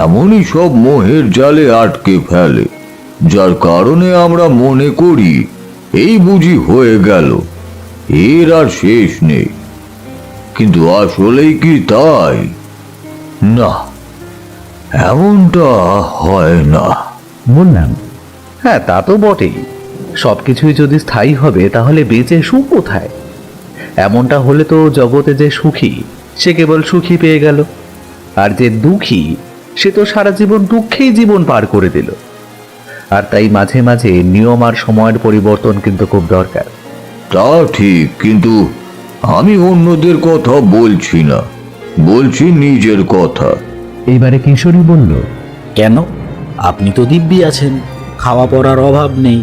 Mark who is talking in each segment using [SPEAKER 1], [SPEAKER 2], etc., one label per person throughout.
[SPEAKER 1] এমনই সব মোহের জালে আটকে ফেলে, যার কারণে আমরা মনে করি এই বুঝি হয়ে গেল, এর আর শেষ নেই। কিন্তু আসলেই কি তাই? না, এমনটা হয় না।
[SPEAKER 2] বললাম, হ্যাঁ তা তো বটেই। সবকিছুই যদি স্থায়ী হবে তাহলে বেঁচে সুখ কোথায়? এমনটা হলে তো জগতে যে সুখী সে কেবল সুখী পেয়ে গেল, আর যে দুঃখী সে তো সারা জীবন দুঃখেই জীবন পার করে দিল। আর তাই মাঝে মাঝে নিয়ম আর সময়ের পরিবর্তন কিন্তু খুব দরকার।
[SPEAKER 1] তা ঠিক, কিন্তু আমি অন্যদের কথা বলছি না, বলছি নিজের কথা।
[SPEAKER 2] এইবারে কিশোরী বলল,
[SPEAKER 3] কেন? আপনি তো দিব্যি আছেন, খাওয়া পড়ার অভাব নেই।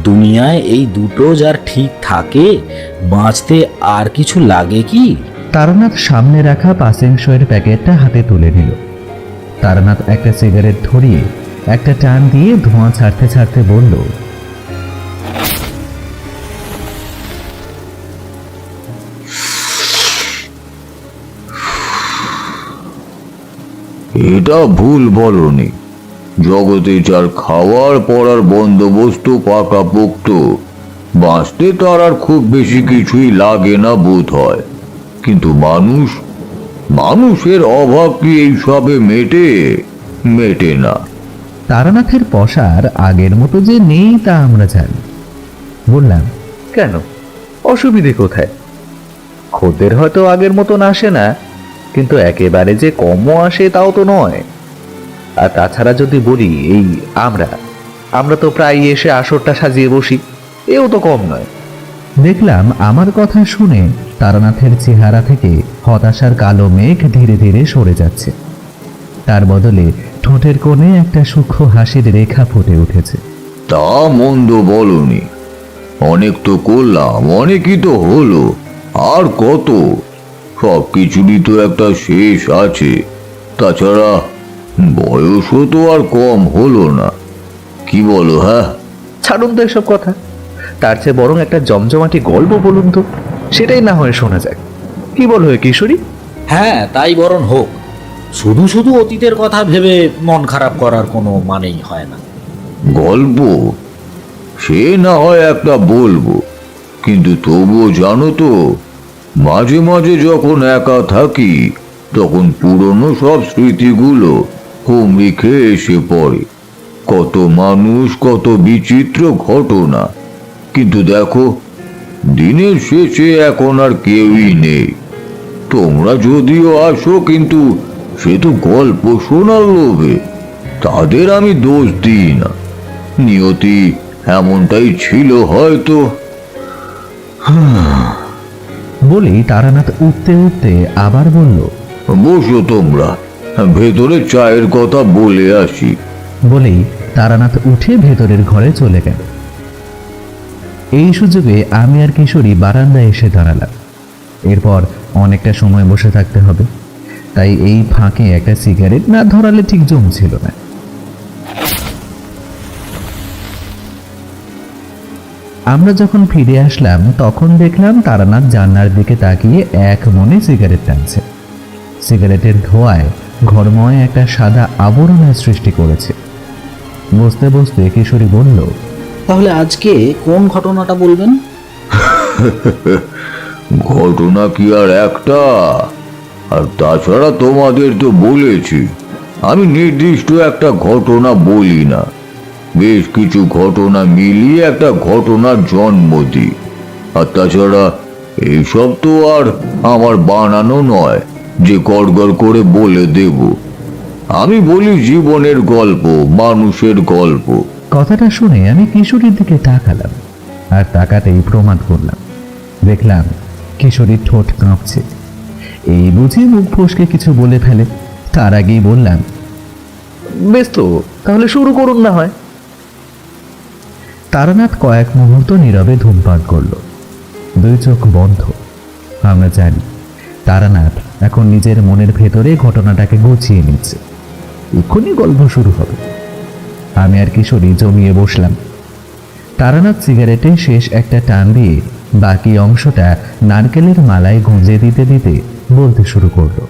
[SPEAKER 3] দুনিয়ায় এই দুটো যার ঠিক থাকে, বাঁচতে আর কিছু লাগে কি?
[SPEAKER 2] তারানাথ সামনে রাখা পাসেংশয়ের প্যাকেটটা হাতে তুলে নিল। তারানাথ একটা সিগারেট ধরিয়ে একটা টান দিয়ে ধোঁয়া ছাড়তে ছাড়তে বলল,
[SPEAKER 1] এটা ভুল বলনি। জগতে যার খাওয়ার পড়ার বন্দোবস্ত পাকাপোক্ত, বাঁচতে তার আর খুব বেশি কিছুই লাগে না বোধ হয়। কিন্তু মানুষের অভাব কি এইসবে মেটে না।
[SPEAKER 2] তারানাথের পসার আগের মতো যে নেই তা আমরা জানি। বললাম, কেন? অসুবিধে কোথায়? খদ্দের হয়তো আগের মতন আসে না, কিন্তু একেবারে যে কমও আসে তাও তো নয়। আর তাছাড়া যদি বলি, এই আমরা তো প্রায় এসে আসরটা সাজিয়ে বসি, এও তো কম নয়। দেখলাম আমার কথা শুনে তারানাথের চেহারা থেকে হতাশার কালো মেঘ ধীরে ধীরে সরে যাচ্ছে। তার বদলে ঠোঁটের কোণে একটা সূক্ষ্ম হাসির রেখা ফুটে উঠেছে।
[SPEAKER 1] তা মন্দ বলনি। অনেক তো করলাম, অনেকই তো হলো, আর কত? সব কিছুরই তো একটা শেষ আছে। তাছাড়া বয়সও তো আর কম হলো না, কি বলো? হ্যাঁ,
[SPEAKER 2] ছাড়ুন তো এসব কথা, তার চেয়ে বরং একটা জমজমাটি গল্প বলুন তো, সেটাই না হয় শোনা যাক। কি বল হয় কিশোরী?
[SPEAKER 3] হ্যাঁ, তাই বরং হোক। শুধু শুধু অতীতের কথা ভেবে মন খারাপ করার কোনো মানেই হয় না।
[SPEAKER 1] গল্প সে না হয় একটা বলবো, কিন্তু তবুও জানো তো, মাঝে মাঝে যখন একা থাকি তখন পুরনো সব স্মৃতিগুলো হুমড়ি খেয়ে এসে পড়ে। কত মানুষ, কত বিচিত্র ঘটনা, কিন্তু দেখো, দিনের শেষে এখন আর কেউই নেই। তোমরা যদিও আসো, কিন্তু সে তো গল্প শোনার লোভে। তাদের আমি দোষ দিই না, নিয়তি এমনটাই ছিল হয়তো।
[SPEAKER 2] বলেই তারানাথ উঠতে উঠতে আবার বলল,
[SPEAKER 1] বসো তোমরা, ভেতরে চায়ের কথা বলে আসি।
[SPEAKER 2] বলেই তারানাথ উঠে ভেতরের ঘরে চলে গেল। এই সুযোগে আমি আর কিশোরী বারান্দায় এসে দাঁড়ালাম। এরপর অনেকটা সময় বসে থাকতে হবে, তাই এই ফাঁকে একটা সিগারেট না ধরালে ঠিক জমছিল না। আমরা যখন ফিরে আসলাম তখন দেখলাম তারানাথ জানলার দিকে তাকিয়ে এক মনে সিগারেট টানছে। সিগারেটের ধোঁয়ায় ঘরময় একটা সাদা আবরণের সৃষ্টি করেছে। বসতে বসতে কিশোরী বলল,
[SPEAKER 3] তাহলে আজকে কোন ঘটনাটা বলবেন?
[SPEAKER 1] ঘটনা কি আর একটা? আর তাছাড়া তোমাদের তো বলেছি, আমি নির্দিষ্ট একটা ঘটনা বলি না, বেশ কিছু ঘটনা মিলিয়ে একটা ঘটনার জন্ম দিই। আর তাছাড়া এইসব তো আর আমার বানানো নয় যে গড়গড় করে বলে দেব। আমি বলি জীবনের গল্প, মানুষের গল্প।
[SPEAKER 2] কথাটা শুনে আমি কিশোরীর দিকে তাকালাম, আর তাকাতেই প্রমাদ করলাম। দেখলাম কিশোরীর ঠোঁট কাঁপছে। এই বুঝি মুখ ফসকে কিছু বলে ফেলে। তার আগেই বললাম, বেশ তো, তাহলে শুরু করুন না হয়। তারানাথ কয়েক মুহূর্ত নীরবে ধূমপান করলো, দুই চোখ বন্ধ। আমরা জানি তারানাথ এখন নিজের মনের ভেতরে ঘটনাটাকে গুছিয়ে নিচ্ছে। এক্ষুনি গল্প শুরু হবে। আমি আর কিশোরী জমিয়ে বসলাম। তারানাথ সিগারেটে শেষ একটা টান দিয়ে বাকি অংশটা নারকেলের মালায় গুঁজে দিতে দিতে বলতে শুরু করলো।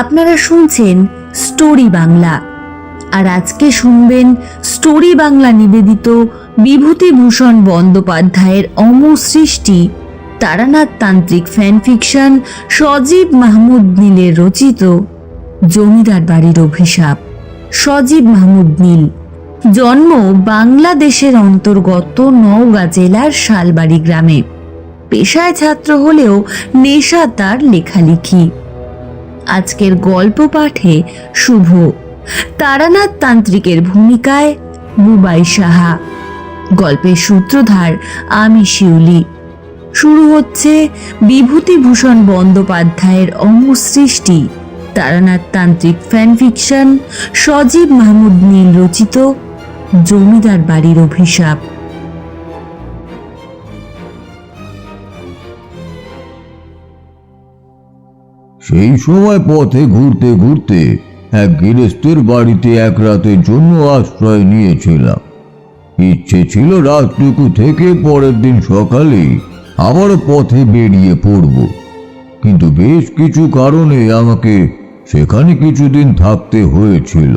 [SPEAKER 4] আপনারা শুনছেন স্টোরি বাংলা, আর আজকে শুনবেন স্টোরি বাংলা নিবেদিত বিভূতিভূষণ বন্দ্যোপাধ্যায়ের অমর সৃষ্টি তারানাথ তান্ত্রিক ফ্যানফিকশন সজীব মাহমুদ নীলের রচিত জমিদার বাড়ির অভিশাপ। সজীব মাহমুদ নীল জন্ম বাংলাদেশের অন্তর্গত নওগাঁ জেলার শালবাড়ি গ্রামে। পেশায় ছাত্র হলেও নেশা তার লেখালেখি। আজকের গল্প পাঠে শুভ, তারানাথ তান্ত্রিকের ভূমিকায় বুবাই সাহা, গল্পের সূত্রধার আমি শিউলি। শুরু হচ্ছে বিভূতিভূষণ বন্দ্যোপাধ্যায়ের অমর সৃষ্টি তারানাথ তান্ত্রিক ফ্যানফিকশন সজীব মাহমুদ নীল রচিত জমিদার বাড়ির অভিশাপ।
[SPEAKER 1] সেই সময় পথে ঘুরতে ঘুরতে এক গৃহস্থের বাড়িতে এক রাতের জন্য আশ্রয় নিয়েছিলাম। ইচ্ছে ছিল রাতটুকু থেকে পরের দিন সকালে আবারও পথে বেরিয়ে পড়ব, কিন্তু বেশ কিছু কারণে আমাকে সেখানে কিছুদিন থাকতে হয়েছিল।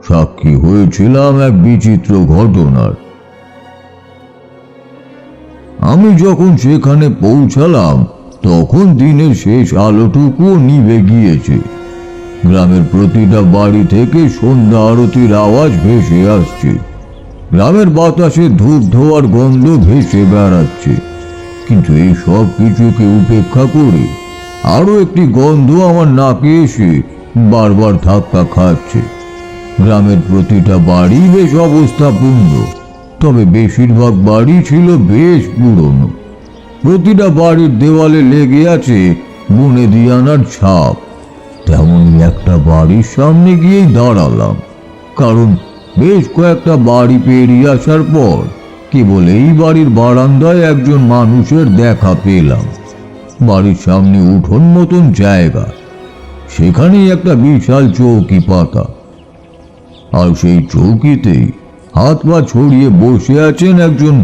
[SPEAKER 1] সাক্ষী হয়েছিলাম এক বিচিত্র ঘটনার। আমি যখন সেখানে পৌঁছালাম তখন দিনের শেষ আলোটুকুও নিভে গিয়েছে। গ্রামের প্রতিটা বাড়ি থেকে সন্ধ্যা আরতির আওয়াজ ভেসে আসছে। গ্রামের বাতাসে ধূপ ধোয়ার গন্ধ ভেসে বেড়াচ্ছে, কিন্তু এই সব কিছুকে উপেক্ষা করে আরো একটি গন্ধ আমার নাকে এসে বারবার ধাক্কা খাচ্ছে। গ্রামের প্রতিটা বাড়ি বেশ অবস্থাপূর্ণ, তবে বেশিরভাগ বাড়ি ছিল বেশ পুরনো। প্রতিটা বাড়ির দেওয়ালে লেগে আছে বুনে দিয়ানার ছাপ। তেমনই একটা বাড়ির সামনে গিয়েই দাঁড়ালাম, কারণ বেশ কয়েকটা বাড়ি পেরিয়ে আসার পর কেবল এই বাড়ির বারান্দায় একজন মানুষের দেখা পেলাম। বাড়ির সামনে উঠোন মতন জায়গা, সেখানেই একটা বিশাল চৌকি পাতা, আর সেই চৌকিতেই হাত পা ছড়িয়ে বসে আছেন একজন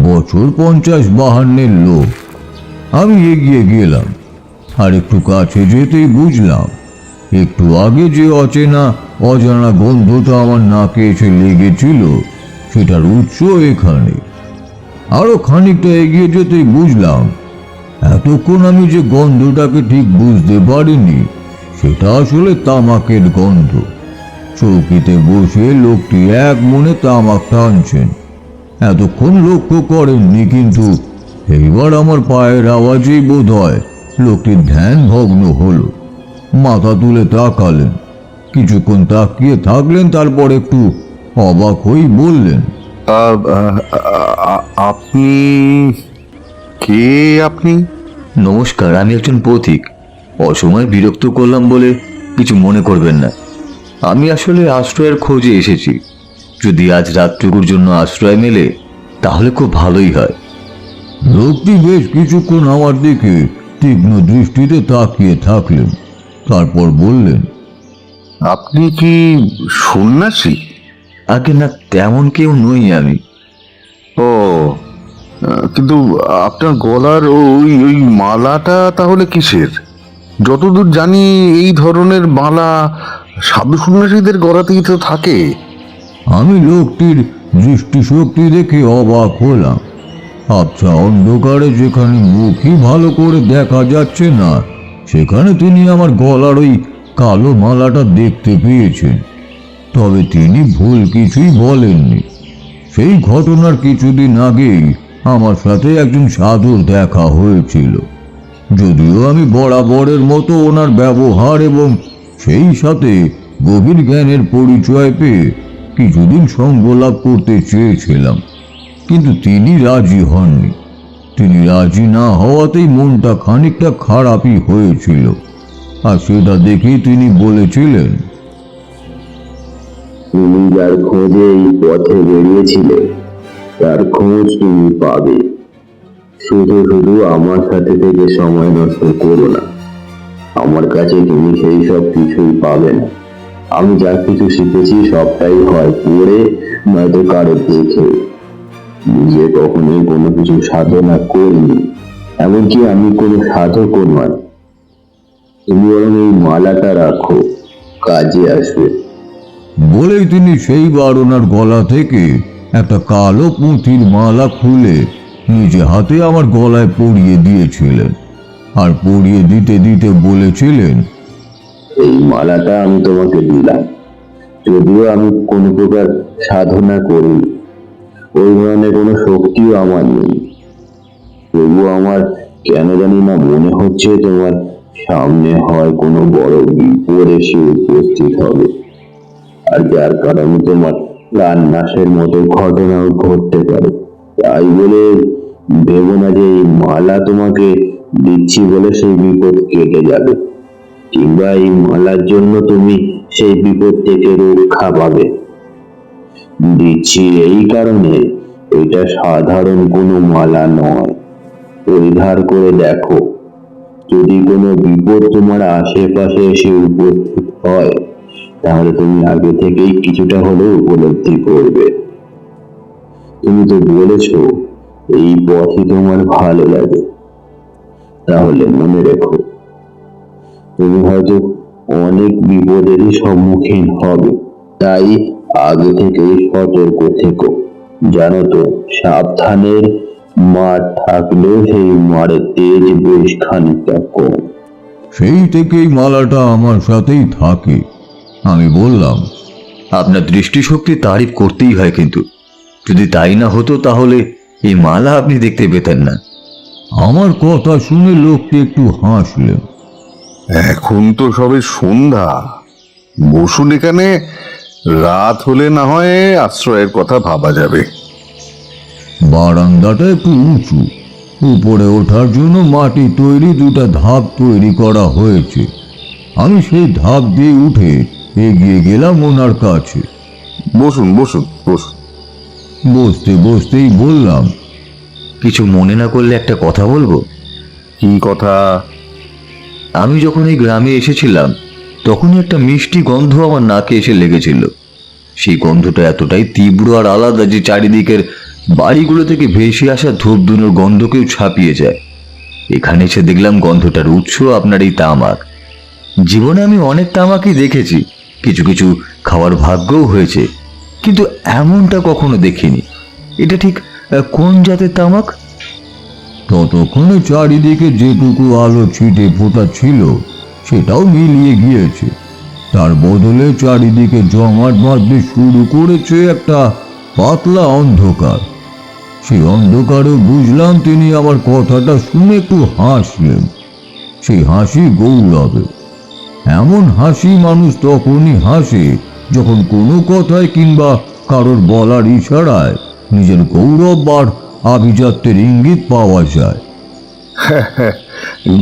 [SPEAKER 1] বছর 50-52 লোক। আমি এগিয়ে গেলাম, আর একটু কাছে যেতেই বুঝলাম একটু আগে যে অজানা গন্ধটা আমার নাকে এসে লেগেছিল সেটার উৎস এখানে। আরো খানিকটা এগিয়ে যেতেই বুঝলাম এতক্ষণ আমি যে গন্ধটাকে ঠিক বুঝতে পারিনি সেটা আসলে তামাকের গন্ধ। চৌকিতে বসে লোকটি এক মনে তামাক টানছেন। এতক্ষণ লক্ষ্য করেননি, কিন্তু এইবার আমার পায়ের আওয়াজেই বোধ হয় লোকটির ধ্যান ভগ্ন হলো। মাথা তুলে তাকালেন, কিছুক্ষণ তাকিয়ে থাকলেন, তারপর একটু অবাক হয়েই বললেন,
[SPEAKER 5] আপনি কে? আপনি?
[SPEAKER 6] নমস্কার, আমি একজন পথিক। অসময়ে বিরক্ত করলাম বলে কিছু মনে করবেন না। আমি আসলে আশ্রয়ের খোঁজে এসেছি। যদি আজ রাতটুকুর জন্য আশ্রয় মেলে তাহলে খুব ভালোই হয়।
[SPEAKER 1] লোকটি বেশ কিছুক্ষণ আমার দিকে তীক্ষ্ণ দৃষ্টিতে তাকিয়ে থাকলেন, তারপর বললেন,
[SPEAKER 5] আপনি কি সন্ন্যাসী?
[SPEAKER 6] আগে না, তেমন কেউ নই আমি।
[SPEAKER 5] ও, কিন্তু আপনার গলার ওই ওই মালাটা তাহলে কিসের? যতদূর জানি এই ধরনের মালা সাধু সন্ন্যাসীদের গলাতেই তো থাকে।
[SPEAKER 1] আমি লোকটির দৃষ্টিশক্তি দেখে অবাক হলাম। আচ্ছা, অন্ধকারে যেখানে মুখই ভালো করে দেখা যাচ্ছে না সেখানে তিনি আমার গলার ওই কালো মালাটা দেখতে পেয়েছেন। তবে তিনি ভুল কিছুই বলেননি। সেই ঘটনার কিছুদিন আগেই আমার সাথে একজন সাধুর দেখা হয়েছিল। যদিও আমি বরাবরের মতো ওনার ব্যবহার এবং সেই সাথে গভীর জ্ঞানের পরিচয় পেয়ে কিছুদিন সঙ্গ লাভ করতে চেয়েছিলাম, কিন্তু তিনি রাজি হননি। তিনি রাজি না হওয়াতেই মনটা খানিকটা খারাপই হয়েছিল, আর সেটা দেখেই তিনি বলেছিলেন,
[SPEAKER 7] তুমি যার খোঁজে এই পথে বেরিয়েছিলে তার খোঁজ তুমি পাবে। শুধু শুধু আমার সাথে থেকে সময় নষ্ট করো না। আমার কাছে তুমি সেই সব কিছুই পাবে না। আমি যা কিছু শিখেছি সবটাই হয় পড়ে, নয়তো কারো দেখে। নিজে কখনোই কোনো কিছু সাধনা করিনি, এমনকি আমি কোনো সাধকও নয়। তুমি বরং এই মালাটা রাখো, কাজে আসবে।
[SPEAKER 1] বলেই তিনি সেইবার ওনার গলা থেকে একটা কালো পুঁথির মালা খুলে নিজে হাতে আমার গলায় পরিয়ে দিয়েছিলেন, আর পরিয়ে দিতে দিতে বলেছিলেন,
[SPEAKER 7] এই মালাটা আমি তোমাকে দিলাম। যদিও আমি কোনো প্রকার সাধনা করি, ওই ধরনের কোনো শক্তিও আমার নেই, তবুও আমার কেন জানি না মনে হচ্ছে তোমার সামনে হয় কোনো বড় বিপদ এসে উপস্থিত হবে, আর যার কারণে তোমার প্রাণ নাশের মতো ঘটনাও ঘটতে পারে। তাই বলে ভেবো না যে এই মালা তোমাকে দিচ্ছি বলে সেই বিপদ কেটে যাবে, কিংবা এই মালার জন্য তুমি সেই বিপদ থেকে রক্ষা পাবে। দিচ্ছি এই কারণে এটা সাধারণ কোনো মালা নয়। পরিধার করে দেখো, যদি কোনো বিপদ তোমার আশেপাশে এসে উপস্থিত হয়, তাহলে তুমি আগে থেকেই কিছুটা হলেও উপলব্ধি করবে। তুমি তো বলেছো এই পথই তোমার ভালো লাগে, তাহলে মনে রেখো, তুমি হয়তো অনেক বিপদেরই সম্মুখীন হবে। তাই আগে থেকেই সতর্ক থেকো। জানো তো, সাবধানের মার থাকলেও সেই মারের তেজ বেশ খানিকটা কম।
[SPEAKER 1] সেই থেকেই মালাটা আমার সাথেই থাকে। আমি বললাম,
[SPEAKER 6] আপনার দৃষ্টিশক্তি তারিফ করতেই হয়, কিন্তু যদি তাই না হতো তাহলে এই মালা আপনি দেখতে পেতেন না।
[SPEAKER 1] আমার কথা শুনে লোকটি একটু হাসলেন।
[SPEAKER 5] এখন তো সবে সন্ধ্যা, বসুন এখানে, রাত হলে না হয় আশ্রয়ের কথা ভাবা যাবে।
[SPEAKER 1] বারান্দাটা একটু উঁচু, উপরে ওঠার জন্য মাটি তৈরি দুটা ধাপ তৈরি করা হয়েছে। আমি সেই ধাপ দিয়ে উঠে এগিয়ে গেলাম ওনার কাছে।
[SPEAKER 5] বসুন বসুন বসুন।
[SPEAKER 1] বসতে বসতেই বললাম,
[SPEAKER 6] কিছু মনে না করলে একটা কথা বলবো।
[SPEAKER 5] কি কথা?
[SPEAKER 6] আমি যখন এই গ্রামে এসেছিলাম তখনই একটা মিষ্টি গন্ধ আমার নাকে এসে লেগেছিল। সেই গন্ধটা এতটাই তীব্র আর আলাদা যে চারিদিকের বাড়িগুলো থেকে ভেসে আসা ধূপধুনোর গন্ধকেও ছাপিয়ে যায়। এখানে এসে দেখলাম গন্ধটার উৎস আপনার এই তামাক। জীবনে আমি অনেক তামাকই দেখেছি, কিছু কিছু খাওয়ার ভাগ্যও হয়েছে, কিন্তু এমনটা কখনো দেখিনি। এটা ঠিক কোন জাতের তামাক?
[SPEAKER 1] ততক্ষণে চারিদিকে যেটুকু আলো ছিটে ফোটা ছিল সেটাও মিলিয়ে গিয়েছে। তার বদলে চারিদিকে জমাট বাঁধতে শুরু করেছে একটা পাতলা অন্ধকার। সেই অন্ধকারে বুঝলাম তিনি আমার কথাটা শুনে একটু হাসলেন। সেই হাসি গৌরবে। এমন হাসি মানুষ তখনই হাসে যখন কোনো কথায় কিংবা কারোর বলার ইশারায় নিজের গৌরব আর আভিজাত্যের ইঙ্গিত পাওয়া যায়।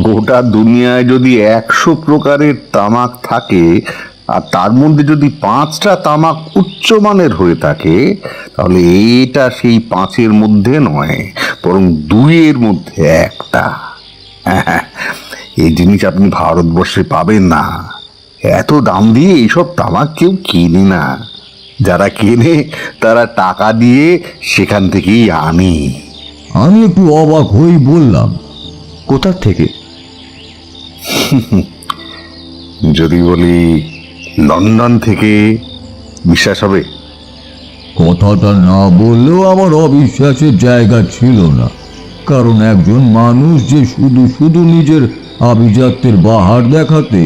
[SPEAKER 5] গোটা দুনিয়ায় যদি 100 প্রকারের তামাক থাকে, আর তার মধ্যে যদি 5টা তামাক উচ্চমানের হয়ে থাকে, তাহলে এটা সেই 5-এর মধ্যে নয়, বরং 2-এর মধ্যে একটা। এই জিনিস আপনি ভারতবর্ষে পাবেন না। এত দাম দিয়ে এইসব তামাক কেউ কিনে না। যারা কেনে তারা টাকা দিয়ে সেখান থেকেই আনে।
[SPEAKER 1] আমি একটু অবাক হয়েই বললাম,
[SPEAKER 6] কোথা থেকে?
[SPEAKER 5] যদি বলি লন্ডন থেকে, বিশ্বাস হবে?
[SPEAKER 1] কথাটা না বললেও আমার অবিশ্বাসের জায়গা ছিল না, কারণ একজন মানুষ যে শুধু শুধু নিজের আভিজাত্যের বাহার দেখাতে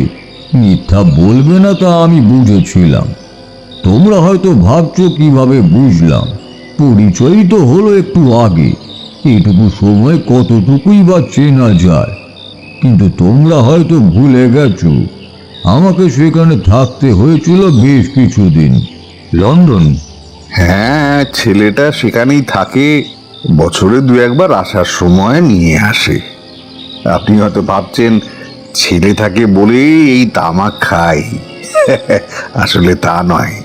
[SPEAKER 1] মিথ্যা বলবে না তা আমি বুঝেছিলাম। তোমরা হয়তো ভাবছো কিভাবে বুঝলাম। পরিচয়ই তো হলো একটু আগে, এইটুকু সময় কতটুকুই বা চেনা যায়। কিন্তু তোমরা হয়তো ভুলে গেছো আমাকে সেখানে থাকতে হয়েছিল বেশ কিছুদিন।
[SPEAKER 6] লন্ডন?
[SPEAKER 5] হ্যাঁ, ছেলেটা সেখানেই থাকে, বছরে 2-1 বার আসার সময় নিয়ে আসে। আপনি হয়তো ভাবছেন ছেলে থাকে বলেই এই তামাক খাই। আসলে তা নয়,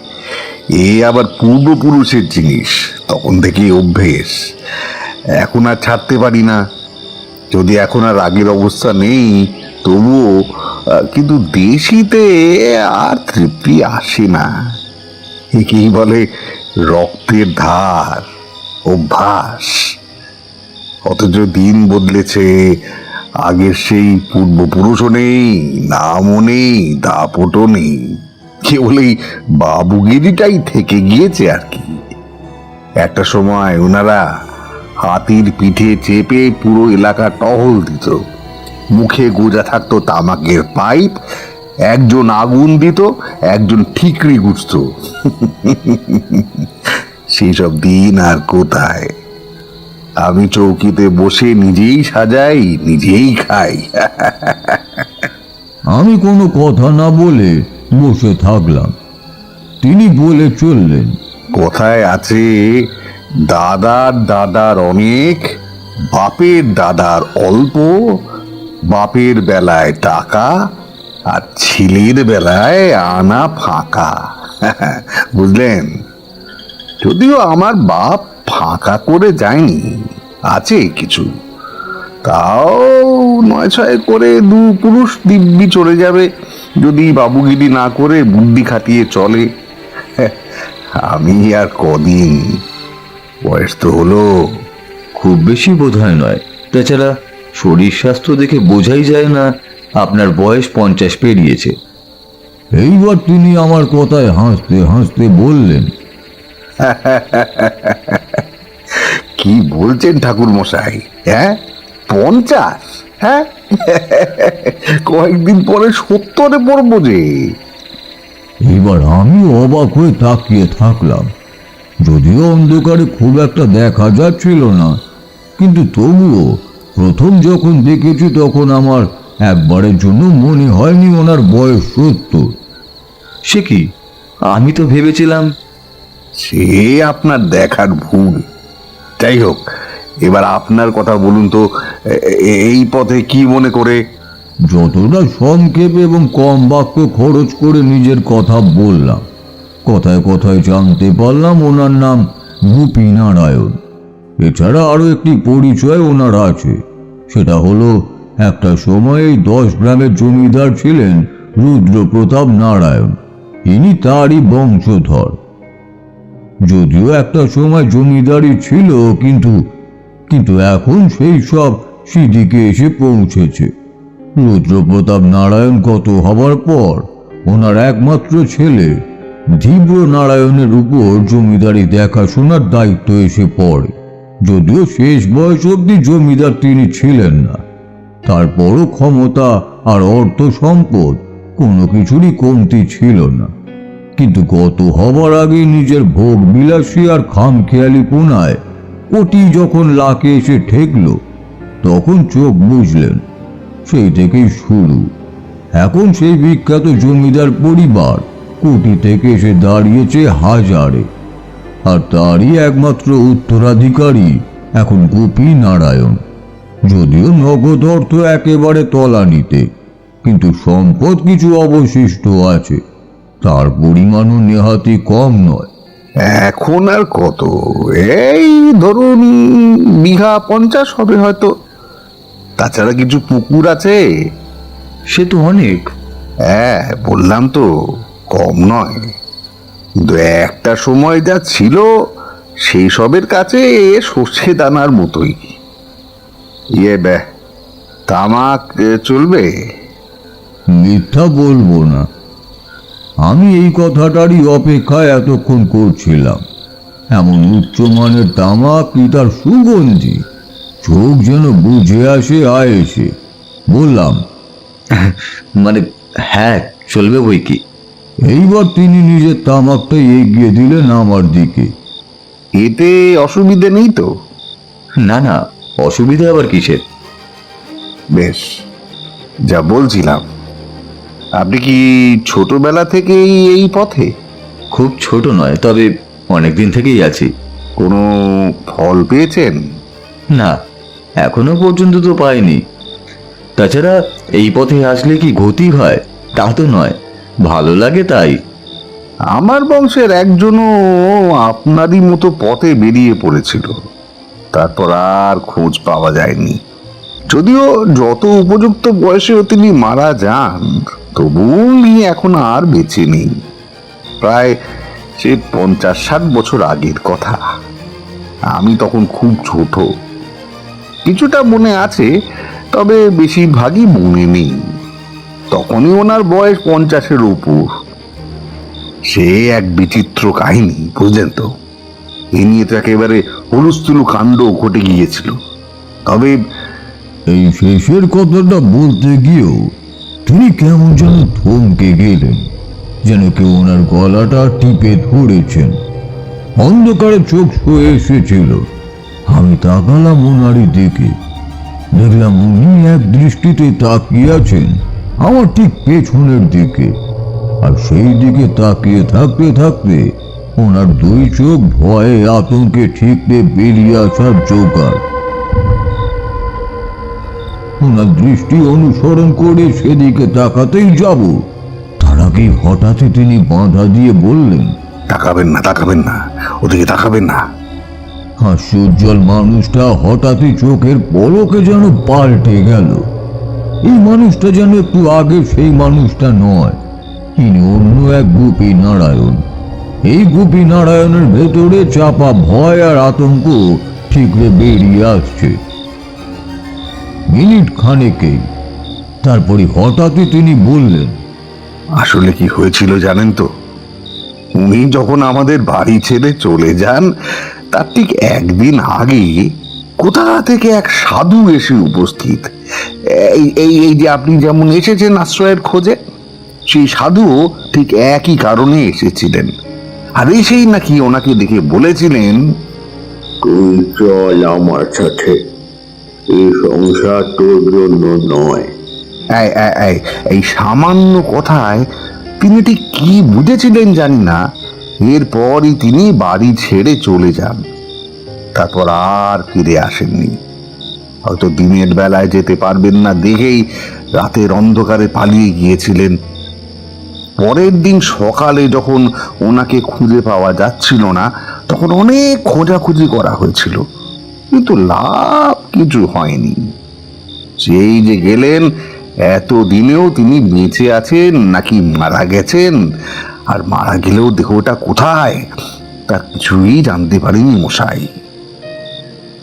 [SPEAKER 5] এ আবার পূর্বপুরুষের জিনিস, তখন থেকেই অভ্যেস। এখন আর ছাড়তে পারি না। যদি এখন আর আগের অবস্থা নেই তবুও, কিন্তু দেশিতে আর তৃপ্তি আসে না। একেই বলে রক্তের ধার, অভ্যাস। অথচ দিন বদলেছে, আগের সেই পূর্বপুরুষও নেই, নামও নেই, দাপটও নেই, কেবল এই বাবুগিরিটাই থেকে গিয়েছে আর কি। একটা সময় ওনারা হাতির পিঠে চেপে পুরো এলাকা টহল দিত, মুখে গোজা থাকতো তামাকের পাইপ, একজন আগুন দিত, একজন ঠিকরি গুছত। সেই সব দিন আর কোথায়। আমি চৌকিতে বসে নিজেই সাজাই, নিজেই খাই।
[SPEAKER 1] আমি কোনো কথা না বলে বসে থাকলাম। তিনি বলে চললেন,
[SPEAKER 5] কোথায় আছে দাদার দাদার অনেক, বাপের দাদার অল্প, বাপের বেলায় টাকা আর ছেলের বেলায় আনা ফাঁকা। বুঝলেন? যদিও আমার বাপ ফাঁকা করে যায়নি, আছে কিছু, তাও 9-6 করে 2 পুরুষ দিব্যি চলে যাবে যদি বাবুগিরি না করে বুদ্ধি খাটিয়ে চলে। আমি আর কদিন, বয়স তো হলো।
[SPEAKER 6] খুব বেশি বোধহয় নয়। তাছাড়া শরীর স্বাস্থ্য দেখে বোঝাই যায় না আপনার বয়স 50 পেরিয়েছে।
[SPEAKER 1] এইবার তিনি আমার কথায় হাসতে হাসতে বললেন,
[SPEAKER 5] কি বলছেন ঠাকুর মশাই? হ্যাঁ, 50? হ্যাঁ, কয়েকদিন পরে 70-এ পড়বো যে।
[SPEAKER 1] এইবার আমি অবাক হয়ে তাকিয়ে থাকলাম। যদিও অন্ধকারে খুব একটা দেখা যাচ্ছিল না, কিন্তু তবুও প্রথম যখন দেখেছি তখন আমার একবারের জন্য মনে হয়নি ওনার বয়স 70।
[SPEAKER 6] সে কি, আমি তো ভেবেছিলাম।
[SPEAKER 5] সে আপনার দেখার ভুল। যাই হোক, এবার আপনার কথা বলুন তো, এই পথে কি মনে করে?
[SPEAKER 1] যতটা সংক্ষেপে এবং কম বাক্য খরচ করে নিজের কথা বললাম। কথায় কথায় জানতে পারলাম ওনার নাম গোপী নারায়ণ। এছাড়া আরো একটি পরিচয় ওনার আছে, সেটা হলো একটা সময় এই 10 গ্রামের জমিদার ছিলেন রুদ্রপ্রতাপ নারায়ণ। ইনি তারই বংশধর। যদিও একটা সময় জমিদারি ছিল, কিন্তু এখন সেই সব সিদিকে এসে পৌঁছেছে। রুদ্রপ্রতাপ নারায়ণ গত হবার পর ওনার একমাত্র ছেলে ধীব্র নারায়ণের উপর জমিদারি দেখাশোনার দায়িত্ব এসে পড়ে। যদিও শেষ বয়স অবধি জমিদার তিনি বিলাসিতা না, তারপরও ক্ষমতা আর অর্থ সম্পদ কোনো কিছুরই কমতি ছিল না। কিন্তু গত হবার আগে নিজের ভোগ বিলাসী আর খামখেয়ালি পোনায় কোটি যখন লাকে এসে ঠেকল, তখন চোখ বুঝলেন। সেই থেকেই শুরু। এখন সেই বিখ্যাত জমিদার পরিবার কোটি থেকে এসে দাঁড়িয়েছে হাজারে, আর তারই একমাত্র উত্তরাধিকারী এখন গোপী নারায়ণ। যদিও নগদ অর্থ একেবারে তলানিতে, কিন্তু সম্পদ কিছু অবশিষ্ট আছে, তার পরিমাণও নেহাতি কম নয়।
[SPEAKER 5] এখন আর কত, এই ধরুন বিঘা 50 হবে হয়তো। তাছাড়া কিছু পুকুর আছে।
[SPEAKER 6] সে তো অনেক।
[SPEAKER 5] হ্যাঁ, বললাম তো, কম নয়। কিন্তু একটা সময় যা ছিল সেই সবের কাছে সর্ষে দানার মতোই। তামাক চলবে?
[SPEAKER 1] মিথ্যা বলবো না, আমি এই কথাটারই অপেক্ষায় এতক্ষণ করছিলাম। এমন উচ্চমানের তামাক, কি তার সুগন্ধি! চোখ যেন বুঝে আসে এসে। বললাম,
[SPEAKER 6] মানে হ্যাঁ, চলবে বই কি।
[SPEAKER 1] এইবার তিনি নিজের তামাকটা এগিয়ে দিলেন আমার দিকে।
[SPEAKER 5] এতে অসুবিধে নেই তো?
[SPEAKER 6] না না, অসুবিধা আবার কিসের?
[SPEAKER 5] বেশ, যা বলছিলাম, আপনি কি ছোটবেলা থেকেই এই পথে?
[SPEAKER 6] খুব ছোট নয়, তবে অনেক দিন থেকেই আছি।
[SPEAKER 5] কোনো ফল পেয়েছেন?
[SPEAKER 6] না, এখনো পর্যন্ত তো পাইনি। তাছাড়া এই পথে আসলে কি গতি হয় তা তো নয়, ভালো লাগে তাই।
[SPEAKER 5] আমার বংশের একজনও আপনারই মতো পথে বেরিয়ে পড়েছিল, তারপর আর খোঁজ পাওয়া যায়নি। যদিও যত উপযুক্ত বয়সেও তিনি মারা যান, তবুও উনি এখন আর বেঁচে নেই। প্রায় সে 50-60 বছর আগের কথা। আমি তখন খুব ছোট। কিছুটা মনে আছে, তবে বেশিরভাগই মনে নেই। তখনই ওনার বয়স 50-এর উপর। সে এক বিচিত্র কাহিনী, বুঝলেন তো। এ নিয়ে তো একেবারে হুলস্থুলু কাণ্ড ঘটে গিয়েছিল। তবে
[SPEAKER 1] এই শেষের কথাটা বলতে গিয়েও তিনি কেমন যেন থমকে গেলেন, যেন কেউ ওনার গলাটা টিপে ধরেছেন। অন্ধকারে চোখ শুয়ে এসেছিল। আমি তাকালাম ওনারই দিকে। দেখলাম উনি এক দৃষ্টিতে তাকিয়ে আছেন আমার ঠিক পেছনের দিকে। আর সেই দিকে তাকিয়ে থাকতে থাকতে ওনার দুই চোখ ভয়ে আতঙ্কে ঠিকরে বেরিয়ে আসার জোগাড়। ওনার দৃষ্টি অনুসরণ করে সেদিকে তাকাতেই যাব, তার আগে হঠাৎই তিনি বাধা দিয়ে বললেন,
[SPEAKER 5] তাকাবেন না, ওদিকে তাকাবেন না।
[SPEAKER 1] হাস্যোজ্জ্বল মানুষটা হঠাৎই চোখের পলকে যেন পাল্টে গেল। এই মানুষটা যেন একটু আগে সেই মানুষটা নয়, ইনি অন্য এক গোপী নারায়ণ। এই গোপী নারায়ণের ভেতরে চাপা ভয় আর আতঙ্ক ঠিকরে বেরিয়ে আসছে। মিনিট খানেকেই তারপরে হঠাৎই তিনি বললেন,
[SPEAKER 5] আসলে কি হয়েছিল জানেন তো? উনি যখন আমাদের বাড়ি ছেড়ে চলে যান তার ঠিক একদিন আগে কোথা থেকে এক সাধু এসে উপস্থিত। এই যে আপনি যেমন এসেছেন আশ্রয়ের খোঁজে, সেই সাধুও ঠিক একই কারণে এসেছিলেন। আর এসেই নাকি ওনাকে দেখে বলেছিলেন,
[SPEAKER 7] তুই চল আমার সাথে, এই সংসার তোর জন্য নয়।
[SPEAKER 5] এই সামান্য কথায় তিনি ঠিক কি বুঝেছিলেন জানি না, এরপরই তিনি বাড়ি ছেড়ে চলে যান। তারপর আর ফিরে আসেননি। হয়তো দিনের বেলায় যেতে পারবেন না দেখেই রাতের অন্ধকারে পালিয়ে গিয়েছিলেন। পরের দিন সকালে যখন ওনাকে খুঁজে পাওয়া যাচ্ছিল না, তখন অনেক খোঁজাখুঁজি করা হয়েছিল, কিন্তু লাভ কিছু হয়নি। সেই যে গেলেন, এত দিনেও তিনি বেঁচে আছেন নাকি মারা গেছেন, আর মারা গেলেও দেহটা কোথায় তা কিছুই জানতে পারিনি মশাই।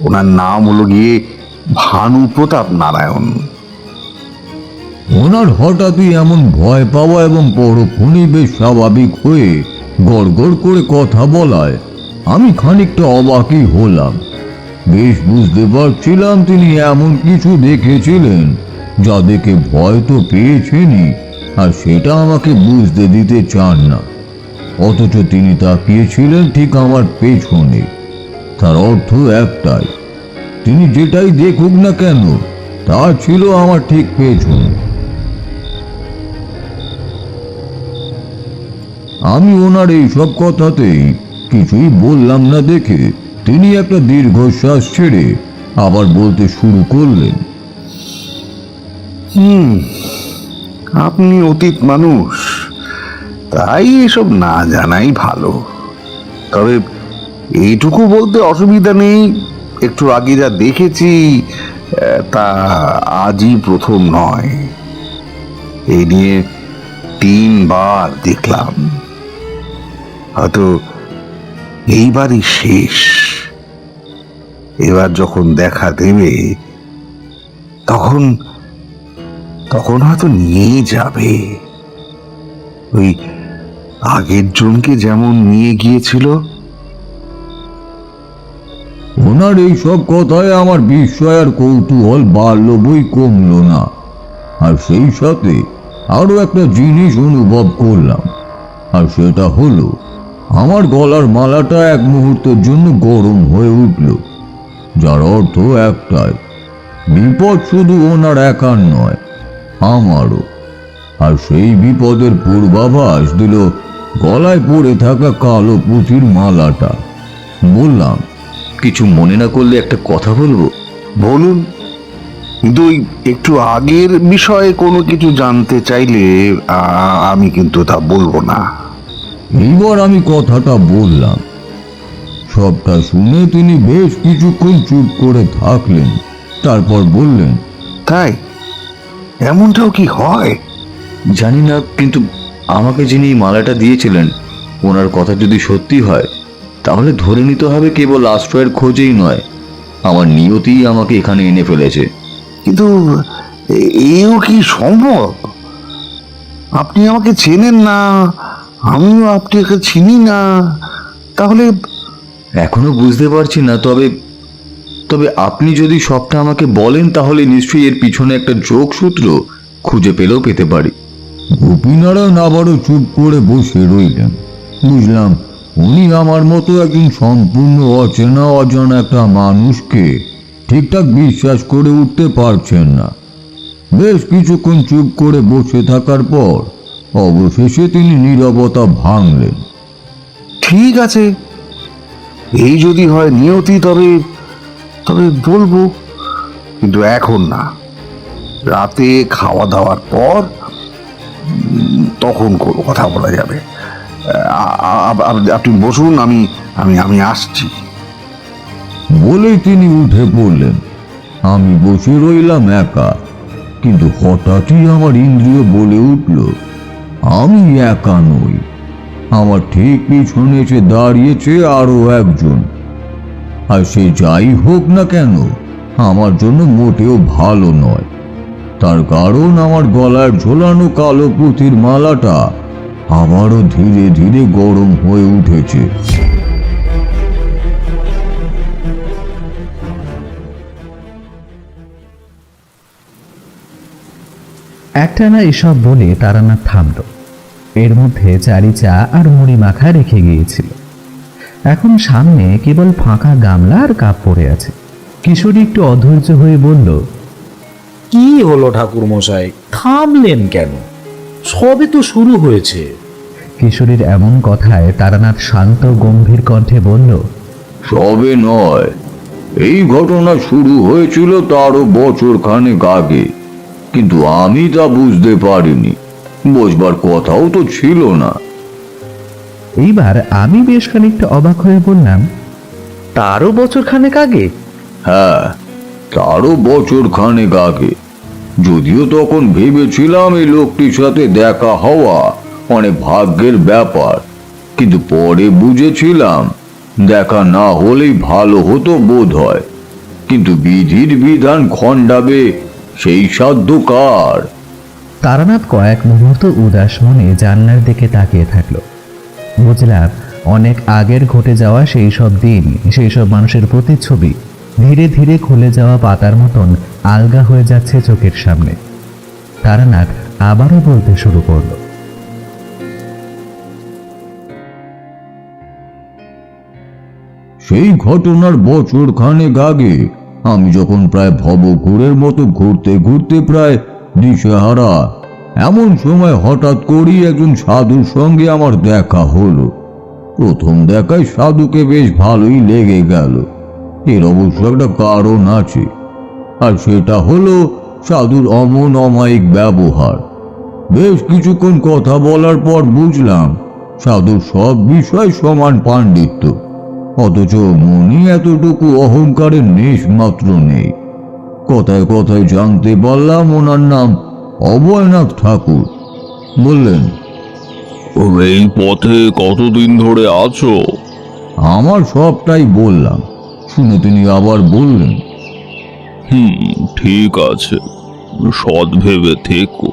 [SPEAKER 5] ওনার নাম হলো গিয়ে ভানু প্রতাপ নারায়ণ।
[SPEAKER 1] ওনার হঠাৎই এমন ভয় পাওয়া এবং পরক্ষণেই বেশ স্বাভাবিক হয়ে গড়গড় করে কথা বলায় আমি খানিকটা অবাকই হলাম। বেশ বুঝতে পারছিলাম তিনি এমন কিছু দেখেছিলেন যা দেখে ভয় তো পেয়েছেনই, আর সেটা আমাকে বুঝতে দিতে চান না। অথচ তিনি তাকিয়েছিলেন ঠিক আমার পেছনে। তার অর্থ একটাই, তিনি যেটাই দেখুক না কেন তা ছিল আমার ঠিক পেছনে। আমি ওনার এই সব কথাতেই কিছুই বললাম না দেখে তিনি একটা দীর্ঘশ্বাস ছেড়ে আবার বলতে শুরু করলেন,
[SPEAKER 5] আপনি অতীত মানুষ, তাই এসব না জানাই ভালো। তবে এইটুকু বলতে অসুবিধা নেই, একটু আগে যা দেখেছি তা আজই প্রথম নয়। এই নিয়ে 3 বার দেখলাম, হয়তো এইবারই শেষ। এবার যখন দেখা দেবে তখন তখন হয়তো নিয়ে যাবে, ওই আগের জনকে যেমন নিয়ে গিয়েছিল।
[SPEAKER 1] ওনার এই সব কথায় আমার বিস্ময় আর কৌতূহল বাড়ল বই কমল না। আর সেই সাথে আরো একটা জিনিস অনুভব করলাম, আর সেটা হলো আমার গলার মালাটা এক মুহূর্তের জন্য গরম হয়ে উঠল, যার অর্থ একটাই, বিপদ শুধু ওনার একার নয়, আমারও। আর সেই বিপদের পূর্বাভাস দিল গলায় পড়ে থাকা কালো পুঁথির মালাটা। বললাম,
[SPEAKER 6] কিছু মনে না করলে একটা কথা বলবো?
[SPEAKER 5] বলুন, কিন্তু ওই একটু আগের বিষয়ে কোনো কিছু জানতে চাইলে আমি কিন্তু তা বলবো না।
[SPEAKER 1] এইবার আমি কথাটা বললাম। সবটা শুনে তিনি বেশ কিছুক্ষণ চুপ করে থাকলেন, তারপর বললেন,
[SPEAKER 5] তাই এমনটাও কি হয়?
[SPEAKER 6] জানি না, কিন্তু আমাকে যিনি এই মালাটা দিয়েছিলেন ওনার কথা যদি সত্যি হয় তাহলে ধরে নিতে হবে কেবল আশ্রয়ের খোঁজেই নয়, আমার নিয়তিই আমাকে এখানে এনে ফেলেছে।
[SPEAKER 5] কিন্তু এও কি সম্ভব? আপনি আমাকে চেনেন না, আমিও আপনাকে চিনি না, তাহলে
[SPEAKER 6] এখনো বুঝতে পারছি না, তবে তবে আপনি যদি সবটা আমাকে বলেন তাহলে নিশ্চয়ই এর পিছনে একটা যোগসূত্র খুঁজে পেলেও পেতে পারি।
[SPEAKER 1] গোপীনারায়ণ আবারও চুপ করে বসে রইলেন। বুঝলাম উনি আমার মতো একজন সম্পূর্ণ অচেনা অজানা একটা মানুষকে ঠিকঠাক বিশ্বাস করে উঠতে পারছেন না। বেশ কিছুক্ষণ চুপ করে বসে থাকার পর অবশেষে তিনি নীরবতা ভাঙলেন।
[SPEAKER 5] ঠিক আছে, এই যদি হয় নিয়তি, তবে তবে বলবো, কিন্তু এখন না। রাতে খাওয়া দাওয়ার পর তখন কোনো কথা বলা যাবে। আপনি বসুন, আমি আমি আমি আসছি।
[SPEAKER 1] বলেই তিনি উঠে পড়লেন। আমি বসে রইলাম একা, কিন্তু হঠাৎই আমার ইন্দ্রিয় বলে উঠল আমি একা নই। আমার ঠিক পিছনে এসে দাঁড়িয়েছে আরো একজন, আর সে যাই হোক না কেন আমার জন্য মোটেও ভালো নয়। তার কারণ আমার গলায় ঝোলানো কালো পুঁথির মালাটা আবারও ধীরে ধীরে গরম হয়ে উঠেছে।
[SPEAKER 2] একটানা এসব বলে তারানাথ থামল। এর মধ্যে চারি চা আর মুড়ি মাখা রেখে গিয়েছিল। এখন সামনে কেবল ফাঁকা গামলা আর কাপ পড়ে আছে। কিশোরী একটু অধৈর্য হয়ে বলল,
[SPEAKER 3] কি হলো ঠাকুর মশাই, থামলেন কেন? সবে তো শুরু হয়েছে।
[SPEAKER 2] কিশোরীর এমন কথায় তারানাথ শান্ত গম্ভীর কণ্ঠে বলল,
[SPEAKER 1] সবে নয়, এই ঘটনা শুরু হয়েছিল তারও বছর খানেক আগে, কিন্তু আমি তা বুঝতে পারিনি। বুঝবার কথাও তো ছিল না।
[SPEAKER 2] এইবার আমি বেশ খানিকটা অবাক হয়ে বললাম, তারও বছর খানেক আগে?
[SPEAKER 1] হ্যাঁ, তারও বছর খানেক আগে। যদিও তখন ভেবেছিলাম এই লোকটির সাথে দেখা হওয়া অনেক ভাগ্যের ব্যাপার, কিন্তু পরে বুঝেছিলাম দেখা না হলেই ভালো হতো বোধ হয়। কিন্তু বিধির বিধান খণ্ডাবে সেই সাধ্য কার?
[SPEAKER 2] তারানাথ কয়েক মুহূর্ত উদাস মনে জানলার দিকে তাকিয়ে থাকলো। বুঝলাম অনেক আগের ঘটে যাওয়া সেই সব দিন, সেই সব মানুষের প্রতিচ্ছবি ধীরে ধীরে খুলে যাওয়া পাতার মতন আলগা হয়ে যাচ্ছে চোখের সামনে। তারানাথ আবারও বলতে শুরু করলো,
[SPEAKER 1] সেই ঘটনার বছর খানেক আগে আমি যখন প্রায় ভবঘুরের মতো ঘুরতে ঘুরতে প্রায় দিশেহারা, এমন সময় হঠাৎ করেই একজন সাধুর সঙ্গে আমার দেখা হলো। প্রথম দেখায় সাধুকে বেশ ভালোই লেগে গেল। এর অবশ্য একটা কারণ আছে, আর সেটা হলো সাধুর অমন অমায়িক ব্যবহার। বেশ কিছুক্ষণ কথা বলার পর বুঝলাম সাধুর সব বিষয় সমান পাণ্ডিত্য, অথচ মনে এতটুকু অহংকারের নেশ মাত্র নেই। কথায় কথায় জানতে পারলাম ওনার নাম অভয়নাথ ঠাকুর। বললেন,
[SPEAKER 5] এই পথে কতদিন ধরে আছো?
[SPEAKER 1] আমার সবটাই বললাম। শুনে তিনি আবার বললেন,
[SPEAKER 5] ঠিক আছে, সৎ ভেবে থেকো।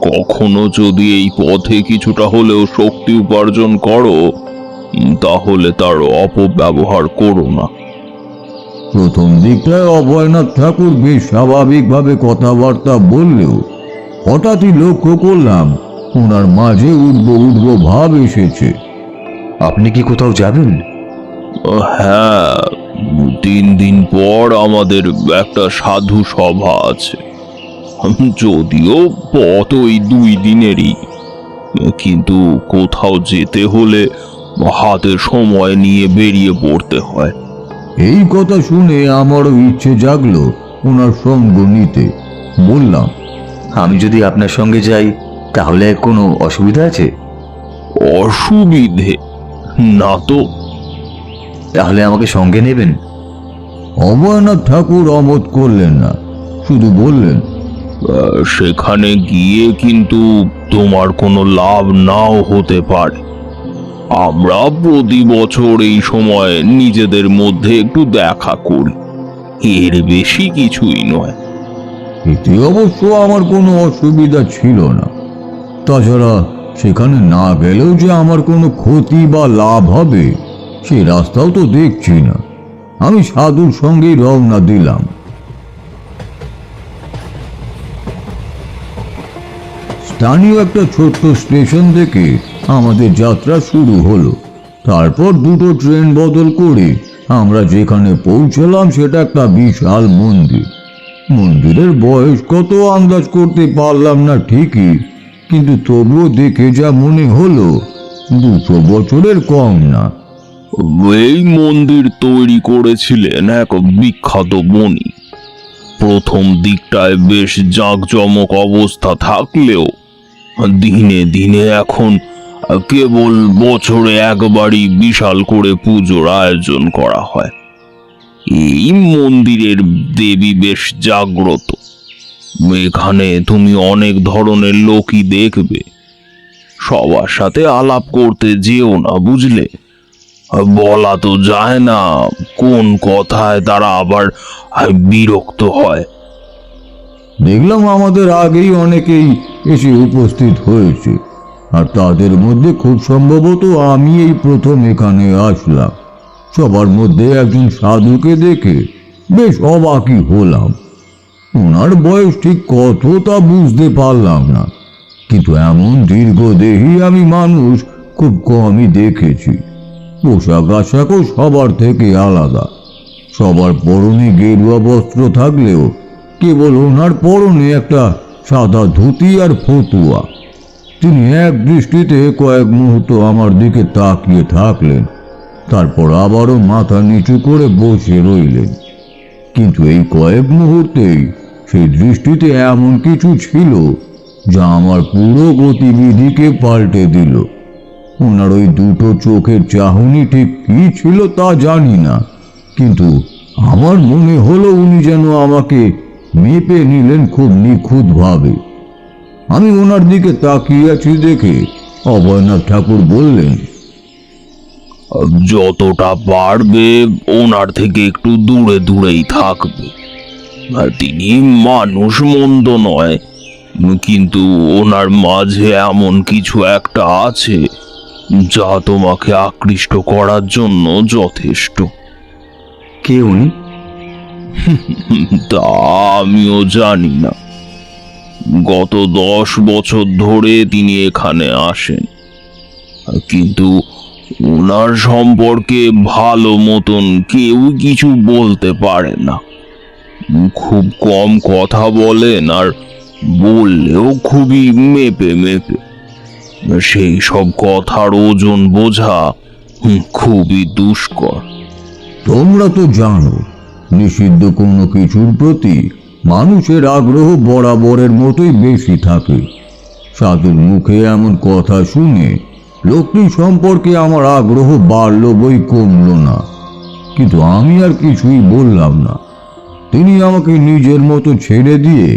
[SPEAKER 5] কখনো যদি এই পথে কিছুটা হলেও শক্তি উপার্জন করো, তাহলে তার অপব্যবহার করো না।
[SPEAKER 1] প্রথম দিকটায় অভয়নাথ ঠাকুর বেশ স্বাভাবিকভাবে কথাবার্তা বললেও হঠাৎই লক্ষ্য করলাম ওনার মাঝে উঠবো উঠবো ভাব এসেছে।
[SPEAKER 6] আপনি কি কোথাও যাবেন?
[SPEAKER 5] হ্যাঁ, 3 দিন পর আমাদের একটা সাধু সভা আছে। যদিও পথ ওই 2 দিনেরই, কিন্তু কোথাও যেতে হলে হাতে সময় নিয়ে বেরিয়ে পড়তে হয়।
[SPEAKER 1] এই কথা শুনে আমারও ইচ্ছে জাগলো ওনার সঙ্গ নিতে। বললাম,
[SPEAKER 6] আমি যদি আপনার সঙ্গে যাই তাহলে কোনো অসুবিধা আছে?
[SPEAKER 5] অসুবিধে না তো।
[SPEAKER 6] তাহলে আমাকে সঙ্গে নেবেন?
[SPEAKER 1] অভয়নাথ ঠাকুর অমত করলেন না, শুধু বললেন,
[SPEAKER 5] সেখানে গিয়ে কিন্তু তোমার কোনো লাভ নাও হতে পারে। আমরা প্রতি বছর এই সময় নিজেদের মধ্যে একটু দেখা করি, এর বেশি কিছুই নয়।
[SPEAKER 1] এতে অবশ্য আমার কোনো অসুবিধা ছিল না। তাছাড়া সেখানে না গেলেও যে আমার কোনো ক্ষতি বা লাভ হবে সেই রাস্তাও তো দেখছি না। আমি সাধুর সঙ্গেই রওনা দিলাম। স্থানীয় একটা ছোট্ট স্টেশন থেকে আমাদের যাত্রা শুরু হলো। তারপর দুটো ট্রেন বদল করে আমরা যেখানে পৌঁছলাম সেটা একটা বিশাল মন্দির। মন্দিরের বয়স কত আন্দাজ করতে পারলাম না ঠিকই, কিন্তু তবুও দেখে যা মনে হলো 200 বছরের কম না।
[SPEAKER 8] এই মন্দির তৈরি করেছিলেন এক বিখ্যাত বণিক। প্রথম দিকটায় বেশ জাঁকজমক অবস্থা থাকলেও দিনে দিনে এখন কেবল বছরে একবারই বিশাল করে পুজোর আয়োজন করা হয়। এই মন্দিরের দেবী বেশ জাগ্রত। এখানে তুমি অনেক ধরনের লোকই দেখবে। সবার সাথে আলাপ করতে যেও না, বুঝলে? বলা তো যায় না কোন কথায় তারা আবার বিরক্ত হয়।
[SPEAKER 1] দেখলাম আমাদের আগেই অনেকেই এসে উপস্থিত হয়েছে, আর তাদের মধ্যে খুব সম্ভবত আমি এই প্রথম এখানে আসলাম। সবার মধ্যে একজন সাধুকে দেখে বেশ অবাকই হলাম। ওনার বয়স ঠিক কত তা বুঝতে পারলাম না, কিন্তু এমন দীর্ঘদেহী আমি মানুষ খুব কমই দেখেছি। পোশাক আশাকও সবার থেকে আলাদা। সবার পরনে গেরুয়া বস্ত্র থাকলেও কেবল ওনার পরনে একটা সাদা ধুতি আর ফতুয়া। তিনি এক দৃষ্টিতে কয়েক মুহূর্ত আমার দিকে তাকিয়ে থাকলেন, তারপর আবারও মাথা নিচু করে বসে রইলেন। কিন্তু এই কয়েক মুহূর্তেই সেই দৃষ্টিতে এমন কিছু ছিল যা আমার পুরো গতিবিধিকে পাল্টে দিল। ওনার ওই দুটো চোখের চাহনি ঠিক কি ছিল তা জানি না, কিন্তু আমার মনে হলো উনি যেন আমাকে মেপে নিলেন খুব নিখুঁতভাবে। আমি ওনার দিকে তাকিয়ে আছি দেখে অভয়নাথ ঠাকুর বললেন,
[SPEAKER 8] যতটা পারবে ওনার থেকে একটু দূরে দূরেই থাকবে। তিনি মানুষ মন্দ নয়, কিন্তু ওনার মাঝে এমন কিছু একটা আছে যা তোমাকে আকৃষ্ট করার জন্য যথেষ্ট।
[SPEAKER 6] কে উনি?
[SPEAKER 8] তা আমিও জানি না। গত 10 বছর ধরে তিনি এখানে আসেন, কিন্তু ওনার সম্পর্কে ভালো মতন কেউ কিছু বলতে পারে না। খুব কম কথা বলেন, আর বললেও খুবই মেপে মেপে। সেই সব কথার ওজন বোঝা খুবই দুষ্কর।
[SPEAKER 1] তোমরা তো জানো নিষিদ্ধ কোনো কিছুর প্রতি মানুষের আগ্রহ বরাবরের মতোই বেশি থাকে। সাধুর মুখে এমন কথা শুনে লোকটি সম্পর্কে আমার আগ্রহ বাড়ল বই কমল না, কিন্তু আমি আর কিছুই বললাম না। তিনি আমাকে নিজের মতো ছেড়ে দিয়ে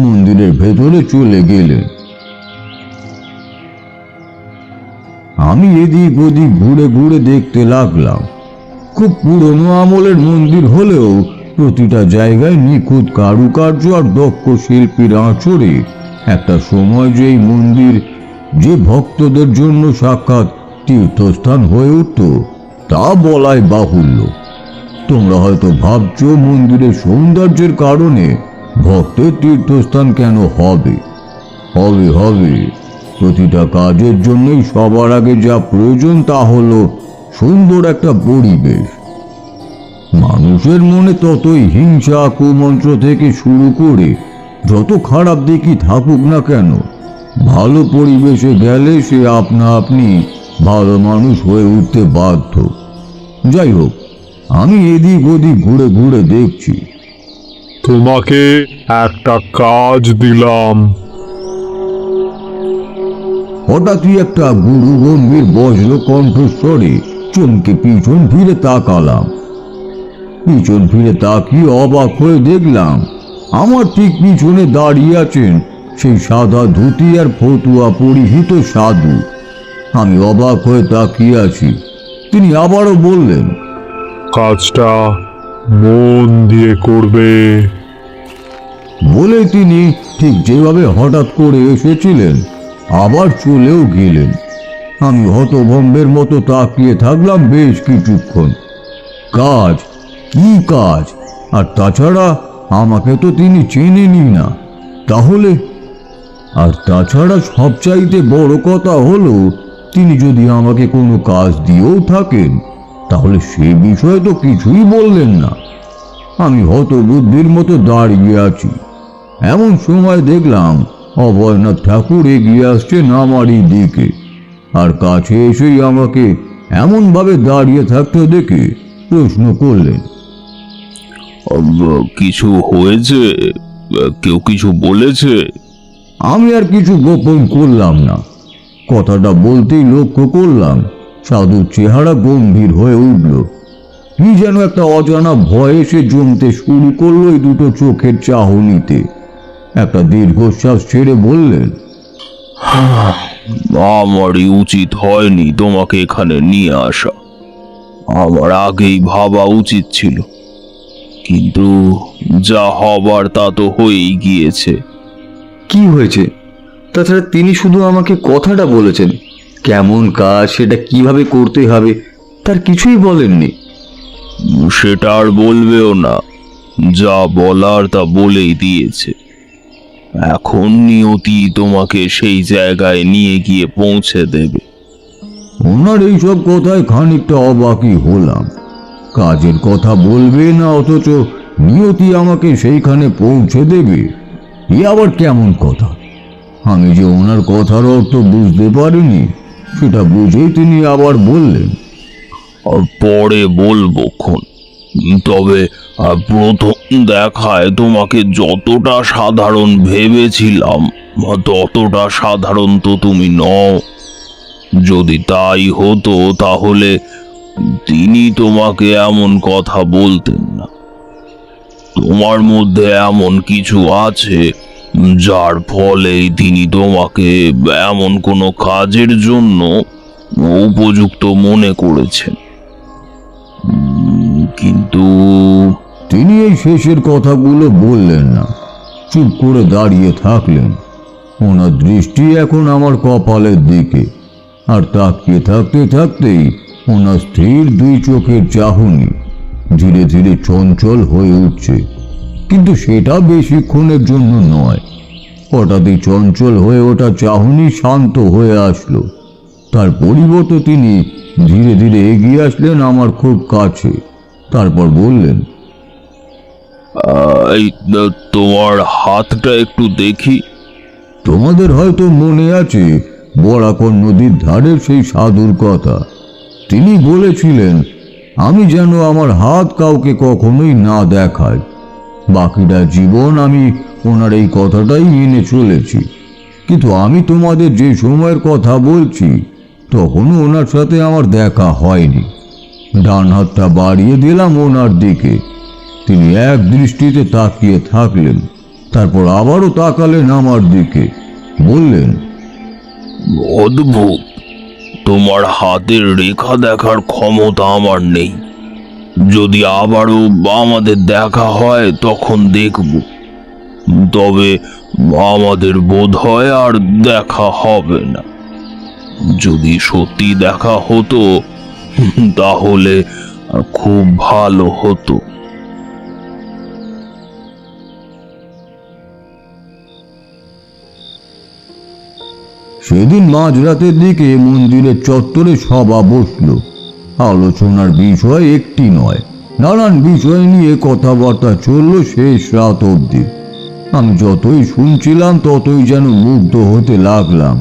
[SPEAKER 1] মন্দিরের ভেতরে চলে গেলেন। আমি এদিক ওদিক ঘুরে ঘুরে দেখতে লাগলাম। খুব পুরনো আমলের মন্দির হলেও প্রতিটা জায়গায় নিখুঁত কারুকার্য আর দক্ষ শিল্পীর আঁচড়ে একটা সময় যে এই মন্দির যে ভক্তদের জন্য সাক্ষাৎ তীর্থস্থান হয়ে উঠত তা বলাই বাহুল্য। তোমরা হয়তো ভাবছো মন্দিরের সৌন্দর্যের কারণে ভক্তের তীর্থস্থান কেন হবে। হবে হবে প্রতিটা কাজের জন্যই সবার আগে যা প্রয়োজন তা হলো সুন্দর একটা পরিবেশ। মানুষের মনে ততই হিংসা কুমন্ত্র থেকে শুরু করে যত খারাপ দিকই থাকুক না কেন, ভালো পরিবেশে গেলে সে আপনা আপনি ভালো মানুষ হয়ে উঠতে বাধ্য। যাই হোক, আমি এদিক ওদিক ঘুরে ঘুরে দেখছি।
[SPEAKER 9] তোমাকে একটা কাজ দিলাম।
[SPEAKER 1] হঠাৎই একটা গুরু গম্ভীর বজ্র কণ্ঠস্বরে চমকে পিছন ফিরে তাকালাম। পিছন ফিরে তাকিয়ে অবাক হয়ে দেখলাম আমার ঠিক পিছনে দাঁড়িয়ে আছেন সেই সাদা ধুতি আর ফতুয়া পরিহিত সাধু। আমি অবাক হয়ে তাকিয়ে আছি। তিনি আবারও বললেন,
[SPEAKER 9] কাজটা মন দিয়ে করবে।
[SPEAKER 1] বলে তিনি ঠিক যেভাবে হঠাৎ করে এসেছিলেন আবার চলেও গেলেন। আমি হতভম্বের মতো তাকিয়ে থাকলাম বেশ কিছুক্ষণ। কাজ কি কাজ? আর তাছাড়া আমাকে তো তিনি চেনেনই না। তাছাড়া সবচাইতে বড় কথা হলো, তিনি যদি আমাকে কোনো কাজ দিয়েও থাকেন তাহলে সে বিষয়ে তো কিছুই বললেন না। আমি হতবুদ্ধির মতো দাঁড়িয়ে আছি। এমন সময় দেখলাম অভয়নাথ ঠাকুর এগিয়ে আসছেন আমারই দিকে, আর কাছে এসেই আমাকে এমনভাবে দাঁড়িয়ে থাকতে দেখে প্রশ্ন করলেন,
[SPEAKER 8] কিছু হয়েছে? কেউ কিছু বলেছে?
[SPEAKER 1] আমি আর কিছু গোপন করলাম না। কথাটা বলতেই লক্ষ্য করলাম সাধুর চেহারা গম্ভীর হয়ে উঠল। কি যেন একটা অজানা ভয় এসে জমতে শুরু করলো এই দুটো চোখের চাহনিতে। একটা দীর্ঘশ্বাস ছেড়ে বললেন,
[SPEAKER 8] আমারই উচিত হয়নি তোমাকে এখানে নিয়ে আসা। আমার আগেই ভাবা উচিত ছিল, কিন্তু যা হবার তা তো হয়েই গিয়েছে।
[SPEAKER 6] কি হয়েছে? তাছাড়া তিনি শুধু আমাকে কথাটা বলেছেন, কেমন কাজ সেটা কিভাবে করতে হবে তার কিছুই বলেননি।
[SPEAKER 8] সেটা আর বলবেও না, যা বলার তা বলেই দিয়েছে। এখন নিয়তি তোমাকে সেই জায়গায় নিয়ে গিয়ে পৌঁছে দেবে।
[SPEAKER 1] ওনার এইসব কথায় খানিকটা অবাকই হলাম। কাজের কথা বলবে না, অথচ নিয়তি আমাকে সেইখানে পৌঁছে দেবে, এ আবার কেমন কথা? আমি যে ওনার কথার অর্থ বুঝতে পারিনি, সেটা বুঝেই তিনি আবার বললেন,
[SPEAKER 8] পরে বলবো খন। তবে প্রথম দেখায় তোমাকে যতটা সাধারণ ভেবেছিলাম ততটা সাধারণ তো তুমি নও। যদি তাই হতো তাহলে তিনি তোমাকে এমন কথা বলতেন না। তোমার মধ্যে এমন কিছু আছে যার ফলেই তিনি তোমাকে এমন কোনো কাজের জন্য উপযুক্ত মনে করেছেন। কিন্তু
[SPEAKER 1] তিনি এই শেষের কথাগুলো বললেন না, চুপ করে দাঁড়িয়ে থাকলেন। ওনার দৃষ্টি এখন আমার কপালের দিকে, আর তাকিয়ে থাকতে থাকতেই ওনার স্থির দুই চোখের চাহনি ধীরে ধীরে চঞ্চল হয়ে উঠছে। কিন্তু সেটা বেশিক্ষণের জন্য নয়। হঠাৎই চঞ্চল হয়ে ওঠা চাহনি শান্ত হয়ে আসলো। তার পরিবর্তে তিনি ধীরে ধীরে এগিয়ে আসলেন আমার খুব কাছে। তারপর বললেন,
[SPEAKER 8] এই তোমার হাতটা একটু দেখি।
[SPEAKER 1] তোমাদের হয়তো মনে আছে বরাকর নদীর ধারের সেই সাধুর কথা। তিনি বলেছিলেন আমি যেন আমার হাত কাউকে কখনোই না দেখাই। বাকিটা জীবন আমি ওনার এই কথাটাই মেনে চলেছি। কিন্তু আমি তোমাদের যে সময়ের কথা বলছি তখনও ওনার সাথে আমার দেখা হয়নি। ডান হাতটা বাড়িয়ে দিলাম ওনার দিকে। তিনি এক দৃষ্টিতে তাকিয়ে থাকলেন, তারপর আবারও তাকালেন আমার দিকে, বললেন,
[SPEAKER 8] অদ্ভুত, তোমার হাতের রেখা দেখার ক্ষমতা আমার নেই। যদি আবারও আমাদের দেখা হয় তখন দেখব। তবে আমাদের বোধ হয় আর দেখা হবে না। যদি সত্যি দেখা হতো তাহলে খুব ভালো হতো।
[SPEAKER 1] সেদিন মাঝরাতের দিকে মন্দিরের চত্বরে সভা বসলো। আলোচনার বিষয় একটি নয়, নানান বিষয় নিয়ে কথাবার্তা চলল শেষ রাত অবধি। আমি যতই শুনছিলাম ততই যেন মুগ্ধ হতে লাগলাম।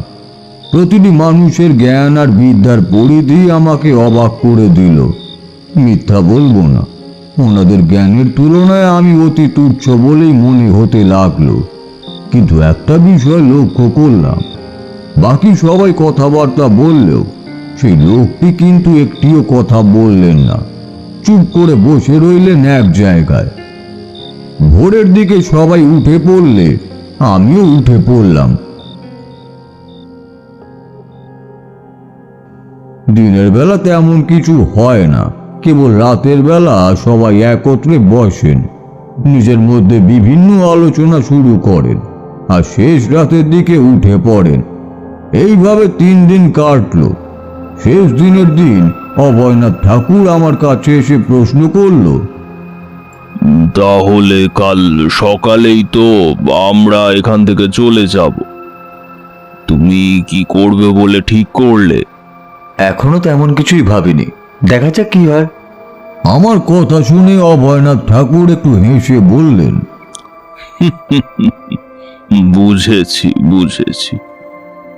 [SPEAKER 1] প্রতিটি মানুষের জ্ঞান আর বিদ্যার পরিধি আমাকে অবাক করে দিল। মিথ্যা বলবো না, ওনাদের জ্ঞানের তুলনায় আমি অতি তুচ্ছ বলেই মনে হতে লাগলো। কিন্তু একটা বিষয় লক্ষ্য করলাম, বাকি সবাই কথাবার্তা বললেও সেই লোকটি কিন্তু একটিও কথা বললেন না। চুপ করে বসে রইলেন এক জায়গায়। ভোরের দিকে সবাই উঠে পড়লে আমিও উঠে পড়লাম। দিনের বেলা তেমন কিছু হয় না, কেবল রাতের বেলা সবাই একত্রে বসেন। নিজের মধ্যে বিভিন্ন আলোচনা শুরু করেন আর শেষ রাতের দিকে উঠে পড়েন। এইভাবে 3 দিন কাটলো। শেষ দিনের দিন অভয়নাথ ঠাকুর আমার কাছে এসে প্রশ্ন করলো,
[SPEAKER 8] তাহলে কাল সকালেই তো আমরা এখান থেকে চলে যাব। তুমি কি করবে বলে ঠিক করলে?
[SPEAKER 6] এখনো তো এমন কিছুই ভাবিনি, দেখা যাক কি হয়।
[SPEAKER 1] আমার কথা শুনে অভয়নাথ ঠাকুর একটু হেসে বললেন,
[SPEAKER 8] বুঝেছি,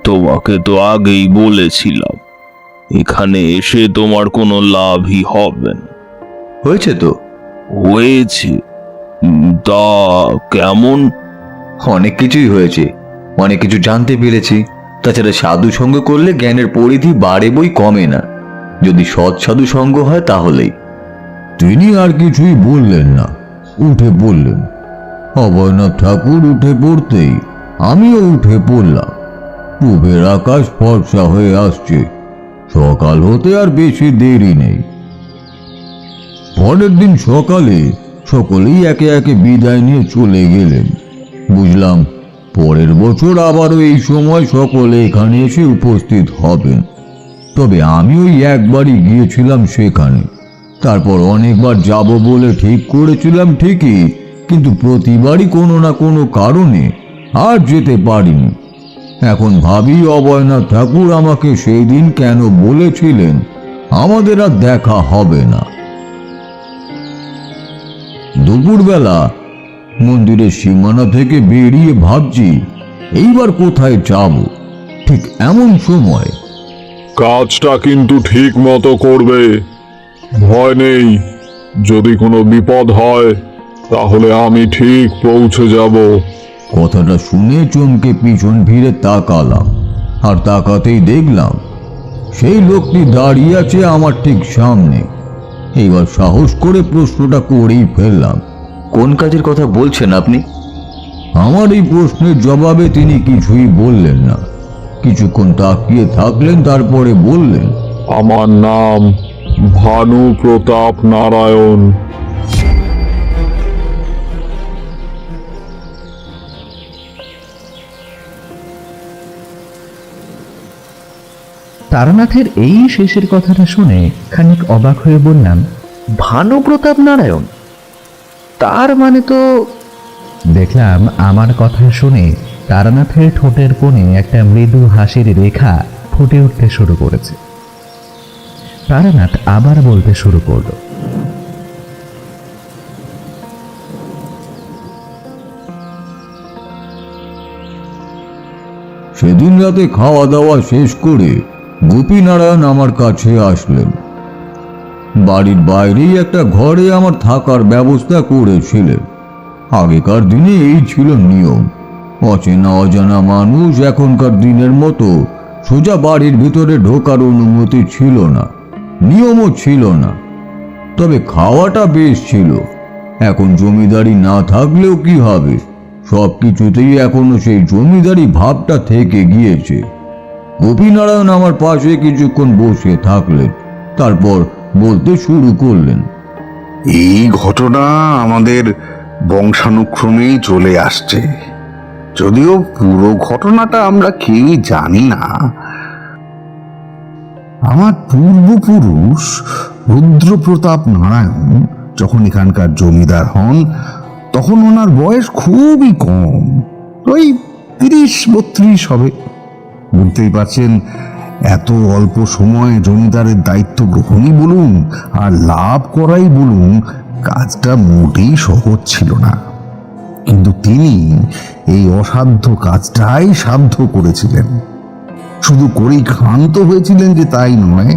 [SPEAKER 8] তোমাকে তো আগেই বলেছিলাম এখানে এসে তোমার কোনো লাভই হবে না।
[SPEAKER 6] হয়েছে তো?
[SPEAKER 8] হয়েছে? তা কেমন?
[SPEAKER 6] অনেক কিছুই হয়েছে, অনেক কিছু জানতে পেরেছি। তাছাড়া সাধু সঙ্গ করলে জ্ঞানের পরিধি বাড়ে বই কমে না, যদি সৎ সাধু সঙ্গ হয় তাহলেই।
[SPEAKER 1] তিনি আর কিছুই বললেন না, উঠে পড়লেন। অভয়নাথ ঠাকুর উঠে পড়তেই আমিও উঠে পড়লাম। পূবের আকাশ ফর্সা হয়ে আসছে, সকাল হতে আর বেশি দেরি নেই। পরের দিন সকালে সকলেই একে একে বিদায় নিয়ে চলে গেলেন। বুঝলাম পরের বছর আবারও এই সময় সকলে এখানে এসে উপস্থিত হবেন। তবে আমি ওই একবারই গিয়েছিলাম সেখানে, তারপর অনেকবার যাব বলে ঠিক করেছিলাম ঠিকই, কিন্তু প্রতিবারই কোনো না কোনো কারণে আর যেতে পারিনি। এখন ভাবি অভয়নাথ ঠাকুর আমাকে সেই দিন কেন বলেছিলেন আমাদের আর দেখা হবে না। দুপুরবেলা মন্দিরের সীমানা থেকে বেরিয়ে ভাবছি এইবার কোথায় যাব। ঠিক এমন সময়
[SPEAKER 9] কাজটা কিন্তু ঠিক মতো করবে, ভয় নেই। যদি কোনো বিপদ হয় তাহলে আমি ঠিক পৌঁছে যাব।
[SPEAKER 1] কথাটা শুনে চমকে পিছন ফিরে তাকালাম, আর তাকাতেই দেখলাম সেই লোকটি দাঁড়িয়ে আছে আমার ঠিক সামনে। এইবার সাহস করে প্রশ্নটা করেই ফেললাম,
[SPEAKER 6] কোন কাজের কথা বলছেন আপনি?
[SPEAKER 1] আমার এই প্রশ্নের জবাবে তিনি কিছুই বললেন না। কিছুক্ষণ তাকিয়ে থাকলেন, তারপরে বললেন,
[SPEAKER 9] আমার নাম ভানু প্রতাপ নারায়ণ।
[SPEAKER 2] তারানাথের এই শেষের কথাটা শুনে খানিক অবাক হয়ে বললাম, ভানুপ্রতাপ নারায়ণ? তার মানে তো... দেখলাম আমার কথা শুনে তারানাথের ঠোঁটের কোণে একটা মৃদু হাসির রেখা ফুটে উঠতে শুরু করেছে। তারানাথ আবার বলতে শুরু করলো,
[SPEAKER 1] সেদিন রাতে খাওয়া দাওয়া শেষ করে গোপীনারায়ণ আমার কাছে আসলেন। বাড়ির বাইরেই একটা ঘরে আমার থাকার ব্যবস্থা করেছিলেন। আগেকার দিনে এই ছিল নিয়ম। অচেনা অজানা মানুষ এখনকার দিনের মতো সোজা বাড়ির ভিতরে ঢোকার অনুমতি ছিল না, নিয়মও ছিল না। তবে খাওয়াটা বেশ ছিল। এখন জমিদারি না থাকলেও কি হবে, সব কিছুতেই এখনো সেই জমিদারি ভাবটা থেকে গিয়েছে। গোপীনারায়ণ আমার পাশে কিছুক্ষণ বসে থাকলেন, তারপর বলতে শুরু করলেন,
[SPEAKER 5] এই ঘটনা আমাদের বংশানুক্রমেই চলে আসছে, যদিও পুরো ঘটনাটা আমরা কেউই জানি না। আমার পূর্বপুরুষ রুদ্রপ্রতাপ নারায়ণ যখন এখানকার জমিদার হন, তখন ওনার বয়স খুবই কম, ওই 30-32 হবে। বুঝতেই পারছেন, এত অল্প সময়ে জমিদারের দায়িত্ব গ্রহণই বলুন আর লাভ করাই বলুন, কাজটা মোটেই সহজ ছিল না। কিন্তু তিনি এই অসাধ্য কাজটাই সাধ্য করেছিলেন। শুধু করেই ক্ষান্ত হয়েছিলেন যে তাই নয়,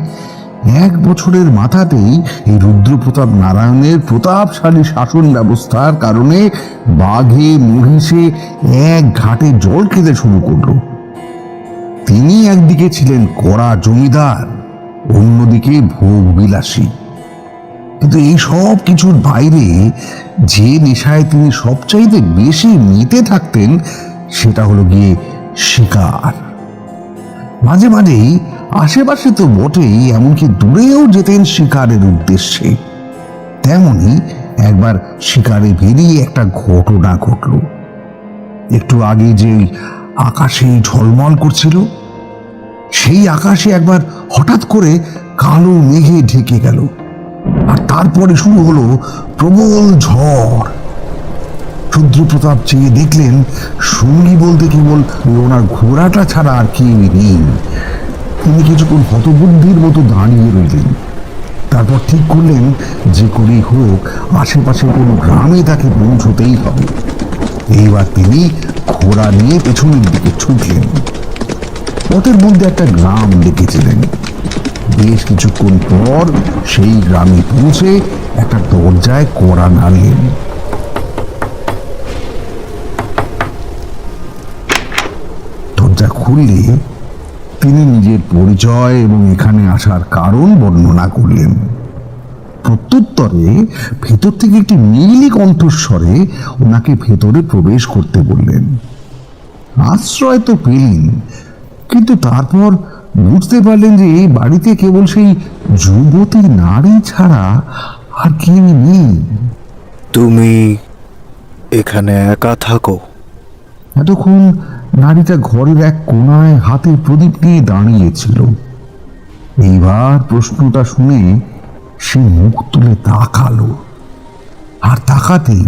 [SPEAKER 5] 1 বছরের মাথাতেই এই রুদ্রপ্রতাপ নারায়ণের প্রতাপশালী শাসন ব্যবস্থার কারণে বাঘে মহিষে এক ঘাটে জল খেতে শুরু করলো। তিনি একদিকে ছিলেন কড়া জমিদার, অন্যদিকে ভোগ বিলাসী। কিন্তু এই সব কিছুর বাইরে যে নেশায় তিনি সবচাইতে বেশি মেতে থাকতেন সেটা হলো গিয়ে শিকার। মাঝে মাঝেই আশেপাশে তো বটেই, এমনকি দূরেও যেতেন শিকারের উদ্দেশ্যে। তেমনি একবার শিকারে বেরিয়ে একটা ঘটনা ঘটল। একটু আগে যে আকাশে ঝলমল করছিল, সেই আকাশে একবার হঠাৎ করে কালো মেঘে ঢেকে গেল, আর তারপরে শুরু হলো প্রবল ঝড়। রুদ্রপ্রতাপ চেয়ে দেখলেন সঙ্গী বলতে কেবল ওনার ঘোড়াটা ছাড়া আর কেউ নেই। তিনি কিছুক্ষণ হতবুদ্ধির মতো দাঁড়িয়ে রইলেন। তারপর ঠিক করলেন যে করেই হোক আশেপাশে কোনো গ্রামে তাকে পৌঁছতেই হবে। এইবার তিনি ঘোড়া নিয়ে পেছনের দিকে ছুটলেন। পথের মধ্যে একটা গ্রাম দেখেছিলেন। বেশ কিছুক্ষণ পর সেই গ্রামে পৌঁছে একটা দরজায় কড়া নাড়লেন। দরজা খুললে তিনি নিজের পরিচয় এবং এখানে আসার কারণ বর্ণনা করলেন। প্রত্যুত্তরে ভেতর থেকে একটি নীলি কণ্ঠস্বরে ওনাকে ভেতরে প্রবেশ করতে বললেন। আশ্রয় তো পেলেন, কিন্তু তারপর বুঝতে পারলেন যে এই বাড়িতে কেবল সেই যুবতী নারী ছাড়া আর কেউ নেই।
[SPEAKER 10] তুমি এখানে একা থাকো?
[SPEAKER 5] এতক্ষণ নারীটা ঘরের এক কোণায় হাতে প্রদীপ নিয়ে দাঁড়িয়েছিল। এইবার প্রশ্নটা শুনে সে মুখ তুলে তাকালো, আর তাকাতেই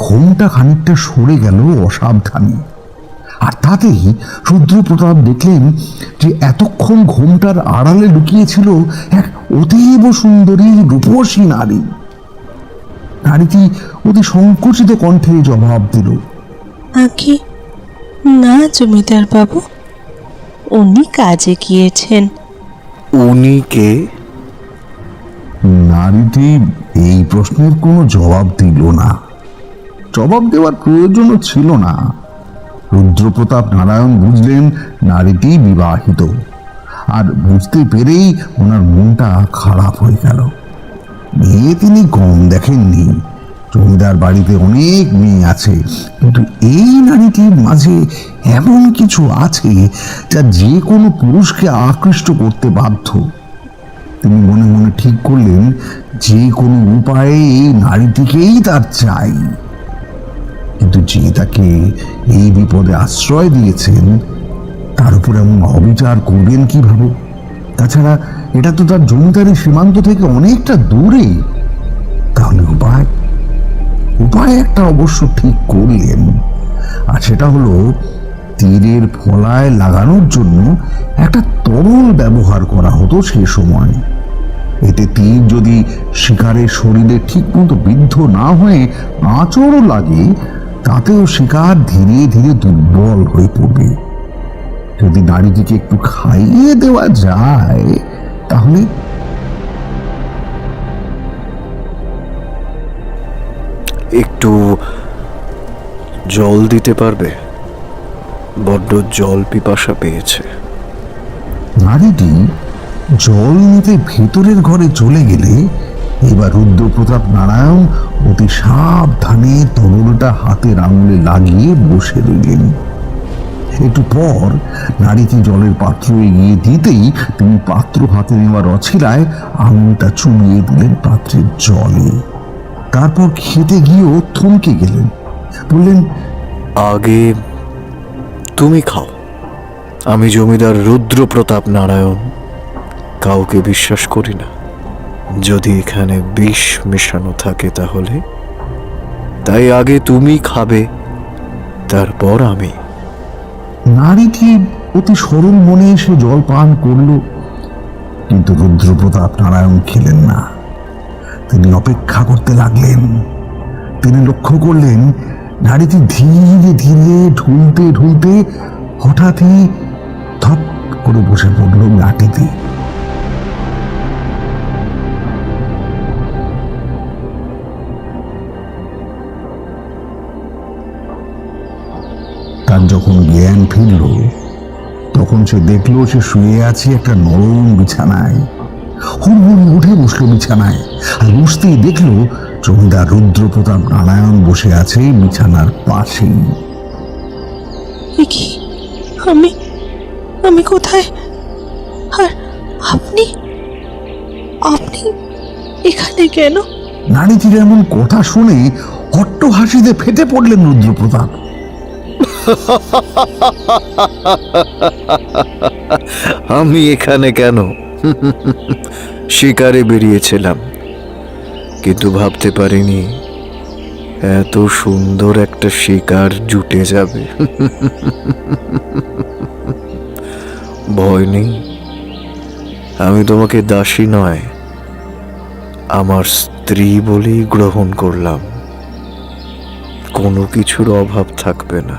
[SPEAKER 5] ঘোমটা খানিকটা সরে গেল অসাবধানে। আর তাতেই রুদ্রপ্রতাপ দেখলেন যে এতক্ষণ ঘোমটার আড়ালে লুকিয়েছিল এক অতীব সুন্দরী রূপসী নারী। নারীটি অতি সংকুচিত কণ্ঠে জবাব দিল,
[SPEAKER 11] আগে না জমিদার বাবু, উনি কাজে গিয়েছেন।
[SPEAKER 10] উনি কে?
[SPEAKER 5] নারীটি এই প্রশ্নের কোনো জবাব দিল না। জবাব দেওয়ার প্রয়োজনও ছিল না। রুদ্রপ্রতাপ নারায়ণ বুঝলেন নারীটি বিবাহিত, আর বুঝতে পেরেই ওনার মনটা খারাপ হয়ে গেল। মেয়ে তিনি কম দেখেননি, জমিদার বাড়িতে অনেক মেয়ে আছে, কিন্তু এই নারীটির মাঝে এমন কিছু আছে যা যে কোনো পুরুষকে আকৃষ্ট করতে বাধ্য। তিনি মনে মনে ঠিক করলেন যে কোনো উপায়ে এই নারীটিকেই তার চাই। কিন্তু যে তাকে এই বিপদে আশ্রয় দিয়েছেন তার উপর এমন অবিচার করবেন কিভাবে? তাছাড়া এটা তো তার জমিদারি সীমান্ত থেকে অনেকটা দূরে। তাহলে উপায় একটা অবশ্য ঠিক করলেন, আর সেটা হলো তীরের ফলায় লাগানোর জন্য একটা তরল ব্যবহার করা হতো সে সময়। এতে তীর যদি শিকারের শরীরে ঠিক মতো বিদ্ধ না হয়ে আঁচড়ও লাগে, তাতেও শিকার ধীরে ধীরে দুর্বল হয়ে পড়বে। যদি নারীটিকে একটু খাইয়ে দেওয়া যায় তাহলে।
[SPEAKER 10] একটু জল দিতে পারবে? বড্ড জল পিপাসা পেয়েছে।
[SPEAKER 5] নারীটি জল নিতে ভেতরের ঘরে চলে গেলে এবার রুদ্রপ্রতাপ নারায়ণ অতি সাবধানে তরলটা হাতের আঙুলে লাগিয়ে বসে রইলেন। একটু পর নারীটি জলের পাত্র এগিয়ে দিতেই তিনি পাত্র হাতে নেওয়ার অছিলায় আঙুলটা চুবিয়ে দিলেন পাত্রের জলে। তারপর খেতে গিয়েও থমকে গেলেন, বললেন,
[SPEAKER 10] আগে তুমি খাও। আমি জমিদার রুদ্রপ্রতাপ নারায়ণ কাউকে বিশ্বাস করি না। যদি এখানে বিষ মেশানো থাকে তাহলে, তাই আগে তুমি খাবে, তারপর আমি।
[SPEAKER 5] নারীটি অতি সরল মনে এসে জল পান করল, কিন্তু রুদ্রপ্রতাপ নারায়ণ খেলেন না। তিনি অপেক্ষা করতে লাগলেন। তিনি লক্ষ্য করলেন নারীটি ধীরে ধীরে ঢুলতে ঢুলতে হঠাৎই ধপ করে বসে পড়ল লাঠিতে। তার যখন জ্ঞান ফিরল তখন সে দেখলো সে শুয়ে আছে একটা নরম বিছানায়। হুড়মুড়ি উঠে বসলো বিছানায়, আর বসতেই দেখলো জমিদার রুদ্রপ্রতাপ নারায়ণ বসে আছে বিছানার পাশেই।
[SPEAKER 11] আমি কোথায়? আর আপনি আপনি এখানে কেন?
[SPEAKER 5] নারীটির এমন কথা শুনে অট্ট হাসিতে ফেটে পড়লেন রুদ্রপ্রতাপ।
[SPEAKER 10] আমি এখানে কেন? শিকারে বেরিয়েছিলাম, কিন্তু ভাবতে পারিনি এত সুন্দর একটা শিকার জুটে যাবে। ভয় নেই, আমি তোমাকে দাসী নয়, আমার স্ত্রী বলেই গ্রহণ করলাম। কোনো কিছুর অভাব থাকবে না।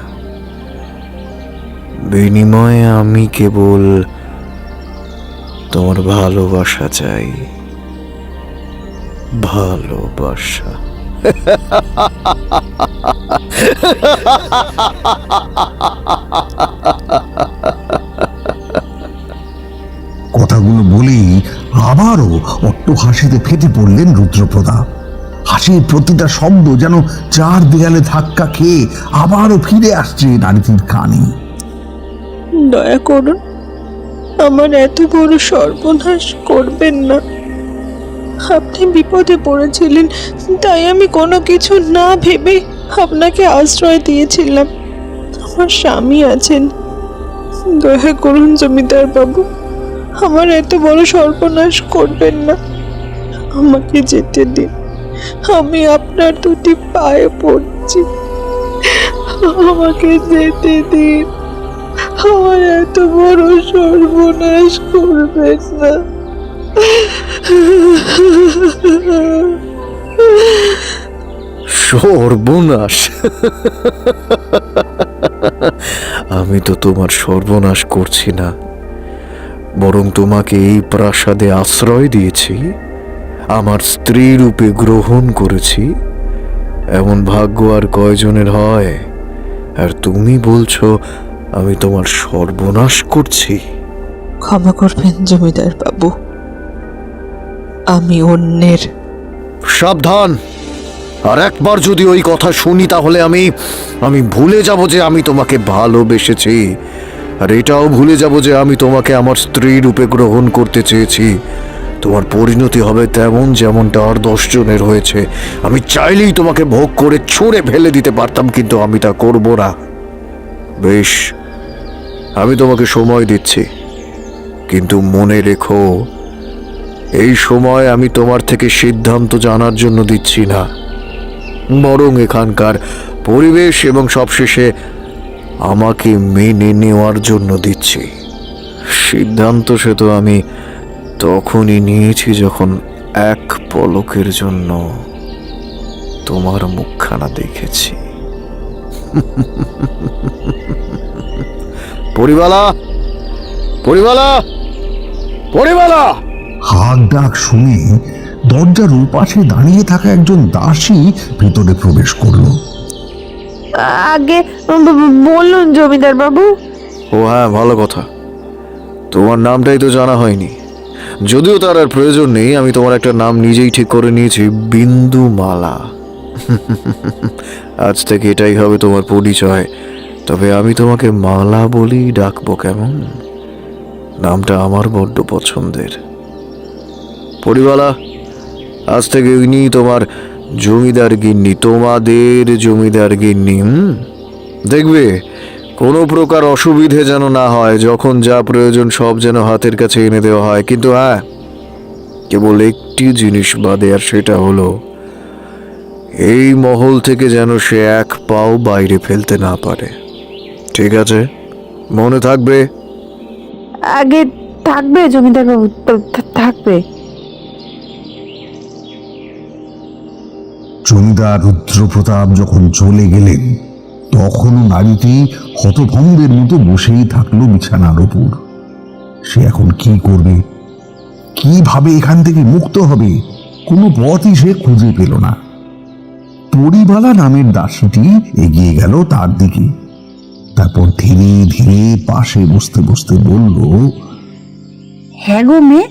[SPEAKER 10] বিনিময়ে আমি কেবল তোমার ভালোবাসা চাই, ভালোবাসা।
[SPEAKER 5] কথাগুলো বলেই আবারও অট্ট হাসিতে ফেটে পড়লেন রুদ্রপ্রতাপ। হাসির প্রতিটা শব্দ যেন চার দেয়ালে ধাক্কা খেয়ে আবারও ফিরে আসছে নারীটির কানে।
[SPEAKER 11] দয়া করুন, আমার এত বড় সর্বনাশ করবেন না। আপনি বিপদে পড়েছিলেন, তাই আমি কোনো কিছু না ভেবে আপনাকে আশ্রয় দিয়েছিলাম। আমার স্বামী আছেন, দয়া করুন জমিদার বাবু, আমার এত বড় সর্বনাশ করবেন না। আমাকে যেতে দিন, আমি আপনার দুটি পায়ে পড়ছি, আমাকে যেতে দিন। আমার এত বড় সর্বনাশ করবেন না।
[SPEAKER 10] সর্বনাশ? আমি তো তোমার সর্বনাশ করছি না, বরং তোমাকে এই প্রাসাদে আশ্রয় দিয়েছি, আমার স্ত্রী রূপে গ্রহণ করেছি। এমন ভাগ্য আর কয়জনের হয়? আর তুমি বলছো আমি তোমার সর্বনাশ করছি?
[SPEAKER 11] ক্ষমা করবেন জমিদার বাবু, আমি অন্যের।
[SPEAKER 10] সাবধান! আর একবার যদি ওই কথা শুনি তাহলে আমি ভুলে যাব যে আমি তোমাকে ভালোবেসেছি, আর এটাও ভুলে যাব যে আমি তোমাকে আমার স্ত্রী রূপে গ্রহণ করতে চেয়েছি। তোমার পরিণতি হবে তেমন যেমনটা আর 10 জনের হয়েছে। আমি চাইলেই তোমাকে ভোগ করে ছুঁড়ে ফেলে দিতে পারতাম, কিন্তু আমি তা করব না। বেশ, আমি তোমাকে সময় দিচ্ছি, কিন্তু মনে রেখো, এই সময় আমি তোমার থেকে সিদ্ধান্ত জানার জন্য দিচ্ছি না, বরং এখানকার পরিবেশ এবং সবশেষে আমাকে মেনে নেওয়ার জন্য দিচ্ছি। সিদ্ধান্ত সে তো আমি তখনই নিয়েছি যখন এক পলকের জন্য তোমার মুখখানা দেখেছি। পরিবালা, পরিবালা, পরিবালা!
[SPEAKER 5] হাক ডাক শুনে দরজার ওপাশে দাঁড়িয়ে থাকা একজন দাসী ভিতরে প্রবেশ করলো।
[SPEAKER 4] আগে বলুন জমিদার বাবু।
[SPEAKER 10] ও হ্যাঁ, ভালো কথা, তোমার নামটাই তো জানা হয়নি। যদিও তার আর প্রয়োজন নেই, আমি তোমার একটা নাম নিজেই ঠিক করে নিয়েছি, বিন্দুমালা। আজ থেকে এটাই হবে তোমার পরিচয়। তবে আমি তোমাকে মালা বলেই ডাকবো, কেমন? নামটা আমার বড্ড পছন্দের। পরিবালা, আজ থেকে ইনি তোমার জমিদার গিন্নি, তোমাদের জমিদার গিন্নি। দেখবে কোনো প্রকার অসুবিধে যেন না হয়, যখন যা প্রয়োজন সব যেন হাতের কাছে এনে দেওয়া হয়। কিন্তু হ্যাঁ, কেবল একটি জিনিস বাদে, আর সেটা হলো এই মহল থেকে যেন সে এক পাও বাইরে ফেলতে না পারে। ঠিক আছে? মনে থাকবে?
[SPEAKER 4] আগে থাকবে জমিদার বাবু, থাকবে।
[SPEAKER 5] জমিদার রুদ্রপ্রতাপ যখন চলে গেলেন, তখনও নারীটি হতভম্বের মতো বসেই থাকলো বিছানার উপর। সে এখন কি করবে, কিভাবে এখান থেকে মুক্ত হবে, কোনো পথই সে খুঁজে পেল না। পরিবালা নামের দাসীটি এগিয়ে গেল তার দিকে। তারপর ধীরে ধীরে পাশে বসতে বসতে বলল,
[SPEAKER 4] হ্যাঁ গো মেয়ে,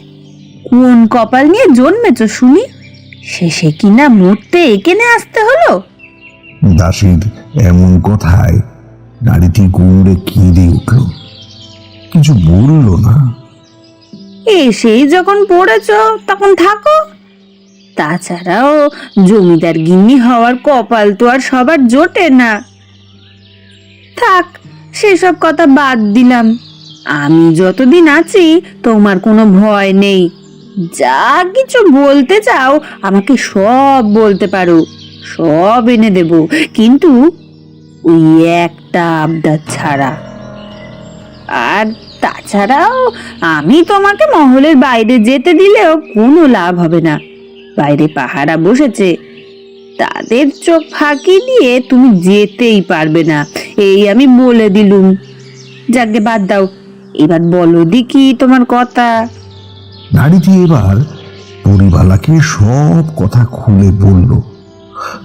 [SPEAKER 4] কোন কপাল নিয়ে জন্মেছ শুনি, শেষে কিনা মরতে এখানে আসতে হলো?
[SPEAKER 5] দাসীর এমন কথায় নারীটি গুমড়ে কেঁদে উঠল, কিছু বলল না।
[SPEAKER 4] এসেই যখন পড়েছ তখন থাকো, তাছাড়াও জমিদার গিন্নি হওয়ার কপাল তো আর সবার জোটে না। থাক, সেসব কথা বাদ দিলাম। আমি যতদিন আছি তোমার কোনো ভয় নেই। যা কিছু বলতে চাও আমাকে সব বলতে পারো, সব এনে দেব, কিন্তু ওই একটা আবদার ছাড়া। আর তাছাড়াও আমি তোমাকে মহলের বাইরে যেতে দিলেও কোনো লাভ হবে না। বাইরে পাহারা বসেছে, তাদের চোখ ফাঁকি দিয়ে তুমি যেতেই পারবে না, এই আমি বলে দিলুম। যাকে বাদ দাও, এবার বলো দেখি তোমার কথা।
[SPEAKER 5] নারীটি এবার পরিবালাকে সব কথা খুলে বলল।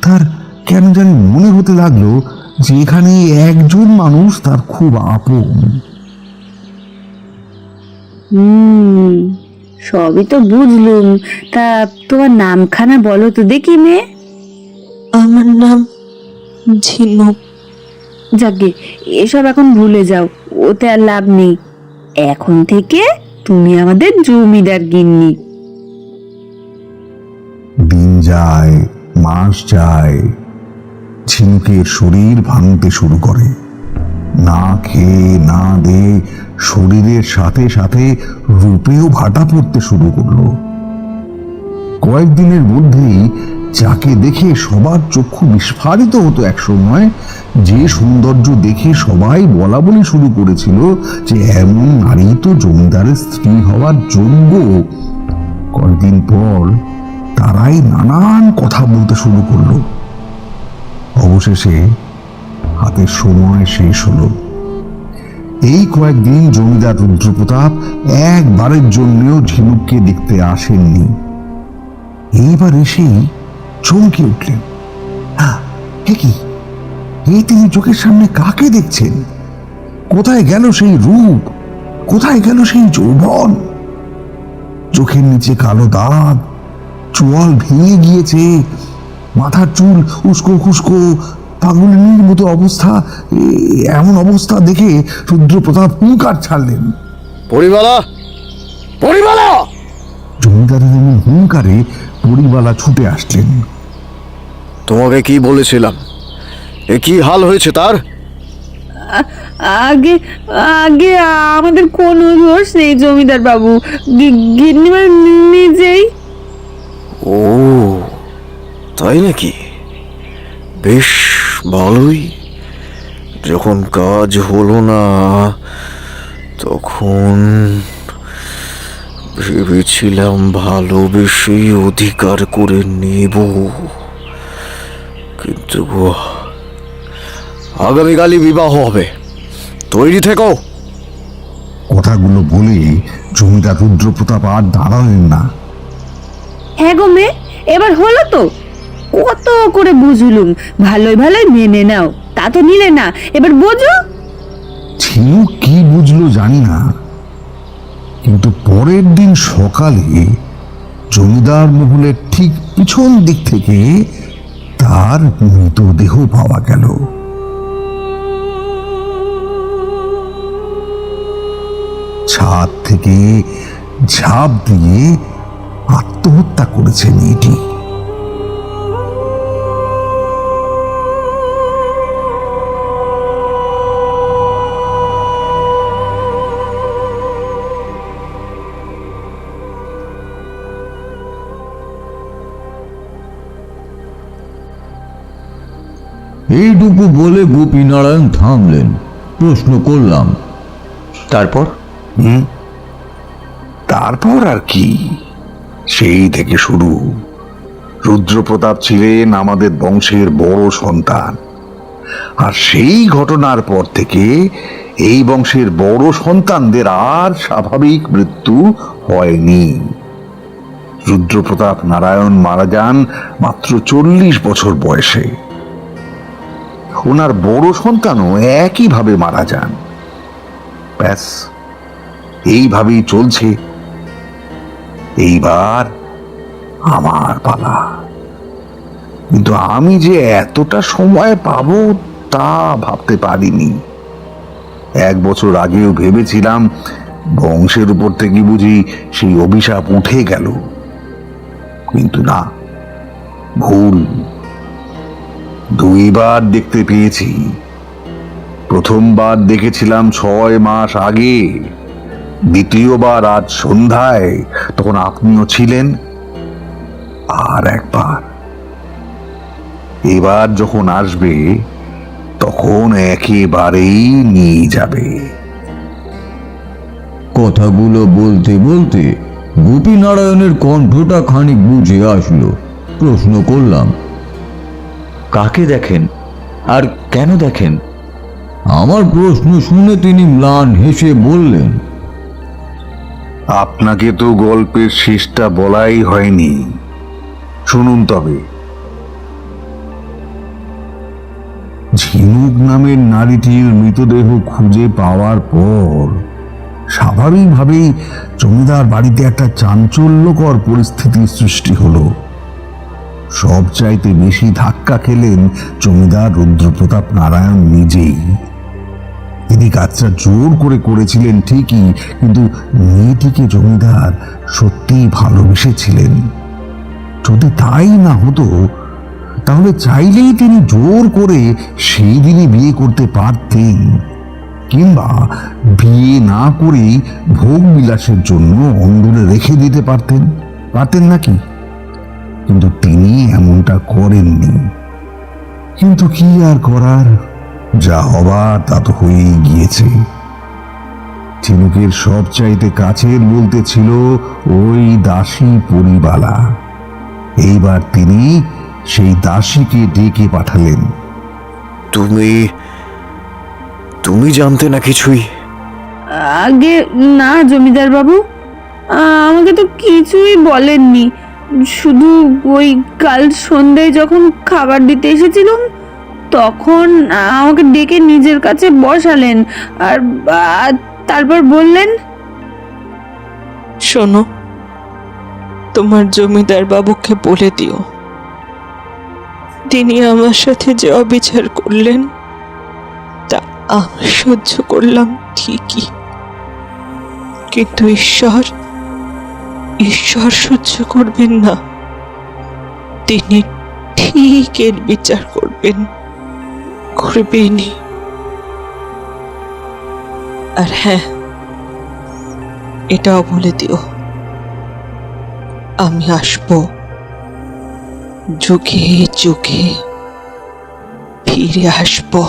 [SPEAKER 5] তার কেন জানি মনে হতে লাগলো যে এখানে একজন মানুষ তার খুব আপন।
[SPEAKER 4] সবই তো বুঝলুম, তা তোমার নামখানা বলো তো দেখি মেয়ে।
[SPEAKER 11] আমার নাম ঝিনুক।
[SPEAKER 4] যাকে এসব এখন ভুলে যাও, ওতে আর লাভ নেই। এখন থেকে তুমি আমাদের জমিদার গিন্নি।
[SPEAKER 5] দিন যায়, মাস যায়, ঝিনুকের শরীর ভাঙতে শুরু করে। না খেয়ে না দে শরীরের সাথে সাথে রূপেও ভাটা পড়তে শুরু করলো। কয়েকদিনের মধ্যেই যাকে দেখে সবার চক্ষু বিস্ফারিত হতো এক সময়, যে সৌন্দর্য দেখে সবাই বলা বলি শুরু করেছিল যে এমন নারী তো জমিদারের স্ত্রী হওয়ার যোগ্য, কয়েকদিন পর তারাই নানান কথা বলতে শুরু করলো। অবশেষে হাতের সময় শেষ হলো। এই কয়েকদিন জমিদার রুদ্রপ্রতাপ একবারের জন্যও ঝিনুককে দেখতে আসেননি। এইবার এসেই চমকে উঠলেন। কি এই তিনি চোখের সামনে কাকে দেখছেন? কোথায় গেল সেই রূপ, কোথায় গেল সেই যৌবন? চোখের নিচে কালো দাগ, চোয়াল ভেঙে গিয়েছে, মাথার চুল উস্কো খুস্কো, পাগলের মতো অবস্থা। এমন অবস্থা দেখে রুদ্রপ্রতাপ হুঙ্কার ছাড়লেন,
[SPEAKER 10] পরিবালা, পরিবালা!
[SPEAKER 5] জমিদারের এমন হুঙ্কারে পরিবালা ছুটে আসলেন।
[SPEAKER 10] তোমাকে কি বলেছিলাম, এ কি হাল হয়েছে তার?
[SPEAKER 4] আগে আগে আমাদের কোনো দোষ নেই জমিদার বাবু, গিন্নিমা নিজেই।
[SPEAKER 10] ও তাই নাকি? বেশ ভালোই। যখন কাজ হলো না তখন ভেবেছিলাম ভালোবেসেই অধিকার করে নেব, কিন্তু আগামীকালই বিবাহ হবে, তৈরি থেকো।
[SPEAKER 5] কথাগুলো বলে জমিদার রুদ্রপ্রতাপ আর দাঁড়ালেন না।
[SPEAKER 4] হ্যাঁ গো মেয়ে, এবার হলো তো, কত করে বুঝলুম, ভালোই ভালোই মেনে নাও, তা তো নিলে না, এবার বোঝো।
[SPEAKER 5] ঝিনুক কি বুঝলো জানি না, কিন্তু পরের দিন সকালে জমিদার মহলের ঠিক পিছন দিক থেকে তার মৃতদেহ পাওয়া গেল। ছাদ থেকে ঝাঁপ দিয়ে আত্মহত্যা করেছে মেয়েটি।
[SPEAKER 1] এইটুকু বলে গোপীনারায়ণ থামলেন। প্রশ্ন করলাম,
[SPEAKER 6] তারপর?
[SPEAKER 5] তারপর আর কি, সেই থেকে শুরু। রুদ্রপ্রতাপ ছিলেন আমাদের বংশের বড় সন্তান, আর সেই ঘটনার পর থেকে এই বংশের বড় সন্তানদের আর স্বাভাবিক মৃত্যু হয়নি। রুদ্রপ্রতাপ নারায়ণ মারা যান মাত্র 40 বছর বয়সে। ওনার বড় সন্তানও একইভাবে মারা যান। ব্যাস, এইভাবেই চলছে। এইবার আমার পালা, কিন্তু আমি যে এতটা সময় পাবো তা ভাবতে পারিনি। 1 বছর আগেও ভেবেছিলাম বংশের উপর থেকে বুঝি সেই অভিশাপ উঠে গেল, কিন্তু না, ভুল। দুইবার দেখতে পেয়েছি। প্রথমবার দেখেছিলাম 6 মাস আগে, দ্বিতীয়বার আজ সন্ধ্যায়, তখন আপনিও ছিলেন। আর একবার এবার যখন আসবে তখন একেবারেই নিয়ে যাবে।
[SPEAKER 1] কথাগুলো বলতে বলতে গোপীনারায়ণের কণ্ঠটা খানিক বুঝে আসলো। প্রশ্ন করলাম,
[SPEAKER 6] কাকে দেখেন আর কেন দেখেন?
[SPEAKER 1] আমার প্রশ্ন শুনে তিনি ম্লান হেসে বললেন,
[SPEAKER 5] আপনাকে তো গল্পের শেষটা বলাই হয়নি, শুনুন তবে। ঝিনুক নামের নারীটির মৃতদেহ খুঁজে পাওয়ার পর স্বাভাবিকভাবেই জমিদার বাড়িতে একটা চাঞ্চল্যকর পরিস্থিতির সৃষ্টি হলো। সবচাইতে বেশি ধাক্কা খেলেন জমিদার রুদ্রপ্রতাপ নারায়ণ নিজেই। তিনি কাজটা জোর করে করেছিলেন ঠিকই, কিন্তু মেয়েটিকে জমিদার সত্যিই ভালোবেসেছিলেন। যদি তাই না হতো তাহলে চাইলেই তিনি জোর করে সেই দিনই বিয়ে করতে পারতেন, কিংবা বিয়ে না করেই ভোগ বিলাসের জন্য অন্দরে রেখে দিতে পারতেন নাকি? কিন্তু তিনি এমনটা করেননি। কিন্তু কি আর করার, যা হবার তা তো হয়েই গিয়েছে। ঝিনুকের সবচাইতে কাছের বলতে ছিল ওই দাসী পরিবালা। এইবার তিনি সেই দাসীকে ডেকে পাঠালেন।
[SPEAKER 10] তুমি জানতে না কিছুই?
[SPEAKER 4] আগে না জমিদার বাবু, আমাকে তো কিছুই বলেননি। শুধু ওই কাল সন্ধ্যায় যখন খাবার দিতে এসেছিলাম তখন আমাকে ডেকে নিজের কাছে বসালেন, আর তারপর বললেন,
[SPEAKER 11] শোনো, তোমার জমিদার বাবুকে বলে দিও তিনি আমার সাথে যে অবিচার করলেন তা আমি সহ্য করলাম ঠিকই, কিন্তু ঈশ্বর সহ্য করবেন না। তিনি ঠিক এর বিচার করবেনই। আর হ্যাঁ, এটাও বলে দিও আমি আসবো, যুগে যুগে ফিরে আসবো।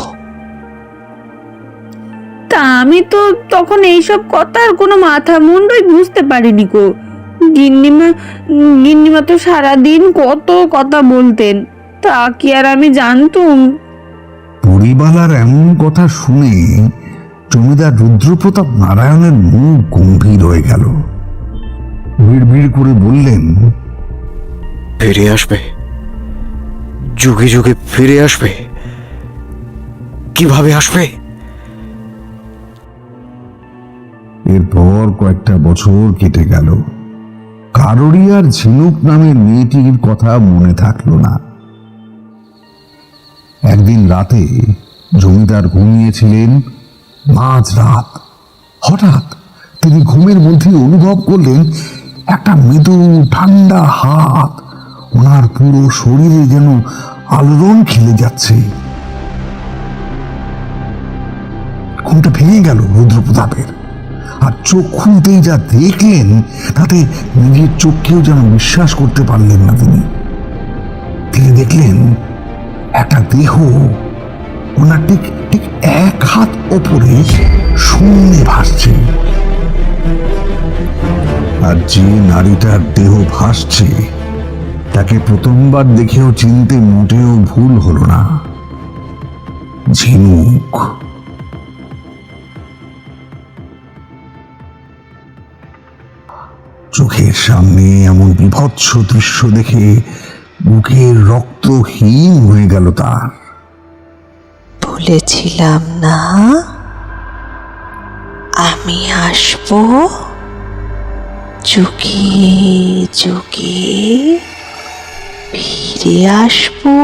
[SPEAKER 4] তা আমি তো তখন এইসব কথার কোনো মাথা মুন্ডই বুঝতে পারিনি গো। গিন্নিমা তো সারাদিন কত কথা বলতেন, তা কি আর আমি জানতুম?
[SPEAKER 5] পরিবালার এমন কথা শুনে জমিদার রুদ্রপ্রতাপ নারায়ণের মুখ গম্ভীর হয়ে গেল। ভিড় করে বললেন,
[SPEAKER 10] ফিরে আসবে, যুগে যুগে ফিরে আসবে? কিভাবে আসবে?
[SPEAKER 5] এরপর কয়েকটা বছর কেটে গেল। কারোরই আর ঝিনুক নামের মেয়েটির কথা মনে থাকলো না। একদিন রাতে জমিদার ঘুমিয়েছিলেন। মাঝরাত হঠাৎ তিনি ঘুমের মধ্যে অনুভব করলেন একটা মৃদু ঠান্ডা হাত ওনার পুরো শরীরে যেন আলোড়ন খেলে যাচ্ছে। ঘুমটা ভেঙে গেল রুদ্রপ্রতাপের, আর চোখ খুলতেই যা দেখলেন তাতে নিজের চোখকেও যেন বিশ্বাস করতে পারলেন না। তিনি দেখলেন একটা দেহ ওনার ঠিক 1 হাত ওপরে শূন্যে ভাসছে। আর যে নারীটার দেহ ভাসছে তাকে প্রথমবার দেখেও চিনতে মোটেও ভুল হলো না, ঝিনুক। চোখের সামনে এমন বিভৎস দৃশ্য দেখে বুকের রক্তহীন হয়ে গেল তার।
[SPEAKER 11] বলেছিলাম না আমি আসবো, যুগে যুগে ফিরে আসবো।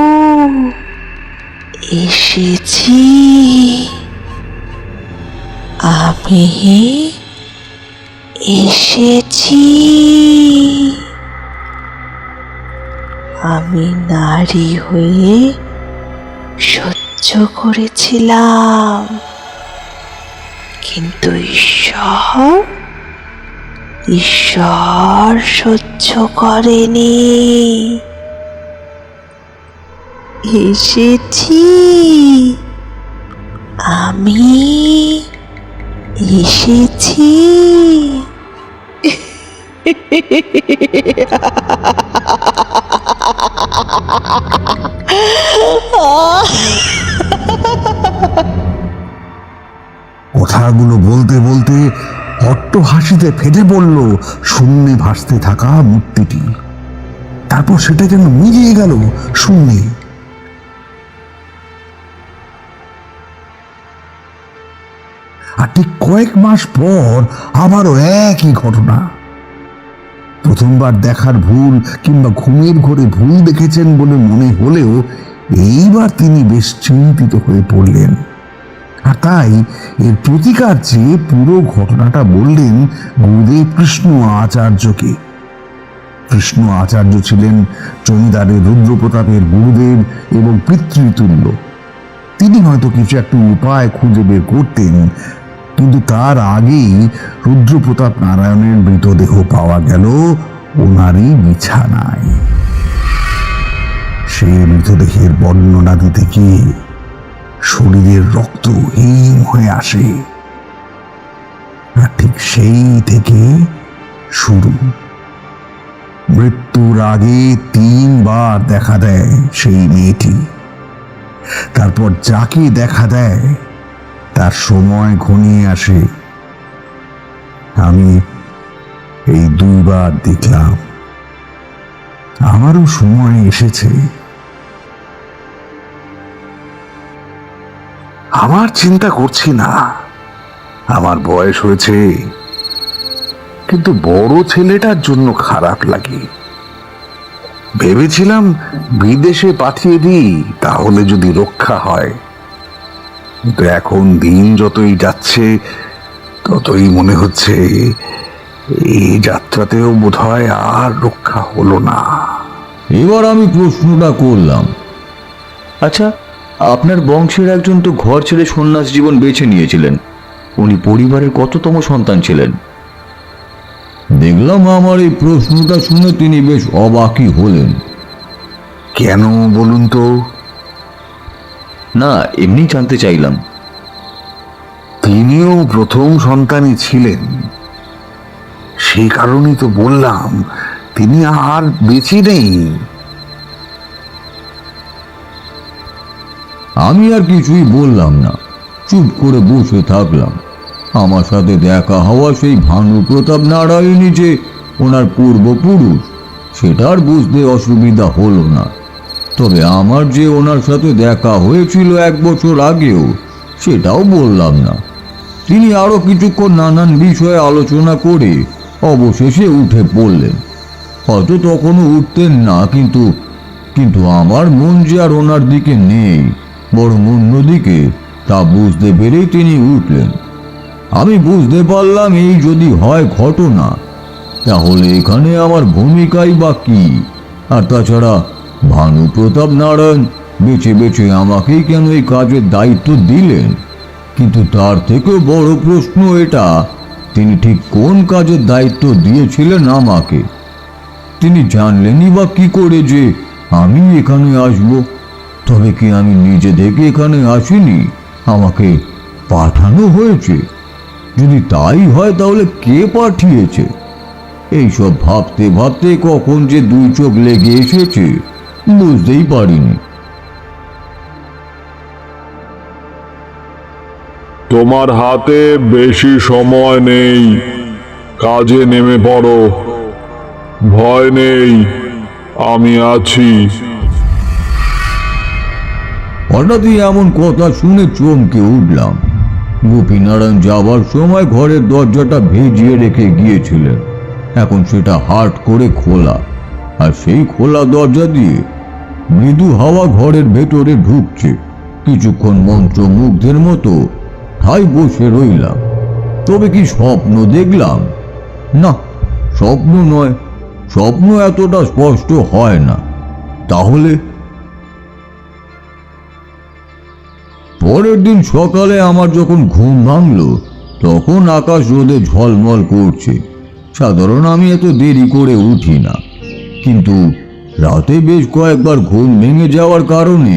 [SPEAKER 11] এসেছি, আমি এসেছি, আমি আমি নারী হয়ে সহ্য করেছিলাম, কিন্তু ঈশ্বর সহ্য করেনি। এসেছি, আমি এসেছি।
[SPEAKER 10] কথাগুলো বলতে বলতে অট্ট হাসিতে ফেটে পড়ল শূন্যে ভাসতে থাকা মূর্তিটি। তারপর সেটা যেন মিলিয়ে গেল শূন্যে। আর ঠিক কয়েক মাস পর আবারও একই ঘটনা। প্রথমবার দেখার ভুল কিংবা ঘুমের ঘোরে ভুল দেখেছেন বলে মনে হলেও এইবার তিনি বেশ চিন্তিত হয়ে পড়লেন। আর তাই এর প্রতিকার চেয়ে পুরো ঘটনাটা বললেন গুরুদেব কৃষ্ণ আচার্যকে। কৃষ্ণ আচার্য ছিলেন জমিদারের রুদ্রপ্রতাপের গুরুদেব এবং পিতৃতুল্য। তিনি হয়তো কিছু একটা উপায় খুঁজে বের করতেন, কিন্তু তার আগেই রুদ্রপ্রতাপ নারায়ণের মৃতদেহ পাওয়া গেল ওনারই বিছানায়। সে মৃতদেহের বর্ণনা দিতে গিয়ে শরীরের রক্ত হিম হয়ে আসে। আর ঠিক সেই থেকে শুরু। মৃত্যুর আগে 3 বার দেখা দেয় সেই মেয়েটি। তারপর যাকে দেখা দেয় তার সময় ঘনিয়ে আসে। আমি এই 2 বার দেখলাম। আমারও সময় এসেছে। আমার চিন্তা করছি না, আমার বয়স হয়েছে, কিন্তু বড় ছেলেটার জন্য খারাপ লাগে। ভেবেছিলাম বিদেশে পাঠিয়ে দিই, তাহলে যদি রক্ষা হয়। কিন্তু এখন দিন যতই যাচ্ছে ততই মনে হচ্ছে এই যাত্রাতেও বোধহয় আর রক্ষা হলো না।
[SPEAKER 1] এবার আমি প্রশ্নটা করলাম, আচ্ছা, আপনার বংশের একজন তো ঘর ছেড়ে সন্ন্যাস জীবন বেছে নিয়েছিলেন। উনি পরিবারের কততম সন্তান ছিলেন? দেখলাম আমার এই প্রশ্নটা শুনে তিনি বেশ অবাকই হলেন।
[SPEAKER 10] কেন বলুন তো?
[SPEAKER 1] না, এমনি জানতে চাইলাম।
[SPEAKER 10] তিনিও প্রথম সন্তানই ছিলেন। সেই কারণেই তো বললাম তিনি আর বেঁচে নেই।
[SPEAKER 1] আমি আর কিছুই বললাম না, চুপ করে বসে থাকলাম। আমার সাথে দেখা হওয়া সেই ভানু প্রতাপ নারায়ণই যে ওনার পূর্বপুরুষ সেটা আর বুঝতে অসুবিধা হলো না। তবে আমার যে ওনার সাথে দেখা হয়েছিল 1 বছর আগেও সেটাও বললাম না। তিনি আরো কিছুক্ষণ নানান বিষয়ে আলোচনা করে অবশেষে উঠে পড়লেন। হয়তো তখনও উঠতেন না, কিন্তু আমার মন যে আর ওনার দিকে নেই, বরং অন্যদিকে, তা বুঝতে পেরেই তিনি উঠলেন। আমি বুঝতে পারলাম এই যদি হয় ঘটনা, তাহলে এখানে আমার ভূমিকাই বা কি? আর তাছাড়া ভানু প্রতাপ নারায়ণ বেছে বেছে আমাকেই কেন এই কাজের দায়িত্ব দিলেন? কিন্তু তার থেকেও বড় প্রশ্ন এটা, তিনি ঠিক কোন কাজের দায়িত্ব দিয়েছিলেন আমাকে? তিনি জানলেনই বা কি করে যে আমি এখানে আসব? তবে কি আমি নিজে থেকে এখানে আসিনি, আমাকে পাঠানো হয়েছে? যদি তাই হয় তাহলে কে পাঠিয়েছে? এইসব ভাবতে ভাবতে কখন যে 2 চোখ লেগে এসেছে বুঝতেই পারিনি।
[SPEAKER 9] তোমার হাতে বেশি সময় নেই, কাজে নেমে পড়ো। ভয় নেই, আমি আছি।
[SPEAKER 1] হঠাৎই এমন কথা শুনে চমকে উঠলাম। গোপীনারায়ণ যাবার সময় ঘরের দরজাটা ভেজিয়ে রেখে গিয়েছিলেন। এখন সেটা হাট করে খোলা, আর সেই খোলা দরজা দিয়ে মৃদু হাওয়া ঘরের ভেতরে ঢুকছে। কিছুক্ষণ মন্ত্রমুগ্ধের মতো ঠাই বসে রইলাম। তবে কি স্বপ্ন দেখলাম? না, স্বপ্ন নয়। স্বপ্ন এতটা স্পষ্ট হয় না। তাহলে পরের দিন সকালে আমার যখন ঘুম ভাঙলো তখন আকাশ রোদে ঝলমল করছে। সাধারণ আমি এত দেরি করে উঠি না, কিন্তু রাতে বেশ কয়েকবার ঘুম ভেঙে যাওয়ার কারণে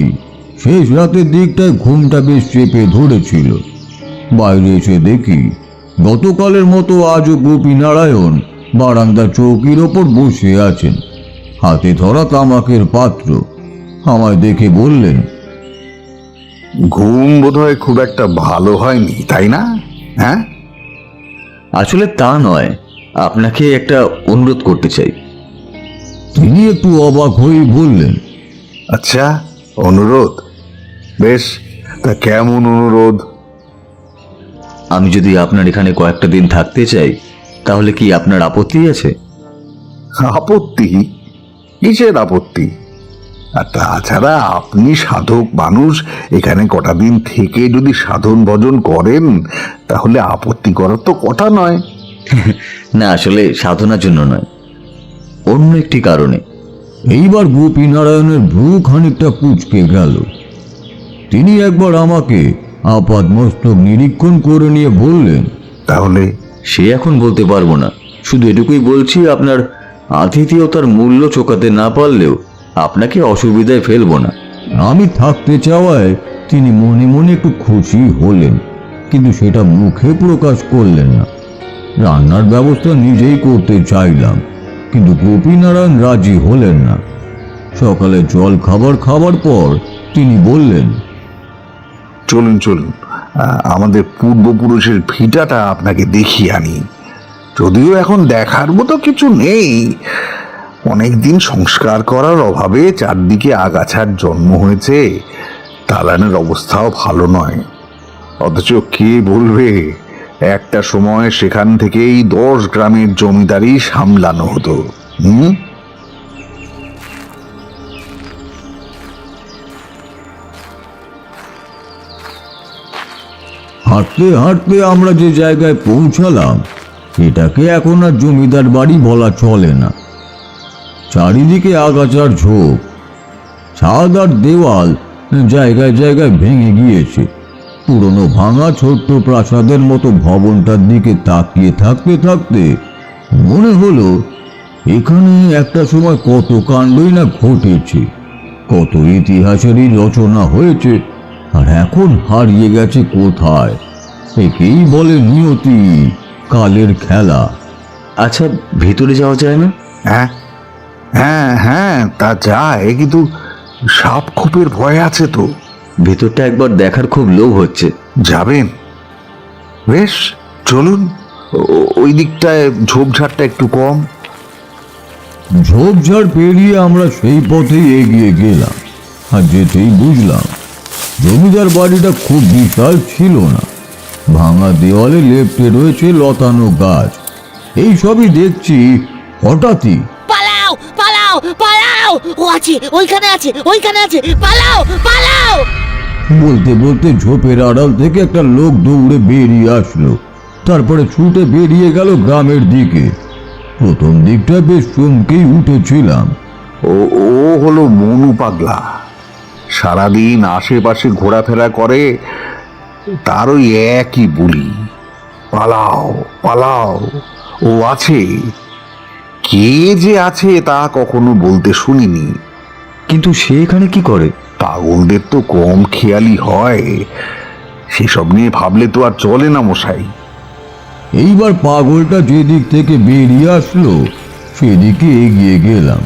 [SPEAKER 1] শেষ রাতের দিকটায় ঘুমটা বেশ চেপে ধরেছিল। বাইরে এসে দেখি গতকালের মতো আজও গোপীনারায়ণ বারান্দার চৌকির ওপর বসে আছেন, হাতে ধরা তামাকের পাত্র। আমায় দেখে বললেন,
[SPEAKER 5] ঘুম বোধহয় খুব একটা ভালো হয়নি, তাই না? হ্যাঁ,
[SPEAKER 6] আসলে তা নয়, আপনাকে একটা অনুরোধ করতে চাই।
[SPEAKER 1] তিনি একটু অবাক হয়ে বললেন,
[SPEAKER 5] আচ্ছা, অনুরোধ? বেশ, তা কেমন অনুরোধ?
[SPEAKER 6] আমি যদি আপনার এখানে কয়েকটা দিন থাকতে চাই তাহলে কি আপনার আপত্তি আছে?
[SPEAKER 5] আপত্তি? কিসের আপত্তি? আর তাছাড়া আপনি সাধক মানুষ, এখানে কটা দিন থেকে যদি সাধন ভজন করেন তাহলে আপত্তি করার তো কথা নয়।
[SPEAKER 6] না, আসলে সাধনার জন্য নয়, অন্য একটি কারণে।
[SPEAKER 1] এইবার গোপীনারায়ণের ভ্রু খানিকটা কুঁচকে গেল। তিনি একবার আমাকে আপাদ মস্তক নিরীক্ষণ করে নিয়ে বললেন,
[SPEAKER 5] তাহলে?
[SPEAKER 6] সে এখন বলতে পারবো না, শুধু এটুকুই বলছি, আপনার আতিথেয়তার মূল্য চোকাতে না পারলেও আপনাকে অসুবিধায় ফেলবো না।
[SPEAKER 1] আমি থাকতে চাওয়ায় তিনি মনে মনে একটু খুশি হলেন, কিন্তু সেটা মুখে প্রকাশ করলেন না। রান্নার ব্যবস্থা নিজেই করতে চাইলাম, কিন্তু গোপীনারায়ণ রাজি হলেন না। সকালে জল খাবার পর তিনি বললেন,
[SPEAKER 5] চলুন চলুন, আমাদের পূর্বপুরুষের ভিটাটা আপনাকে দেখিয়ে আনি। যদিও এখন দেখার মতো কিছু নেই, অনেকদিন সংস্কার করার অভাবে চারদিকে আগাছার জন্ম হয়েছে, দালানের অবস্থাও ভালো নয়। অথচ কে বলবে একটা সময় সেখান থেকেই 10 গ্রামের জমিদারি সামলানো হতো।
[SPEAKER 1] হাঁটতে হাঁটতে আমরা যে জায়গায় পৌঁছালাম এটাকে এখন আর জমিদার বাড়ি বলা চলে না। চারিদিকে আগাছার ঝোপ, ছাদ আর দেওয়াল জায়গায় জায়গায় ভেঙে গিয়েছে। পুরনো ভাঙা ছোট্ট প্রাসাদের মতো ভবনটার দিকে তাকিয়ে থাকতে থাকতে মনে হলো এখানে একটা সময় কত কাণ্ডই না ঘটেছে, কত ইতিহাসেরই রচনা হয়েছে, আর এখন হারিয়ে গেছে কোথায়। একেই বলে নিয়তি, কালের খেলা।
[SPEAKER 6] আচ্ছা, ভেতরে যাওয়া যায় না?
[SPEAKER 5] হ্যাঁ হ্যাঁ হ্যাঁ, তা যায়, কিন্তু সাপ খোপের ভয় আছে তো।
[SPEAKER 6] ভেতরটা একবার দেখার খুব লোভ হচ্ছে।
[SPEAKER 5] যাবেন? বেশ, চলুন। ওই দিকটায় ঝোপঝাড়টা একটু কম।
[SPEAKER 1] ঝোপঝাড় পেরিয়ে আমরা সেই পথেই এগিয়ে গেলাম, আর যেতেই বুঝলাম জমিদার বাড়িটা খুব বিশাল ছিল না। ভাঙা দেওয়ালে লেপ্টে রয়েছে লতানো গাছ। এই সবই দেখছি হঠাৎই
[SPEAKER 12] পালাও পালাও পালাও, ও আছে, ওইখানে আছে, ওইখানে আছে, পালাও পালাও।
[SPEAKER 1] বলতে বলতে ঝোপের আড়াল থেকে একটা লোক দৌড়ে বেরিয়ে আসলো, তারপরে ছুটে বেরিয়ে গেল গ্রামের দিকে। প্রথম দিকটা বেশ চমকেই উঠেছিলাম।
[SPEAKER 5] ও হলো মনু পাগলা, সারাদিন আশেপাশে ঘোরাফেরা করে, তার ওই একই বুলি, পালাও পালাও। ও আছে, কে যে আছে তা কখনো বলতে শুনিনি।
[SPEAKER 6] কিন্তু সে এখানে কি করে?
[SPEAKER 5] পাগলদের তো কম খেয়ালি হয়, সেসব নিয়ে ভাবলে তো আর চলে না মশাই।
[SPEAKER 1] এইবার পাগলটা যেদিক থেকে বেরিয়ে আসলো সেদিকে এগিয়ে গেলাম।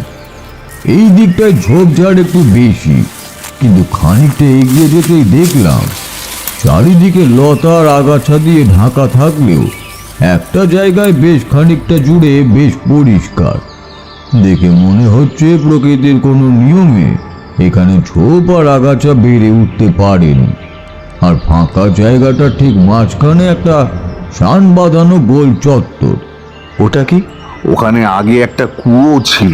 [SPEAKER 1] এই দিকটায় ঝোপঝাড় একটু বেশি, কিন্তু খানিকটা এগিয়ে যেতেই দেখলাম চারিদিকে লতার আগাছা দিয়ে ঢাকা থাকলেও একটা জায়গায় বেশ খানিকটা জুড়ে বেশ পরিষ্কার। দেখে মনে হচ্ছে প্রকৃতির কোনো নিয়মে এখানে ঝোপ আর আগাছা বেড়ে উঠতে পারেনি। আর ফাঁকা জায়গাটা ঠিক মাঝখানে একটা শান বাঁধানো গোল চত্বর।
[SPEAKER 6] ওটা কি?
[SPEAKER 5] ওখানে আগে একটা কুয়ো ছিল,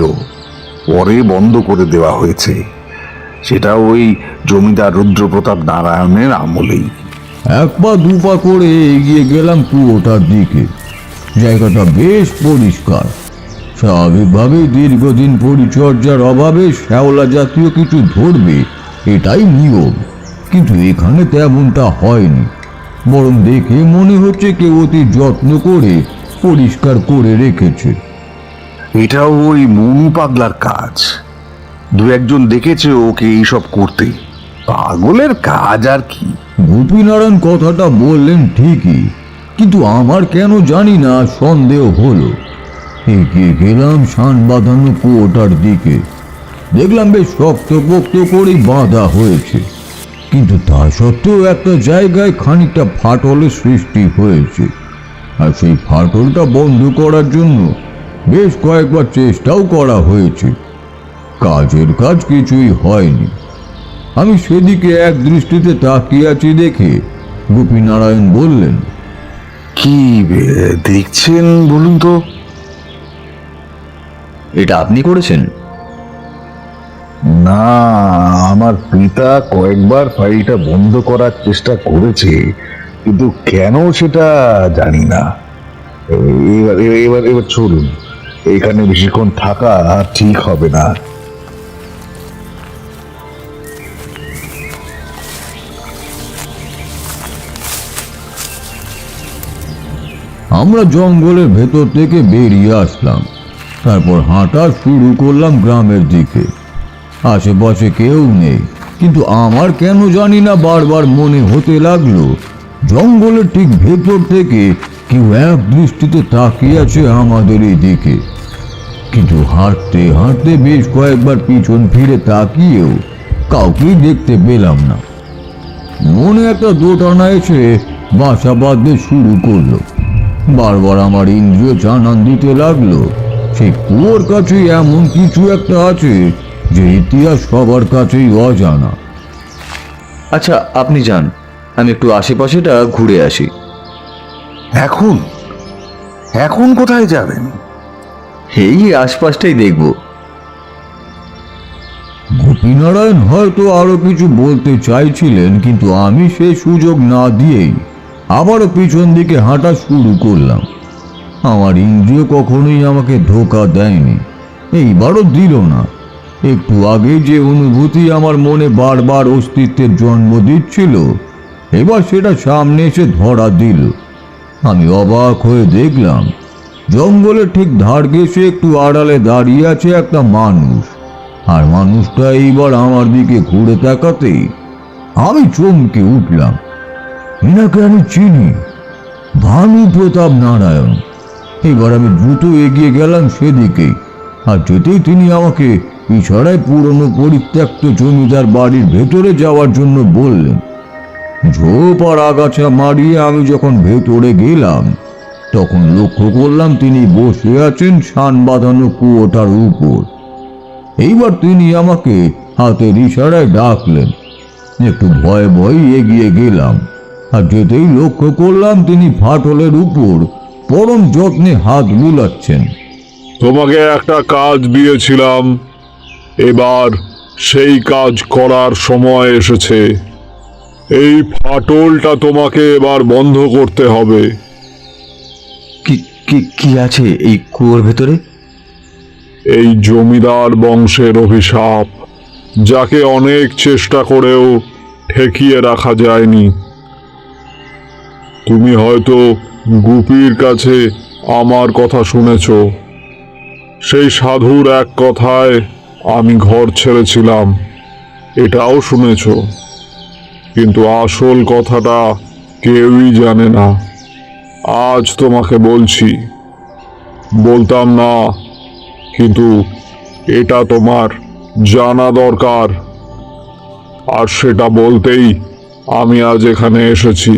[SPEAKER 5] পরে বন্ধ করে দেওয়া হয়েছে। সেটা ওই জমিদার রুদ্রপ্রতাপ নারায়ণের আমলেই।
[SPEAKER 1] এক পা দু পা করে এগিয়ে গেলাম কুয়োটার দিকে। জায়গাটা বেশ পরিষ্কার, স্বাভাবিকভাবে দীর্ঘদিন পরিচর্যার অভাবে শ্যাওলা জাতীয় কিছু ধরবে, এটাই নিয়ম। কিন্তু এখানে তেমনটা হয়নি, বরং দেখে মনে হচ্ছে কেউ অতি যত্ন করে পরিষ্কার করে রেখেছে।
[SPEAKER 5] এটাও ওই মনু পাগলার কাজ। দু একজন দেখেছে ওকে এইসব করতে। পাগলের কাজ আর কি।
[SPEAKER 1] গোপীনারায়ণ কথাটা বললেন ঠিকই, কিন্তু আমার কেন জানি না সন্দেহ হলো। এগিয়ে গেলাম শান বাঁধানো কুয়োটার দিকে। দেখলাম বেশ শক্তপোক্ত করেই বাঁধা হয়েছে, কিন্তু তা সত্ত্বেও একটা জায়গায় খানিকটা ফাটলের সৃষ্টি হয়েছে। আর সেই ফাটলটা বন্ধ করার জন্য বেশ কয়েকবার চেষ্টাও করা হয়েছে। কাজের কাজ কিছুই হয়নি। আমি সেদিকে এক দৃষ্টিতে তাকিয়ে আছি দেখে গোপীনারায়ণ বললেন,
[SPEAKER 5] কি দেখছেন বলুন তো?
[SPEAKER 6] এটা আপনি করেছেন?
[SPEAKER 5] না, আমার পিতা কয়েকবার ফাইলটা বন্ধ করার চেষ্টা করেছে, কিন্তু কেন সেটা জানি না। এবার এবার এবার চলুন, এখানে বেশিক্ষণ থাকা ঠিক হবে না।
[SPEAKER 1] আমরা জঙ্গলের ভেতর থেকে বেরিয়ে আসলাম। তারপর হাঁটা শুরু করলাম গ্রামের দিকে। আশেপাশে কেউ নেই, কিন্তু আমার কেন জানি না বারবার মনে হতে লাগলো জঙ্গলের ঠিক ভেতর থেকে কেউ এক দৃষ্টিতে তাকিয়ে আছে আমাদের এই দিকে। কিন্তু হাঁটতে হাঁটতে বেশ কয়েকবার পিছন ফিরে তাকিয়েও কাউকেই দেখতে পেলাম না। মনে একটা দোটানা এসে বাসা বাঁধতে শুরু করলো। বারবার আমার ইন্দ্রিয় জানান দিতে লাগলো সেই কুয়োর কাছেই এমন কিছু একটা আছে যে ইতিহাস সবার কাছেই অজানা।
[SPEAKER 6] আচ্ছা, আপনি যান, আমি একটু আশেপাশেটা ঘুরে আসি।
[SPEAKER 5] এখন এখন কোথায় যাবেন?
[SPEAKER 6] এই আশপাশটাই দেখব।
[SPEAKER 1] গোপীনারায়ণ হয়তো আরো কিছু বলতে চাইছিলেন, কিন্তু আমি সেই সুযোগ না দিয়েই আবারও পিছন দিকে হাঁটা শুরু করলাম। আমার ইন্দ্রিয় কখনোই আমাকে ধোঁকা দেয়নি, এইবারও দিল না। একটু আগে যে অনুভূতি আমার মনে বারবার অস্তিত্বের জন্ম দিচ্ছিল, এবার সেটা সামনে এসে ধরা দিল। আমি অবাক হয়ে দেখলাম জঙ্গলের ঠিক ধার ঘেঁষে একটু আড়ালে দাঁড়িয়ে আছে একটা মানুষ। আর মানুষটা এইবার আমার দিকে ঘুরে তাকাতেই আমি চমকে উঠলাম। এনাকে আমি চিনি, ভানু প্রতাপ নারায়ণ। এবার আমি দ্রুত এগিয়ে গেলাম সেদিকেই, আর যেতেই তিনি আমাকে ইশারায় পুরনো পরিত্যক্ত জমিদার বাড়ির ভেতরে যাওয়ার জন্য বললেন। ঝোপ আর আগাছা মারিয়ে আমি যখন ভেতরে গেলাম, তখন লক্ষ্য করলাম তিনি বসে আছেন শান বাঁধানো কুয়োটার উপর। এইবার তিনি আমাকে হাতের ইশারায় ডাকলেন। একটু ভয়ে ভয়ে এগিয়ে গেলাম, আর যেতেই লক্ষ্য করলাম তিনি ফাটলের উপর পরম যত্নে হাত বুলাচ্ছেন।
[SPEAKER 9] তোমাকে একটা কাজ দিয়েছিলাম, এবার সেই কাজ করার সময় এসেছে। এই ফাটলটা তোমাকে এবার বন্ধ করতে হবে।
[SPEAKER 6] কি কি কি আছে এই কুয়োর ভেতরে?
[SPEAKER 9] এই জমিদার বংশের অভিশাপ, যাকে অনেক চেষ্টা করেও ঠেকিয়ে রাখা যায়নি। তুমি হয়তো গুপির কাছে আমার কথা শুনেছ। সেই সাধুর এক কথায় আমি ঘর ছেড়েছিলাম, এটাও শুনেছ। কিন্তু আসল কথাটা কেউই জানে না। আজ তোমাকে বলছি। বলতাম না, কিন্তু এটা তোমার জানা দরকার, আর সেটা বলতেই আমি আজ এখানে এসেছি।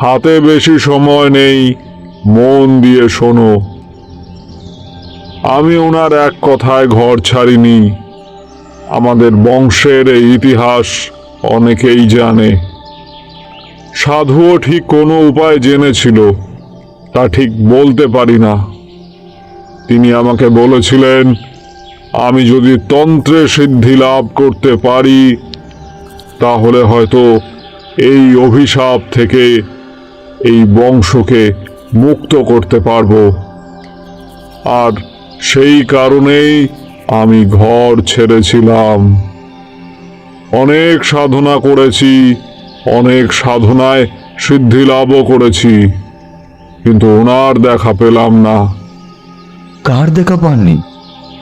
[SPEAKER 9] হাতে বেশি সময় নেই, মন দিয়ে শোনো। আমি ওনার এক কথায় ঘর ছাড়িনি। আমাদের বংশের এই ইতিহাস অনেকেই জানে। সাধুও ঠিক কোনো উপায় জেনেছিল, তা ঠিক বলতে পারি না। তিনি আমাকে বলেছিলেন, আমি যদি তন্ত্রে সিদ্ধি লাভ করতে পারি, তাহলে হয়তো এই অভিশাপ থেকে এই বংশকে মুক্ত করতে পারবো। আর সেই কারণেই আমি ঘর ছেড়েছিলাম। অনেক সাধনা করেছি, অনেক সাধনায় সিদ্ধি লাভও করেছি, কিন্তু ওনার দেখা পেলাম না।
[SPEAKER 6] কার দেখা পাননি?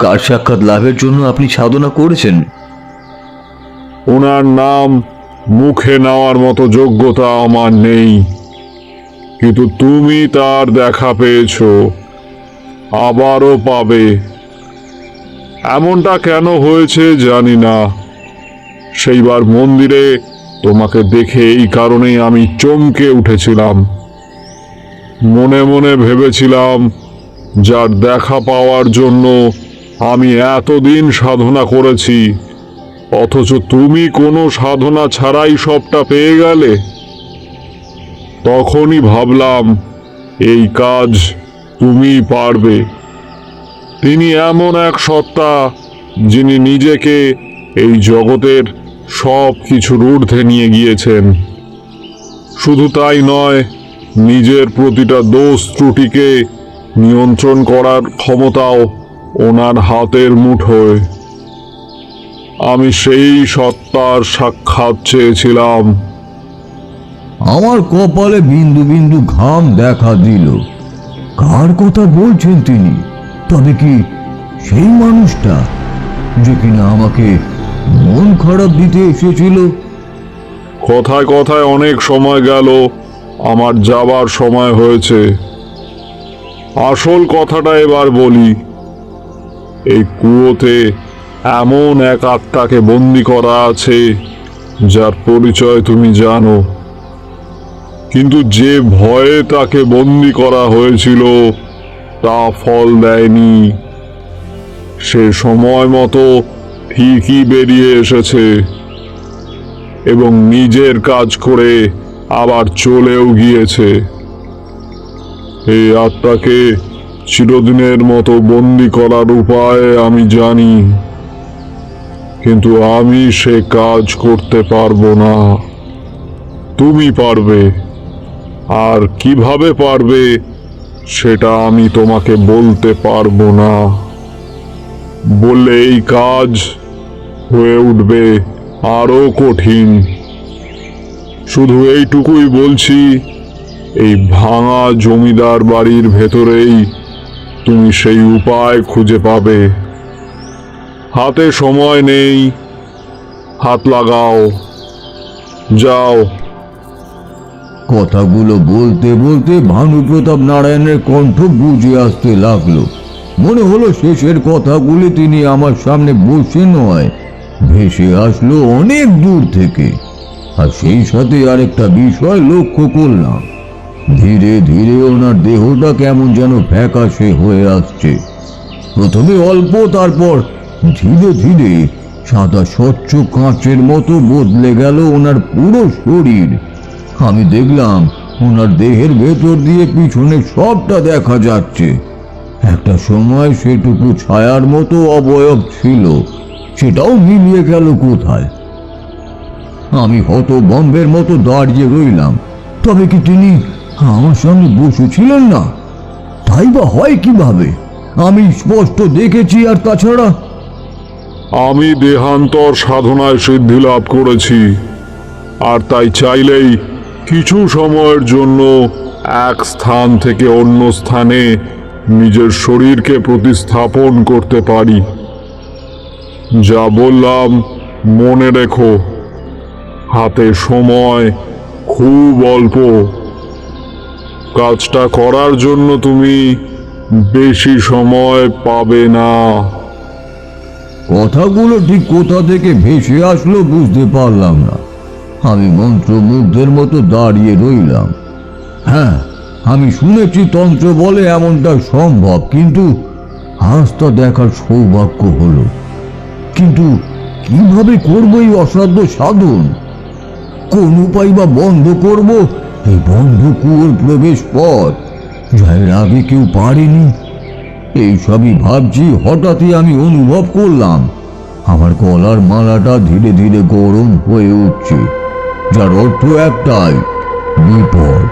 [SPEAKER 6] কার সাক্ষাৎ লাভের জন্য আপনি সাধনা করেছেন?
[SPEAKER 9] ওনার নাম মুখে নেওয়ার মতো যোগ্যতা আমার নেই, কিন্তু তুমি তার দেখা পেয়েছো, আবারও পাবে। এমনটা কেন হয়েছে জানি না। সেইবার মন্দিরে তোমাকে দেখে এই কারণেই আমি চমকে উঠেছিলাম। মনে মনে ভেবেছিলাম, যার দেখা পাওয়ার জন্য আমি এতদিন সাধনা করেছি, অথচ তুমি কোনো সাধনা ছাড়াই সবটা পেয়ে গেলে। তখনই ভাবলাম এই কাজ তুমি পারবে। তিনি এমন এক সত্তা, যিনি নিজেকে এই জগতের সব কিছুর ঊর্ধ্বে নিয়ে গিয়েছেন। শুধু তাই নয়, নিজের প্রতিটা দোষ ত্রুটিকে নিয়ন্ত্রণ করার ক্ষমতাও ওনার হাতের মুঠোয়। আমি সেই সত্তার সাক্ষাৎ চেয়েছিলাম।
[SPEAKER 1] আমার কপালে বিন্দু বিন্দু ঘাম দেখা দিল। কার কথা বলছেন তিনি? তবে কি সেই মানুষটা যে কিনা আমাকে মন খারাপ দিতে এসেছিল?
[SPEAKER 9] কথায় কথায় অনেক সময় গেল, আমার যাবার সময় হয়েছে। আসল কথাটা এবার বলি। এই কুয়োতে এমন এক আত্মাকে বন্দি করা আছে, যার পরিচয় তুমি জানো। কিন্তু যে ভয়ে তাকে বন্দি করা হয়েছিল তা ফল দেয়নি। সে সময় মতো ঠিকই বেরিয়ে এসেছে এবং নিজের কাজ করে আবার চলেও গিয়েছে। এই আত্মাকে চিরদিনের মতো বন্দি করার উপায় আমি জানি, কিন্তু আমি সে কাজ করতে পারবো না। তুমি পারবে, আর কিভাবে পারবে সেটা আমি তোমাকে বলতে পারবো না। বললে এই কাজ হয়ে উঠবে আরো কঠিন। শুধু এইটুকুই বলছি, এই ভাঙা জমিদার বাড়ির ভেতরেই তুমি সেই উপায় খুঁজে পাবে। হাতে সময় নেই, হাত লাগাও, যাও।
[SPEAKER 1] কথাগুলো বলতে বলতে ভানুপ্রতাপ নারায়ণের কণ্ঠ বুঝে আসতে লাগলো। মনে হলো শেষের কথাগুলি তিনি আমার সামনে বসে নয়, ভেসে আসলো অনেক দূর থেকে। আর সেই সাথে আরেকটা বিষয় লক্ষ্য করলাম, ধীরে ধীরে ওনার দেহটা কেমন যেন ফ্যাকাশে হয়ে আসছে। প্রথমে অল্প, তারপর ধীরে ধীরে সাদা স্বচ্ছ কাঁচের মতো বদলে গেল ওনার পুরো শরীর। আমি দেখলাম ওনার দেহের ভেতর দিয়ে পিছনে সবটা দেখা যাচ্ছে। একটা সময় সেটুকু ছায়ার মতো অবয়ব ছিল, সেটাও মিলিয়ে গেল কোথায়। আমি হতভম্বের মতো দাঁড়িয়ে রইলাম। তবে কি তিনি আমার সামনে বসেছিলেন না? তাই বা হয় কিভাবে? আমি স্পষ্ট দেখেছি। আর তাছাড়া
[SPEAKER 9] আমি দেহান্তর সাধনায় সিদ্ধি লাভ করেছি, আর তাই চাইলেই কিছু সময়ের জন্য এক স্থান থেকে অন্য স্থানে নিজের শরীরকে প্রতিস্থাপন করতে পারি। যা বললাম মনে রেখো, হাতে সময় খুব অল্প। কাজটা করার জন্য তুমি বেশি সময় পাবে না।
[SPEAKER 1] কথাগুলো ঠিক কোথা থেকে ভেসে আসলো বুঝতে পারলাম না। আমি মন্ত্রমুগ্ধের মতো দাঁড়িয়ে রইলাম। হ্যাঁ, আমি শুনেছি তন্ত্র বলে এমনটা সম্ভব, কিন্তু আজ তা দেখার সৌভাগ্য হলো। কিন্তু কিভাবে করবো এই অসাধ্য সাধন? কোন উপায় বা বন্ধ করব এই বন্ধ কুয়োর প্রবেশ পথ, যার আগে কেউ পারেনি? এইসবই ভাবছি, হঠাৎই আমি অনুভব করলাম আমার গলার মালাটা ধীরে ধীরে গরম হয়ে উঠছে, যার অর্থ একটাই, বিপদ।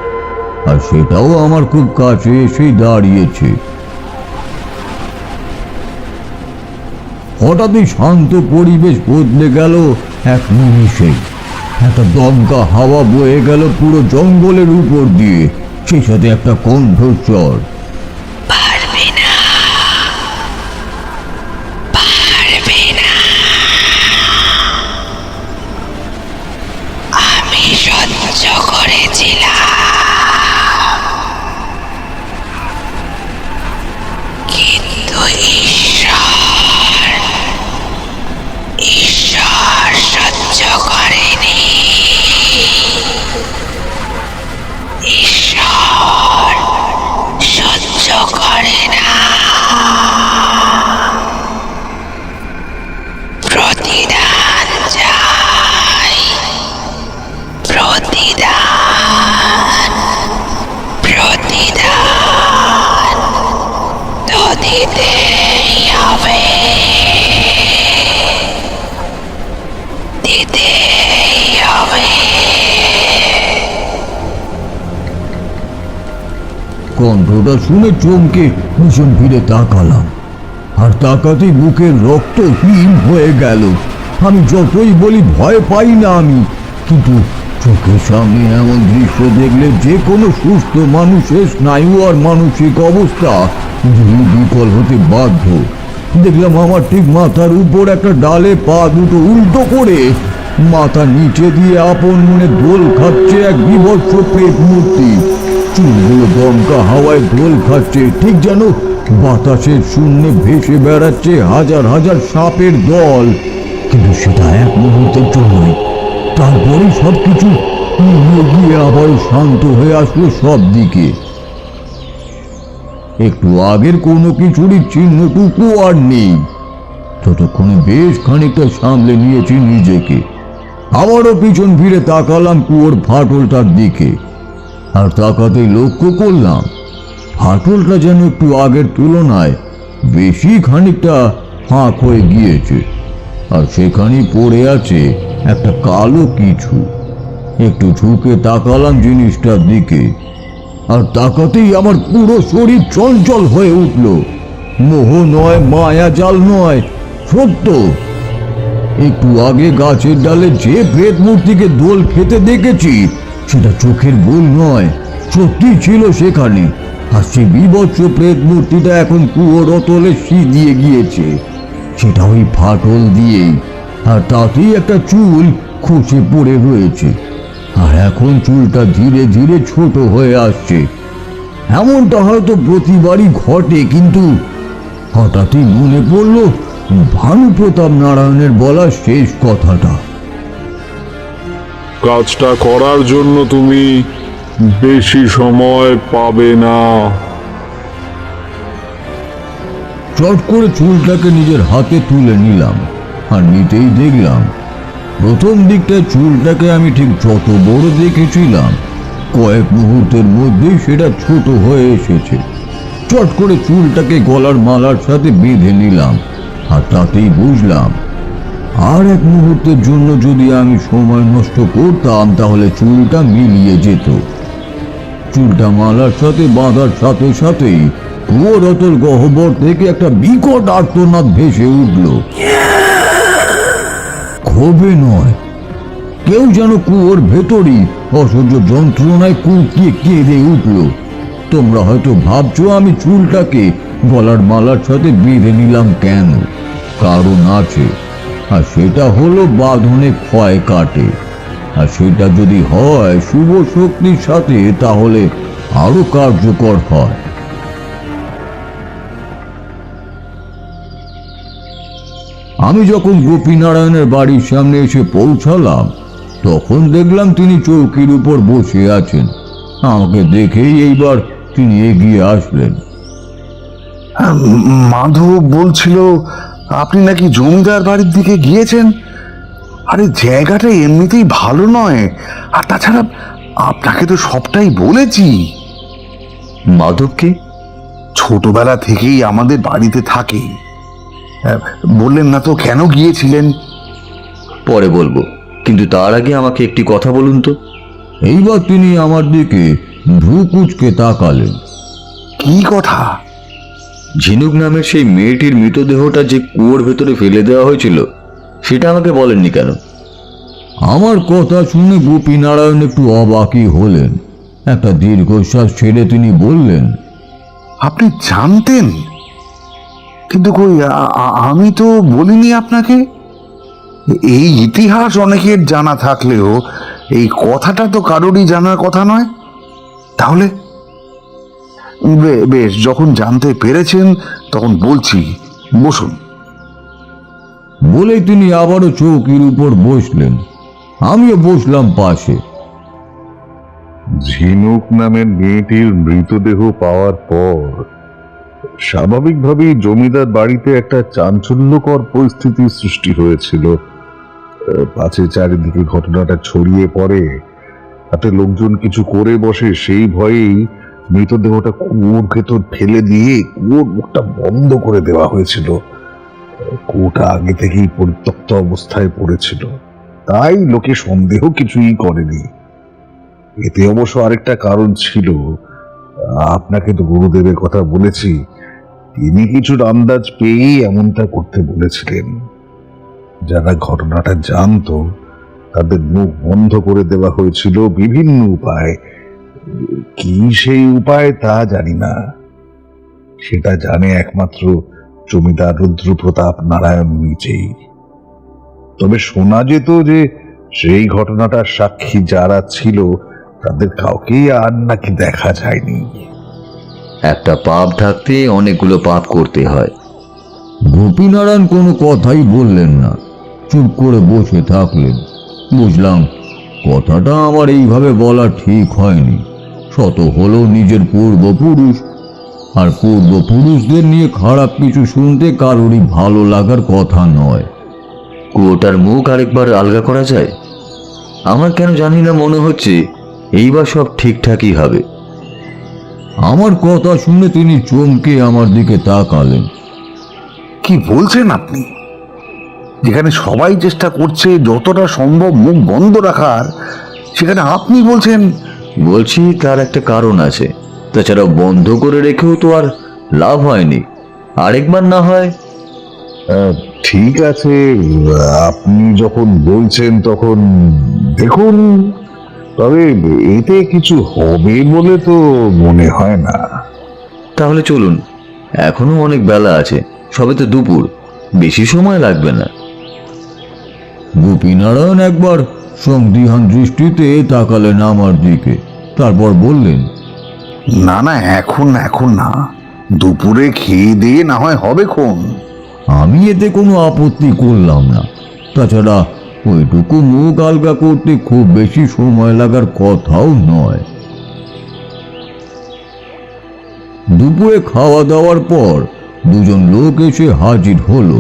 [SPEAKER 1] আর সেটাও আমার খুব কাছে এসে দাঁড়িয়েছে। হঠাৎই শান্ত পরিবেশ বদলে গেল এক নিমিষে। একটা দমকা হাওয়া বয়ে গেল পুরো জঙ্গলের উপর দিয়ে, সেই সাথে একটা কণ্ঠস্বর,
[SPEAKER 11] আমি সহ্য করেছিলাম, কিন্তু ঈশ্বর সহ্য করেনি। ঈশ্বর সহ্য করে না। প্রতিদান চাই, প্রতিদান, প্রতিদান তো দিতেই হবে, দিতেই হবে।
[SPEAKER 1] কণ্ঠটা শুনে চমকে ভীষণ ফিরে তাকালাম, আর তাকাতেই বুকের রক্ত হিম হয়ে গেল। আমি যতই বলি ভয় পাই না আমি, কিন্তু চোখের সামনে এমন দৃশ্য দেখলে যে কোনো সুস্থ মানুষের স্নায়ু আর মানসিক অবস্থা বিকল হতে বাধ্য। দেখলাম আমার ঠিক মাথার উপর একটা ডালে পা দুটো উল্টো করে মাথা নিচে দিয়ে আপন মনে দোল খাচ্ছে এক বিভৎস প্রেত মূর্তি। চুলগুলো দমকা হাওয়ায় দোল খাচ্ছে, ঠিক যেন বাতাসের শূন্যে ভেসে বেড়াচ্ছে হাজার হাজার সাপের দল। কিন্তু সেটা এক মুহূর্তের জন্যই, তারপরে সবকিছু গিয়ে আবার শান্ত হয়ে আসলো সব দিকে। একটু আগের কোনো কিছুরই চিহ্নটুকু আর নেই। ততক্ষণে বেশ খানিকটা সামলে নিয়েছি নিজেকে। আবারও পিছন ফিরে তাকালাম কুয়োর ফাটলটার দিকে, আর তাকাতেই লক্ষ্য করলাম ফাটলটা যেন একটু আগের তুলনায় বেশি খানিকটা ফাঁক হয়ে গিয়েছে, আর সেখানেই পড়ে আছে একটা কালো কিছু। একটু ঝুঁকে তাকালাম জিনিসটার দিকে, আর তাকাতেই আমার পুরো শরীর চঞ্চল হয়ে উঠল। মোহ নয়, মায়া জাল নয়, সত্য। একটু আগে গাছের ডালে যে প্রেত মূর্তিকে দোল খেতে দেখেছি, সেটা চোখের ভুল নয়, সত্যি ছিল সেখানে। আর সেই বিভৎস প্রেত মূর্তিটা এখন কুয়োর অতলে দিয়ে গিয়েছে, সেটা ওই ফাটল দিয়েই। আর তাতেই একটা চুল খসে পড়ে রয়েছে, আর এখন চুলটা ধীরে ধীরে ছোট হয়ে আসছে। এমনটা হয়তো প্রতিবারই ঘটে, কিন্তু হঠাৎই মনে পড়ল ভানুপ্রতাপ নারায়ণের বলা শেষ কথাটা।
[SPEAKER 9] কাজটা করার জন্য তুমি বেশি সময় পাবে না।
[SPEAKER 1] চট করে চুলটাকে নিজের হাতে তুলে নিলাম, আর নিতেই দেখলাম প্রথম দিকটায় চুলটাকে আমি ঠিক যত বড় দেখেছিলাম, কয়েক মুহূর্তের মধ্যেই সেটা ছোট হয়ে এসেছে। চট করে চুলটাকে গলার মালার সাথে বেঁধে নিলাম, আর তাতেই বুঝলাম আর এক মুহূর্তের জন্য যদি আমি সময় নষ্ট করতাম তাহলে চুলটা মিলিয়ে যেত। চুলটা মালার সাথে বাঁধার সাথে সাথেই কুয়োর অতল গহ্বর থেকে একটা বিকট আর্তনাদ ভেসে উঠল। ক্ষোভে নয়, কেউ যেন কুয়োর ভেতরই অসহ্য যন্ত্রণায় কুঁকিয়ে কেঁদে উঠল। তোমরা হয়তো ভাবছো আমি চুলটাকে গলার মালার সাথে বেঁধে নিলাম কেন? কারণ আছে, আর সেটা হলো বাঁধনে ক্ষয় কাটে। আর সেটা যদি হয় শুভ শক্তির সাথে, তাহলে আরো কার্যকর হয়। আমি যখন গোপীনারায়ণের বাড়ির সামনে এসে পৌঁছালাম, তখন দেখলাম তিনি চৌকির উপর বসে আছেন। আমাকে দেখেই এইবার তিনি এগিয়ে আসলেন।
[SPEAKER 5] মাধব বলছিল আপনি নাকি জমিদার বাড়ির দিকে গিয়েছেন। আরে জায়গাটা এমনিতেই ভালো নয়, আর তাছাড়া আপনাকে তো সবটাই বলেছি।
[SPEAKER 6] মাধবকে?
[SPEAKER 5] ছোটবেলা থেকেই আমাদের বাড়িতে থাকে। বললেন না তো কেন গিয়েছিলেন?
[SPEAKER 6] পরে বলবো, কিন্তু তার আগে আমাকে একটি কথা বলুন তো।
[SPEAKER 1] এইবার তিনি আমার দিকে ভ্রু কুঁচকে তাকালেন।
[SPEAKER 5] কি কথা?
[SPEAKER 6] ঝিনুক নামের সেই মেয়েটির মৃতদেহটা যে কুয়োর ভেতরে ফেলে দেওয়া হয়েছিল সেটা আমাকে বলেননি কেন?
[SPEAKER 1] আমার কথা শুনে গোপীনারায়ণ একটু অবাকই হলেন। একটা দীর্ঘশ্বাস ছেড়ে তিনি বললেন,
[SPEAKER 5] আপনি জানতেন? কিন্তু কই, আমি তো বলিনি আপনাকে। এই ইতিহাস অনেকের জানা থাকলেও এই কথাটা তো কারোরই জানার কথা নয়। তাহলে বেশ, যখন জানতে পেরেছেন তখন বলছি, বসুন।
[SPEAKER 1] বলেই তিনি আবারও চৌকির উপর বসলেন। আমিও বসলাম পাশে।
[SPEAKER 9] ঝিনুক নামের মেয়েটির মৃতদেহ পাওয়ার পর স্বাভাবিকভাবেই জমিদার বাড়িতে একটা চাঞ্চল্যকর পরিস্থিতির সৃষ্টি হয়েছিল। পাছে চারিদিকে ঘটনাটা ছড়িয়ে পড়ে, তাতে লোকজন কিছু করে বসে। সেই ভয়েই মৃতদেহটা কুয়োর ভেতর ফেলে দিয়ে কুয়োর মুখটা বন্ধ করে দেওয়া হয়েছিল। কুয়োটা আগে থেকেই পরিত্যক্ত অবস্থায় পড়েছিল, তাই লোকে সন্দেহ কিছুই করেনি। এতে অবশ্য আরেকটা কারণ ছিল। আপনাকে তো গুরুদেবের কথা বলেছি, তিনি কিছুর আন্দাজ পেয়েই এমনটা করতে বলেছিলেন। যারা ঘটনাটা জানতো তাদের মুখ বন্ধ করে দেওয়া হয়েছিল বিভিন্ন উপায়। কি সেই উপায় তা জানি না, সেটা জানে একমাত্র জমিদার রুদ্রপ্রতাপ নারায়ণ নিজেই। তবে শোনা যেত যে সেই ঘটনাটার সাক্ষী যারা ছিল তাদের কাউকেই আর নাকি দেখা যায়নি।
[SPEAKER 6] একটা পাপ ঢাকতে অনেকগুলো পাপ করতে হয়।
[SPEAKER 1] গোপীনারায়ণ কোনো কথাই বললেন না, চুপ করে বসে থাকলেন। বুঝলাম কথাটা আমার এইভাবে বলা ঠিক হয়নি। শত হলো নিজের পূর্বপুরুষ, আর পূর্বপুরুষদের নিয়ে খারাপ কিছু শুনতে কারোরই ভালো লাগার কথা নয়।
[SPEAKER 6] কুয়োটার মুখ আরেকবার আলগা করা যায়? আমার কেন জানি না মনে হচ্ছে এইবার সব ঠিকঠাকই হবে।
[SPEAKER 1] আমার কথা শুনে তিনি চমকে আমার দিকে তাকালেন।
[SPEAKER 5] কি বলছেন আপনি? যেখানে সবাই চেষ্টা করছে যতটা সম্ভব মুখ বন্ধ রাখার, সেখানে আপনি বলছেন?
[SPEAKER 6] বলছি তার একটা কারণ আছে। তাছাড়া বন্ধ করে রেখেও তো আর লাভ হয়নি। আরেকবার না হয়।
[SPEAKER 9] ঠিক আছে, আপনি যখন বলছেন তখন দেখুন, তবে এতে কিছু হবে বলে তো মনে হয় না।
[SPEAKER 6] তাহলে চলুন, এখনো অনেক বেলা আছে, সবে তো দুপুর, বেশি সময় লাগবে না।
[SPEAKER 1] গোপীনারায়ণ একবার সন্দিহান দৃষ্টিতে তাকালেন আমার দিকে, তারপর বললেন,
[SPEAKER 5] না না, এখন না, দুপুরে খেয়ে দিয়ে না হয় হবে খন।
[SPEAKER 1] আমি এতে কোনো আপত্তি করলাম না। তাছাড়া ওইটুকু মুখ আলগা করতে খুব বেশি সময় লাগার কথাও নয়। দুপুরে খাওয়া দাওয়ার পর দুজন লোক এসে হাজির হলো।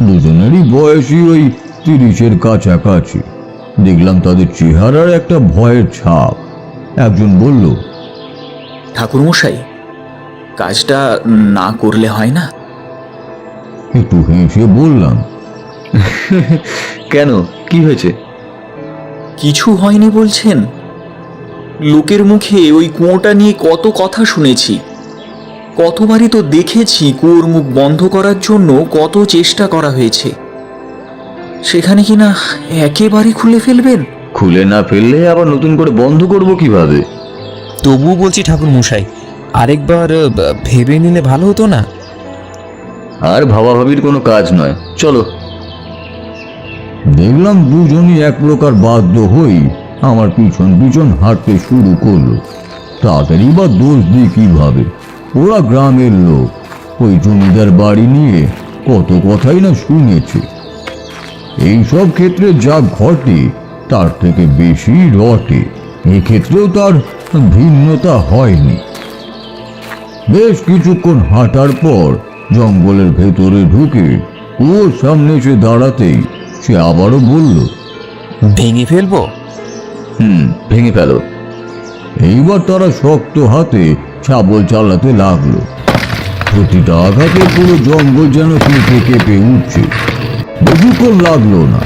[SPEAKER 1] দুজনেরই বয়সী ওই 30-এর কাছাকাছি। দেখলাম তাদের চেহারার একটা ভয়ের ছাপ। একজন বলল,
[SPEAKER 13] ঠাকুরমশাই, কাজটা না করলে হয় না?
[SPEAKER 1] একটু হেসে বললাম,
[SPEAKER 6] কেন, কি হয়েছে?
[SPEAKER 13] কিছু হয়নি বলছেন? লোকের মুখে ওই কুয়োটা নিয়ে কত কথা শুনেছি, কতবারই তো দেখেছি কুয়োর মুখ বন্ধ করার জন্য কত চেষ্টা করা হয়েছে। সেখানে কিনা একেবারে খুলে ফেলবেন?
[SPEAKER 6] খুলে না ফেললে আবার নতুন করে বন্ধ করব কিভাবে?
[SPEAKER 14] তবুও বলছি ঠাকুর মশাই, আরেকবার ভেবে নিলে ভালো হতো না?
[SPEAKER 6] আর ভাবাভাবির কোনো কাজ নয়, চলো।
[SPEAKER 1] দেখলাম দুজনই এক প্রকার বাধ্য হই আমার পিছন পিছন হাঁটতে শুরু করলো। তাদেরই বা দোষ দিই কিভাবে? ওরা গ্রামের লোক, ওই জমিদার বাড়ি নিয়ে কত কথাই না শুনেছে। এইসব ক্ষেত্রে যা ঘটে তার থেকে বেশি রটে। এক্ষেত্রেও তার ভিন্নতা হয়নি। বেশ কিছুক্ষণ হাঁটার পর জঙ্গলের ভেতরে ঢুকে ওর সামনে এসে দাঁড়াতেই সে আবারও বলল,
[SPEAKER 14] ভেঙে ফেলবো?
[SPEAKER 6] ভেঙে ফেলো।
[SPEAKER 1] এইবার তারা শক্ত হাতে শাবল চালাতে লাগলো। প্রতিটা আঘাতে পুরো জঙ্গল যেন কেঁপে কেঁপে উঠছে। বেশিক্ষণ লাগলো না।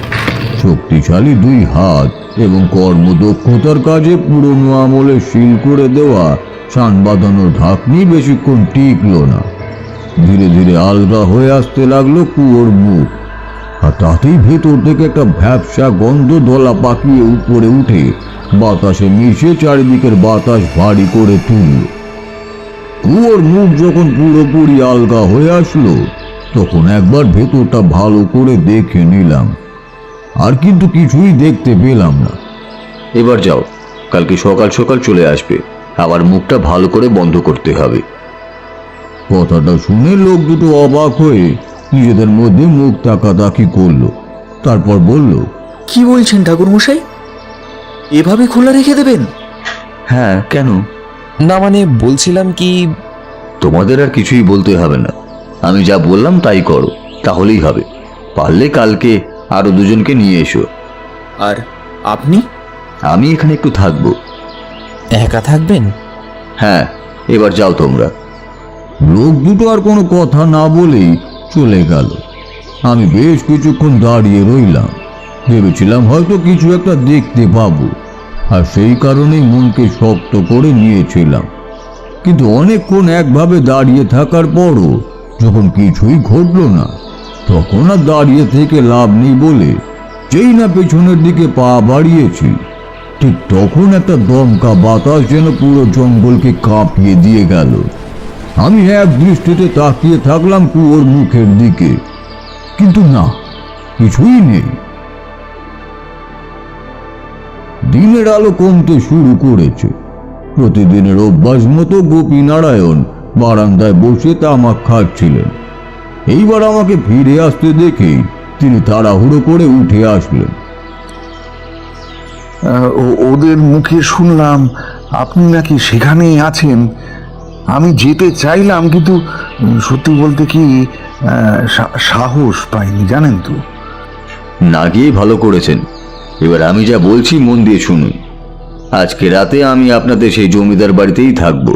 [SPEAKER 1] শক্তিশালী দুই হাত এবং কর্মদক্ষতার কাজে পুরনো আমলে সিল করে দেওয়া সান বাঁধানোর ঢাকনি বেশিক্ষণ টিকলো না। ধীরে ধীরে আলগা হয়ে আসতে লাগলো কুয়োর মুখ, আর তাতেই ভেতর থেকে একটা ভ্যাপসা গন্ধ দলা পাকিয়ে উপরে উঠে বাতাসে মিশে চারিদিকের বাতাস ভারী করে তুলল। কুয়োর মুখ যখন পুরোপুরি আলগা হয়ে আসলো, তখন একবার ভেতরটা ভালো করে দেখে নিলাম, আর কিন্তু কিছুই দেখতে পেলাম না।
[SPEAKER 6] এবার যাও, কালকে সকাল সকাল চলে আসবে, আবার মুখটা ভালো করে বন্ধ করতে হবে।
[SPEAKER 1] কথাটা শুনে লোক দুটো অবাক হয়ে নিজেদের মধ্যে মুখ তাকাতাকি করলো, তারপর বলল,
[SPEAKER 13] কি বলছেন ঠাকুর মশাই? এভাবে খোলা রেখে দেবেন?
[SPEAKER 6] হ্যাঁ, কেন?
[SPEAKER 14] না মানে বলছিলাম কি,
[SPEAKER 6] তোমাদের আর কিছুই বলতে হবে না, আমি যা বললাম তাই করো, তাহলেই হবে। পারলে কালকে আরো দুজনকে নিয়ে এসো।
[SPEAKER 13] আর আপনি?
[SPEAKER 6] আমি এখানে একটু থাকবো।
[SPEAKER 14] একা থাকবেন?
[SPEAKER 6] হ্যাঁ, এবার যাও তোমরা।
[SPEAKER 1] লোক দুটো আর কোনো কথা না বলেই চলে গেল। আমি বেশ কিছুক্ষণ দাঁড়িয়ে রইলাম, ভেবেছিলাম হয়তো কিছু একটা দেখতে পাবো, আর সেই কারণেই মনকে শক্ত করে নিয়েছিলাম। কিন্তু অনেকক্ষণ একভাবে দাঁড়িয়ে থাকার পরও যখন কিছুই ঘটলো না, তখন আর দাঁড়িয়ে থেকে লাভ নেই বলে যেই না পেছনের দিকে পা বাড়িয়েছি, ঠিক তখন একটা দমকা বাতাস যেন পুরো জঙ্গলকে কাঁপিয়ে দিয়ে গেল। আমি এক দৃষ্টিতে তাকিয়ে থাকলাম কুয়োর মুখের দিকে, কিন্তু না, কিছুই নেই। দিনের আলো কমতে শুরু করেছে। প্রতিদিনের অভ্যাস মতো গোপীনারায়ণ বারান্দায় বসে তামাক খাচ্ছিলেন। এইবার আমাকে ফিরে আসতে দেখেই তিনি তাড়াহুড়ো করে উঠে আসলেন।
[SPEAKER 5] ওদের মুখে শুনলাম আপনি নাকি সেখানেই আছেন। আমি যেতে চাইলাম, কিন্তু সত্যি বলতে কি সাহস পাইনি, জানেন তো।
[SPEAKER 6] না গিয়ে ভালো করেছেন। এবার আমি যা বলছি মন দিয়ে শুনুন। আজকে রাতে আমি আপনাদের সেই জমিদার বাড়িতেই থাকব।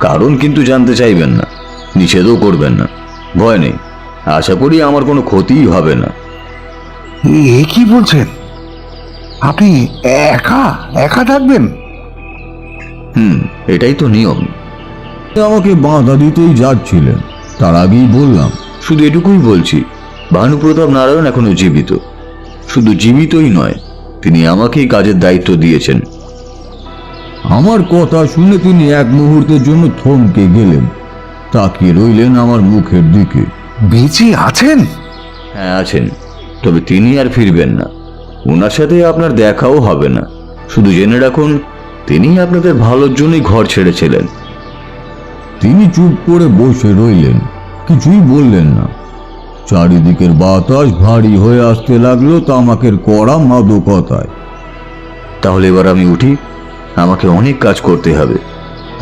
[SPEAKER 6] কারণ কিন্তু জানতে চাইবেন না, নিষেধও করবেন না। ভয় নেই, আশা করি আমার কোনো ক্ষতিই হবে না।
[SPEAKER 5] এ কি বলছেন? আপনি একা একা থাকবেন?
[SPEAKER 6] এটাই তো নিয়ম।
[SPEAKER 1] আমাকে বাধা দিতেই যাচ্ছিলেন, তার আগেই বললাম,
[SPEAKER 6] শুধু এটুকুই বলছি, ভানুপ্রতাপ নারায়ণ এখনো জীবিত। শুধু জীবিতই নয়, তিনি আমাকেই কাজের দায়িত্ব দিয়েছেন।
[SPEAKER 1] আমার কথা শুনে তিনি এক মুহূর্তের জন্য থমকে গেলেন, তাকিয়ে রইলেন আমার মুখের দিকে।
[SPEAKER 5] বেঁচে আছেন?
[SPEAKER 6] হ্যাঁ আছেন, তবে তিনি আর ফিরবেন না। ওনার সাথে আপনার দেখাও হবে না। শুধু জেনে রাখুন, তিনি আপনাদের ভালোর জন্যই ঘর ছেড়েছিলেন।
[SPEAKER 1] তিনি চুপ করে বসে রইলেন, কিছুই বললেন না। চারিদিকের বাতাস ভারী হয়ে আসতে লাগলো তামাকের কড়া মাদকতায়।
[SPEAKER 6] তাহলে এবার আমি উঠি, আমাকে অনেক কাজ করতে হবে।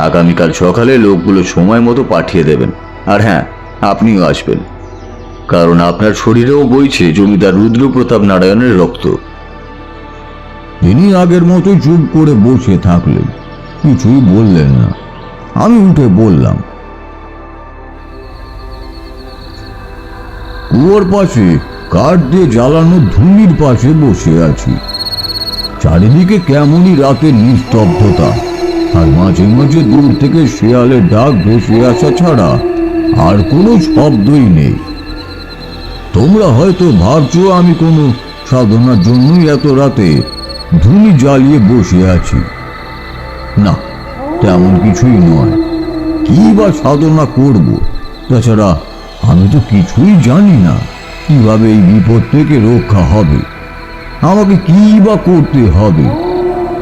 [SPEAKER 6] আগামীকাল সকালে লোকগুলো সময় মতো পাঠিয়ে দেবেন। আর হ্যাঁ, আপনিও আসবেন, কারণ আপনার শরীরেও বইছে জমিদার রুদ্রপ্রতাপ নারায়ণের রক্ত।
[SPEAKER 1] তিনি আগের মতো চুপ করে বসে থাকলেন, কিছুই বললেন না। আমি উঠে বললাম, কুয়োর পাশে কাঠ দিয়ে জ্বালানো ধুনির পাশে বসে আছি। চারিদিকে কেমনই রাতের নিস্তব্ধতা, আর মাঝে মাঝে দূর থেকে শেয়ালের ডাক ভেসে আসা ছাড়া আর কোনো শব্দই নেই। তোমরা হয়তো ভাবছো আমি কোনো সাধনার জন্যই এত রাতে ধুনি জ্বালিয়ে বসে আছি। না, তেমন কিছুই নয়। কি বা সাধনা করব? তাছাড়া আমি তো কিছুই জানি না কিভাবে এই বিপদ থেকে রক্ষা হবে, আমাকে কি বা করতে হবে।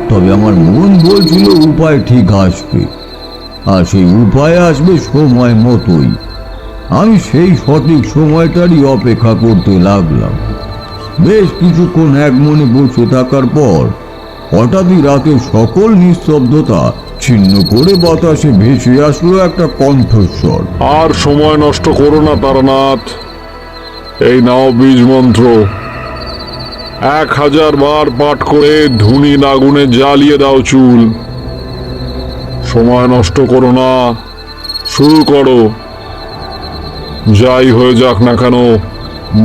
[SPEAKER 1] তবে আমার মন বলছিল উপায় ঠিক আসবে, আর সেই উপায় আসবে সময় মতোই। আমি সেই সঠিক সময়টারই অপেক্ষা করতে লাগলাম। বেশ কিছুক্ষণ এক মনে বসে থাকার পর হঠাৎই রাতের সকল নিস্তব্ধতা ছিন্ন করে বাতাসে ভেসে আসলো একটা কণ্ঠস্বর।
[SPEAKER 9] আর সময় নষ্ট করো না তারানাথ, এই নাও বীজ মন্ত্র। 1000 বার পাঠ করে ধুনি আগুনে জ্বালিয়ে দাও চুল। সময় নষ্ট করো না, শুরু করো। যাই হয়ে যাক না কেন,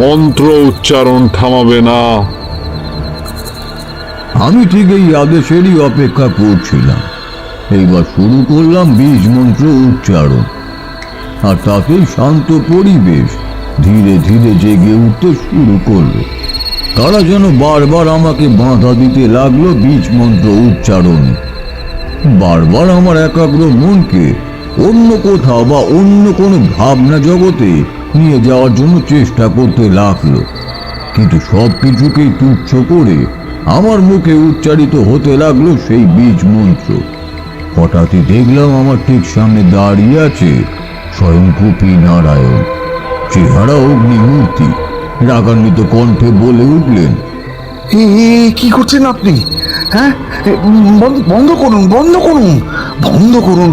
[SPEAKER 9] মন্ত্র উচ্চারণ থামাবে না।
[SPEAKER 1] আমি ঠিক এই আদেশেরই অপেক্ষা করছিলাম। এইবার শুরু করলাম বীজ মন্ত্র উচ্চারণ। আর তাতেই শান্ত পরিবেশ ধীরে ধীরে জেগে উঠতে শুরু করলো। তারা যেন বারবার আমাকে বাধা দিতে লাগলো বীজ মন্ত্র উচ্চারণে। বারবার আমার একাগ্র মনকে অন্য কোথাও বা অন্য কোনো ভাবনা জগতে নিয়ে যাওয়ার জন্য চেষ্টা করতে লাগলো। কিন্তু সব কিছুকেই তুচ্ছ করে আমার মুখে উচ্চারিত হতে লাগলো সেই বীজ মন্ত্র। হঠাৎই দেখলাম আমার ঠিক সামনে দাঁড়িয়ে আছে স্বয়ং কপি নারায়ণ, চেহারা অগ্নিমূর্তি। রাগান্বিত কণ্ঠে বলে উঠলেন,
[SPEAKER 5] কি করছেন আপনি? হ্যাঁ, বন্ধ করুন, বন্ধ করুন, বন্ধ করুন।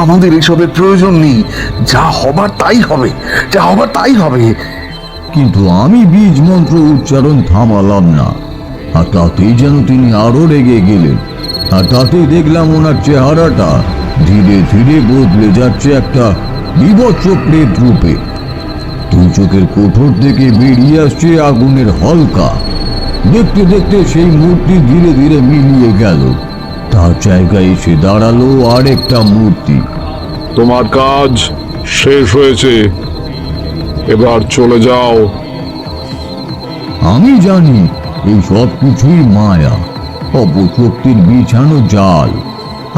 [SPEAKER 5] আমাদের এসবের প্রয়োজন নেই। যা হবার তাই হবে, যা হবার তাই হবে।
[SPEAKER 1] কিন্তু আমি বীজ মন্ত্র উচ্চারণ থামালাম না। আর তাতেই যেন তিনি আরো রেগে গেলেন। আর তাতেই দেখলাম ওনার চেহারাটা ধীরে ধীরে বদলে যাচ্ছে একটা বিভৎস প্রেত রূপে। দুই চোখের কোঠর থেকে বেরিয়ে আসছে আগুনের হলকা। দেখতে দেখতে সেই মূর্তি ধীরে ধীরে মিলিয়ে গেল। তার জায়গায় এসে দাঁড়ালো আরেকটা মূর্তি।
[SPEAKER 9] তোমার কাজ শেষ হয়েছে, এবার চলে যাও।
[SPEAKER 1] আমি জানি এই সব কিছুই মায়া, অপশক্তির বিছানো জাল।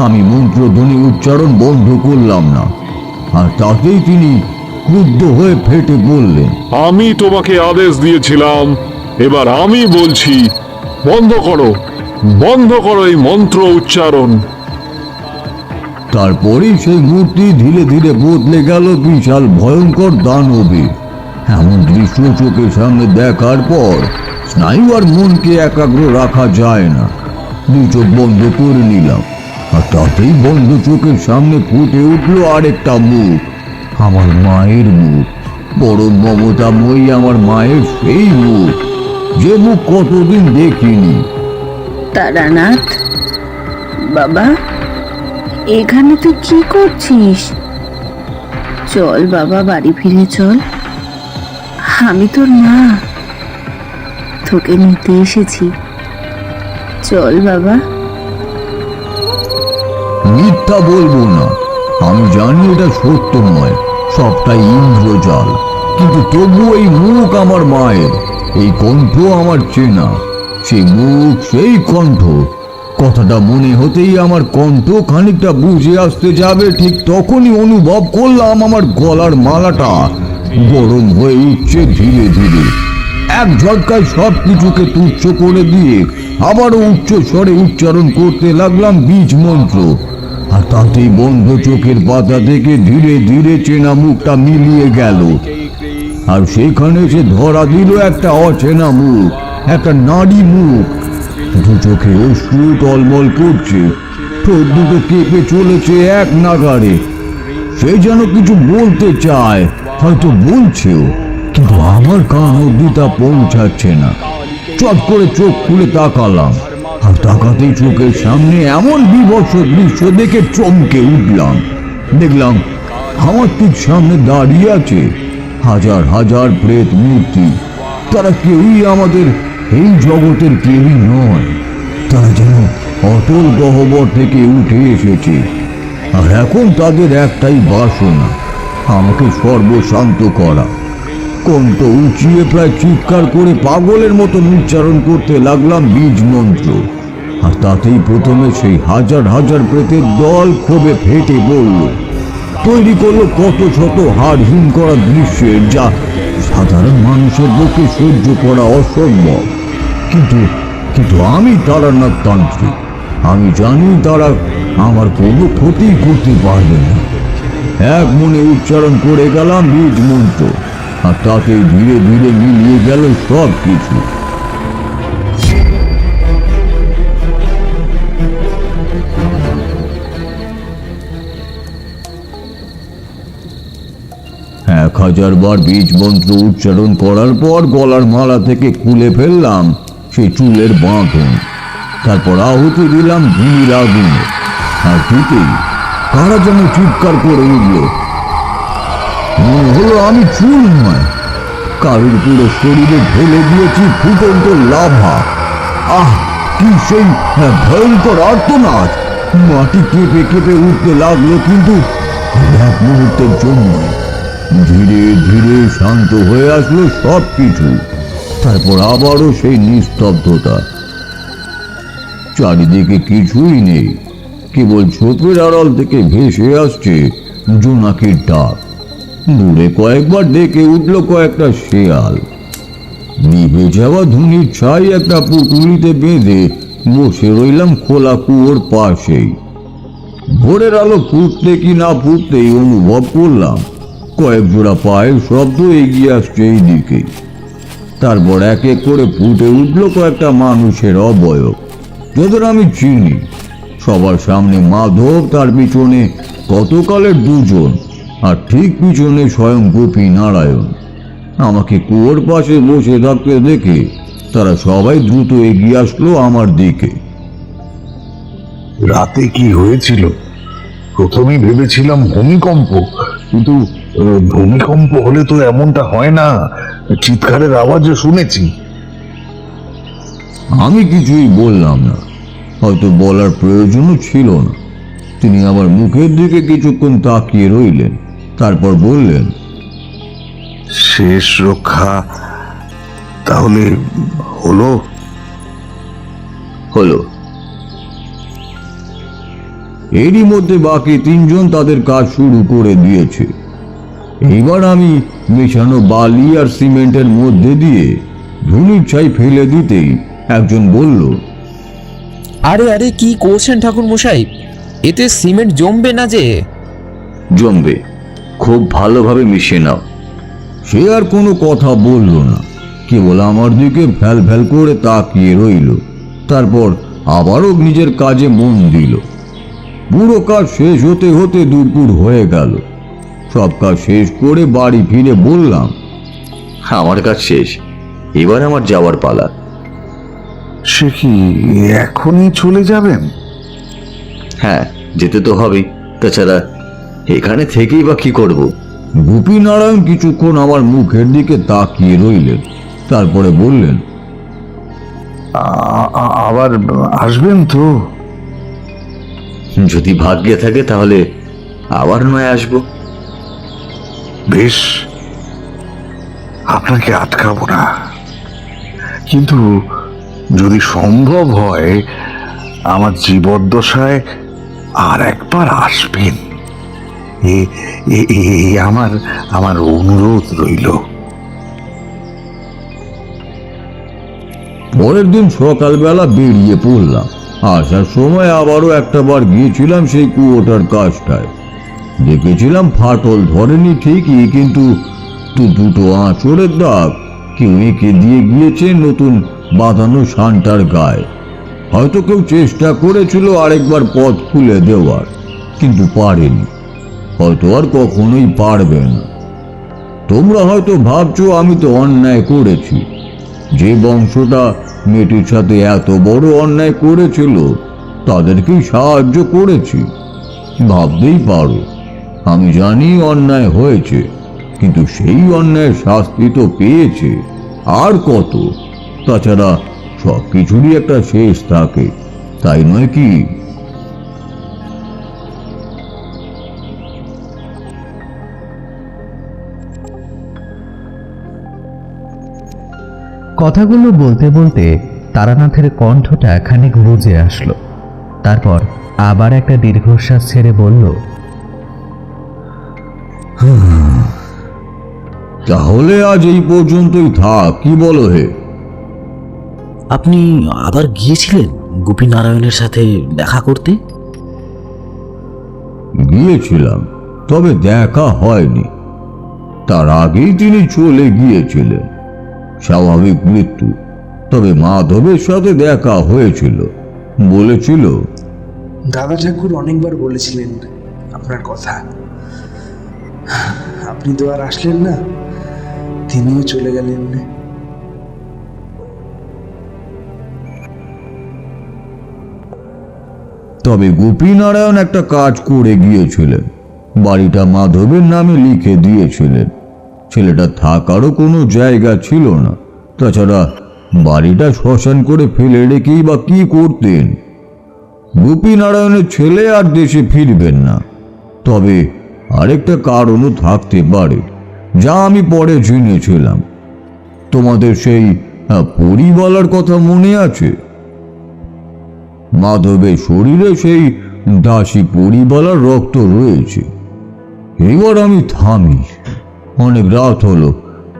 [SPEAKER 1] আমি মন্ত্রধ্বনি উচ্চারণ বন্ধ করলাম না। আর তাতেই তিনি ক্রুদ্ধ হয়ে ফেটে বললেন,
[SPEAKER 9] আমি তোমাকে আদেশ দিয়েছিলাম, এবার আমি বলছি বন্ধ করো, বন্ধ করো এই মন্ত্র উচ্চারণ।
[SPEAKER 1] তারপরেই সেই মূর্তি ধীরে ধীরে বদলে গেল বিশাল ভয়ঙ্কর দানবে। এমন দৃশ্য চোখের সামনে দেখার পর স্নায়ু আর মনকে একাগ্র রাখা যায় না। দুই চোখ বন্ধ করে নিলাম। আর তাতেই বন্ধ চোখের সামনে ফুটে উঠলো আরেকটা মুখ, আমার মায়ের মুখ। বড় মমতাময়ী আমার মায়ের সেই মুখ, যে মুখ কতদিন দেখিনি।
[SPEAKER 4] তারানাথ বাবা, এখানে তুই কি করছিস? চল বাবা, বাড়ি ফিরে চল। আমি তোর মা, তোকে নিতে এসেছি। চল বাবা।
[SPEAKER 1] মিথ্যা বলবো না, আমি জানি এটা সত্য নয়, সবটাই ইন্দ্রজাল। কিন্তু তবু এই মুখ আমার মায়ের, এই কণ্ঠ আমার চেনা। সেই মুখ, সেই কণ্ঠ। কথাটা মনে হতেই আমার কণ্ঠ খানিকটা বুঝে আসতে যাবে, ঠিক তখনই অনুভব করলাম আমার গলার মালাটা গরম হয়ে উঠছে ধীরে ধীরে। এক ঝটকায় সব কিছুকে তুচ্ছ করে দিয়ে আবারও উচ্চ স্বরে উচ্চারণ করতে লাগলাম বীজ মন্ত্র। আর তাতেই বন্ধ চোখের পাতা থেকে ধীরে ধীরে চেনা মুখটা মিলিয়ে গেল। আর সেখানে সে ধরা দিল একটা অচেনা মুখ, একটা নারী মুখ। দু চোখে অশ্রু টলমল করছে, ঠোঁট দুটো কেঁপে চলেছে এক নাগাড়ে। সে যেন কিছু বলতে চায়, হয়তো বলছেও, কিন্তু আমার কান অব্দি তা পৌঁছাচ্ছে না। চট করে চোখ খুলে তাকালাম। আর তাকাতেই চোখের সামনে এমন বিভৎস দৃশ্য দেখে চমকে উঠলাম। দেখলাম আমার ঠিক সামনে দাঁড়িয়ে আছে হাজার হাজার প্রেত মূর্তি। তারা কেউই আমাদের এই জগতের কেউই নয়। তারা যেন অটল গহ্বর থেকে উঠে এসেছে। আর এখন তাদের একটাই বাসনা, আমাকে সর্বশান্ত করা। কণ্ঠ উঁচিয়ে প্রায় চিৎকার করে পাগলের মতন উচ্চারণ করতে লাগলাম বীজ মন্ত্র। আর তাতেই প্রথমে সেই হাজার হাজার প্রেতের দল ক্ষোভে ফেটে পড়ল। তৈরি করলো কত শত হাড় হিম করা দৃশ্যের, যা সাধারণ মানুষের পক্ষে সহ্য করা অসম্ভব। কিন্তু আমি তারানাথ তান্ত্রিক, আমি জানি তারা আমার কোনো ক্ষতি করতে পারবে না। এক মনে উচ্চারণ করে গেলাম বীজ মন্ত্র। আর তাতে ধীরে ধীরে মিলিয়ে গেল সব কিছু। এক 1000 বার বীজ মন্ত্র উচ্চারণ করার পর গলার মালা থেকে খুলে ফেললাম সেই চুলের বাঁধন। তারপর আহুতি দিলাম ধুলির আগুনে। আর দুটেই কারা যেন চিৎকার করে উঠল। মনে হলো আমি চুল নয়, কারুর পুরো শরীরে ঢেলে দিয়েছি ফুটন্ত লাভা। আহ, কি সেই ভয়ঙ্কর আর্তনাদ! মাটি কেঁপে কেঁপে উঠতে লাগলো, কিন্তু এক মুহূর্তের জন্য ধীরে ধীরে শান্ত হয়ে আসলো সব কিছু। তারপর আবারও সেই নিস্তব্ধতা, চারিদিকে কিছুই নেই, কেবল ঝোপের আড়াল থেকে ভেসে আসছে জোনাকির ডাক। দূরে কয়েকবার ডেকে উঠল কয়েকটা শেয়াল। নিভে যাওয়া ধুনির ছাই একটা পুটুলিতে বেঁধে বসে রইলাম খোলা কুয়োর পাশেই। ভোরের আলো ফুটতে কি না ফুটতেই অনুভব করলাম কয়েক জোড়া পায়ের শব্দ এগিয়ে আসছে এই দিকে। তারপর এক এক করে ফুটে উঠল কয়েকটা মানুষের অবয়ব, যাদের আমি চিনি। সবার সামনে মাধব, তার পিছনে গতকালের দুজন, আর ঠিক পিছনে স্বয়ং গোপী নারায়ণ। আমাকে কুয়োর পাশে বসে থাকতে দেখে তারা সবাই দ্রুত এগিয়ে আসলো আমার দিকে।
[SPEAKER 5] রাতে কি হয়েছিল? প্রথমেই ভেবেছিলাম ভূমিকম্প, কিন্তু ভূমিকম্প হলে তো এমনটা হয় না। চিৎকারের আওয়াজও শুনেছি।
[SPEAKER 1] আমি কিছুই বললাম না, হয়তো বলার প্রয়োজনও ছিল না। তিনি আমার মুখের দিকে কিছুক্ষণ তাকিয়ে রইলেন, তারপর বললেন,
[SPEAKER 5] শেষ রক্ষা তাহলে হলো?
[SPEAKER 6] হলো।
[SPEAKER 1] এরই মধ্যে বাকি তিনজন তাদের কাজ শুরু করে দিয়েছে। এইবার আমি মেশানো বালি আর সিমেন্টের মধ্যে দিয়ে ধুলির ছাই ফেলে দিতেই একজন বলল,
[SPEAKER 14] আরে আরে কি করছেন ঠাকুর মশাই, এতে সিমেন্ট জমবে না যে?
[SPEAKER 6] জমবে, খুব ভালোভাবে মিশিয়ে নাও।
[SPEAKER 1] সে আর কোনো কথা বলল না, কেবল আমার দিকে ফ্যাল ফ্যাল করে তাকিয়ে রইল। তারপর আবারও নিজের কাজে মন দিল। পুরো কাজ শেষ হতে হতে দুপুর হয়ে গেল। সব কাজ শেষ করে বাড়ি ফিরে বললাম,
[SPEAKER 6] আমার কাজ শেষ, এবার আমার যাওয়ার পালা।
[SPEAKER 5] সে কি এখনই চলে যাবেন?
[SPEAKER 6] হ্যাঁ, যেতে তো হবেই, তাছাড়া এখানে থেকেই বা কি করব?
[SPEAKER 1] গোপীনারায়ণ কিছুক্ষণ আমার মুখের দিকে তাকিয়ে রইলেন, তারপরে বললেন,
[SPEAKER 5] আবার আসবেন তো?
[SPEAKER 6] যদি ভাগ্যে থাকে তাহলে আবার নয় আসবো।
[SPEAKER 5] বেশ, আপনাকে আটকাবো না, কিন্তু যদি সম্ভব হয় আমার জীবদ্দশায় আর একবার আসবেন, আমার অনুরোধ রইল।
[SPEAKER 1] পরের দিন সকালবেলা বেরিয়ে পড়লাম। আসার সময় আবারও একটা বার গিয়েছিলাম সেই কুয়োটার কাজটায়। দেখেছিলাম ফাটল ধরেনি ঠিকই, কিন্তু দুটো আঁচড়ের দাগ কেউ এঁকে দিয়ে গিয়েছে নতুন বাঁধানো শানটার গায়ে। হয়তো কেউ চেষ্টা করেছিল আরেকবার পথ খুলে দেওয়ার, কিন্তু পারেনি, হয়তো আর কখনোই পারবে না। তোমরা হয়তো ভাবছো আমি তো অন্যায় করেছি। যে বংশটা মেয়েটির সাথে এত বড় অন্যায় করেছিল তাদেরকেই সাহায্য করেছি। ভাবতেই পারো, আমি জানি অন্যায় হয়েছে, কিন্তু সেই অন্যায়ের শাস্তি তো পেয়েছে, আর কত। তাছাড়া সব কিছুরই একটা শেষ থাকে, তাই নয় কি?
[SPEAKER 2] কথাগুলো বলতে বলতে তারানাথের কণ্ঠটা খানিক বুঝে আসলো। তারপর আবার একটা দীর্ঘশ্বাস ছেড়ে বলল,
[SPEAKER 1] তাহলে আজ এই পর্যন্তই থাক, কি বলো হে?
[SPEAKER 3] আপনি আবার গিয়েছিলেন গোপীনারায়ণের সাথে দেখা করতে?
[SPEAKER 1] গিয়েছিলাম, তবে দেখা হয়নি। তার আগেই তিনি চলে গিয়েছিলেন, স্বাভাবিক মৃত্যু। তবে মাধবের সাথে দেখা হয়েছিল, বলেছিল,
[SPEAKER 15] দাদা ঠাকুর অনেকবার বলেছিলেন আপনার কথা। আপনি তো আর আসলেন না, তিনিও চলে গেলেন।
[SPEAKER 1] তবে গোপীনারায়ণ একটা কাজ করে গিয়েছিলেন, বাড়িটা মাধবের নামে লিখে দিয়েছিলেন। ছেলেটা থাকারও কোনো জায়গা ছিল না, তাছাড়া বাড়িটা শ্মশান করে ফেলে রেখেই বা কি করতেন? গোপীনারায়ণের ছেলে আর দেশে ফিরবেন না, তবে আরেকটা কারণও থাকতে পারে, যা আমি পরে জেনেছিলাম। তোমাদের সেই পরিবালার কথা মনে আছে? মাধবের শরীরে সেই দাসী পরিবালার রক্ত রয়েছে। এবার আমি থামি, অনেক রাত হলো,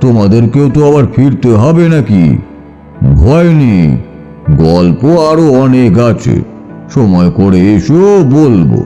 [SPEAKER 1] তোমাদেরকেও তো আবার ফিরতে হবে নাকি? ভয় নেই, গল্প আরো অনেক আছে, সময় করে এসো, বলবো।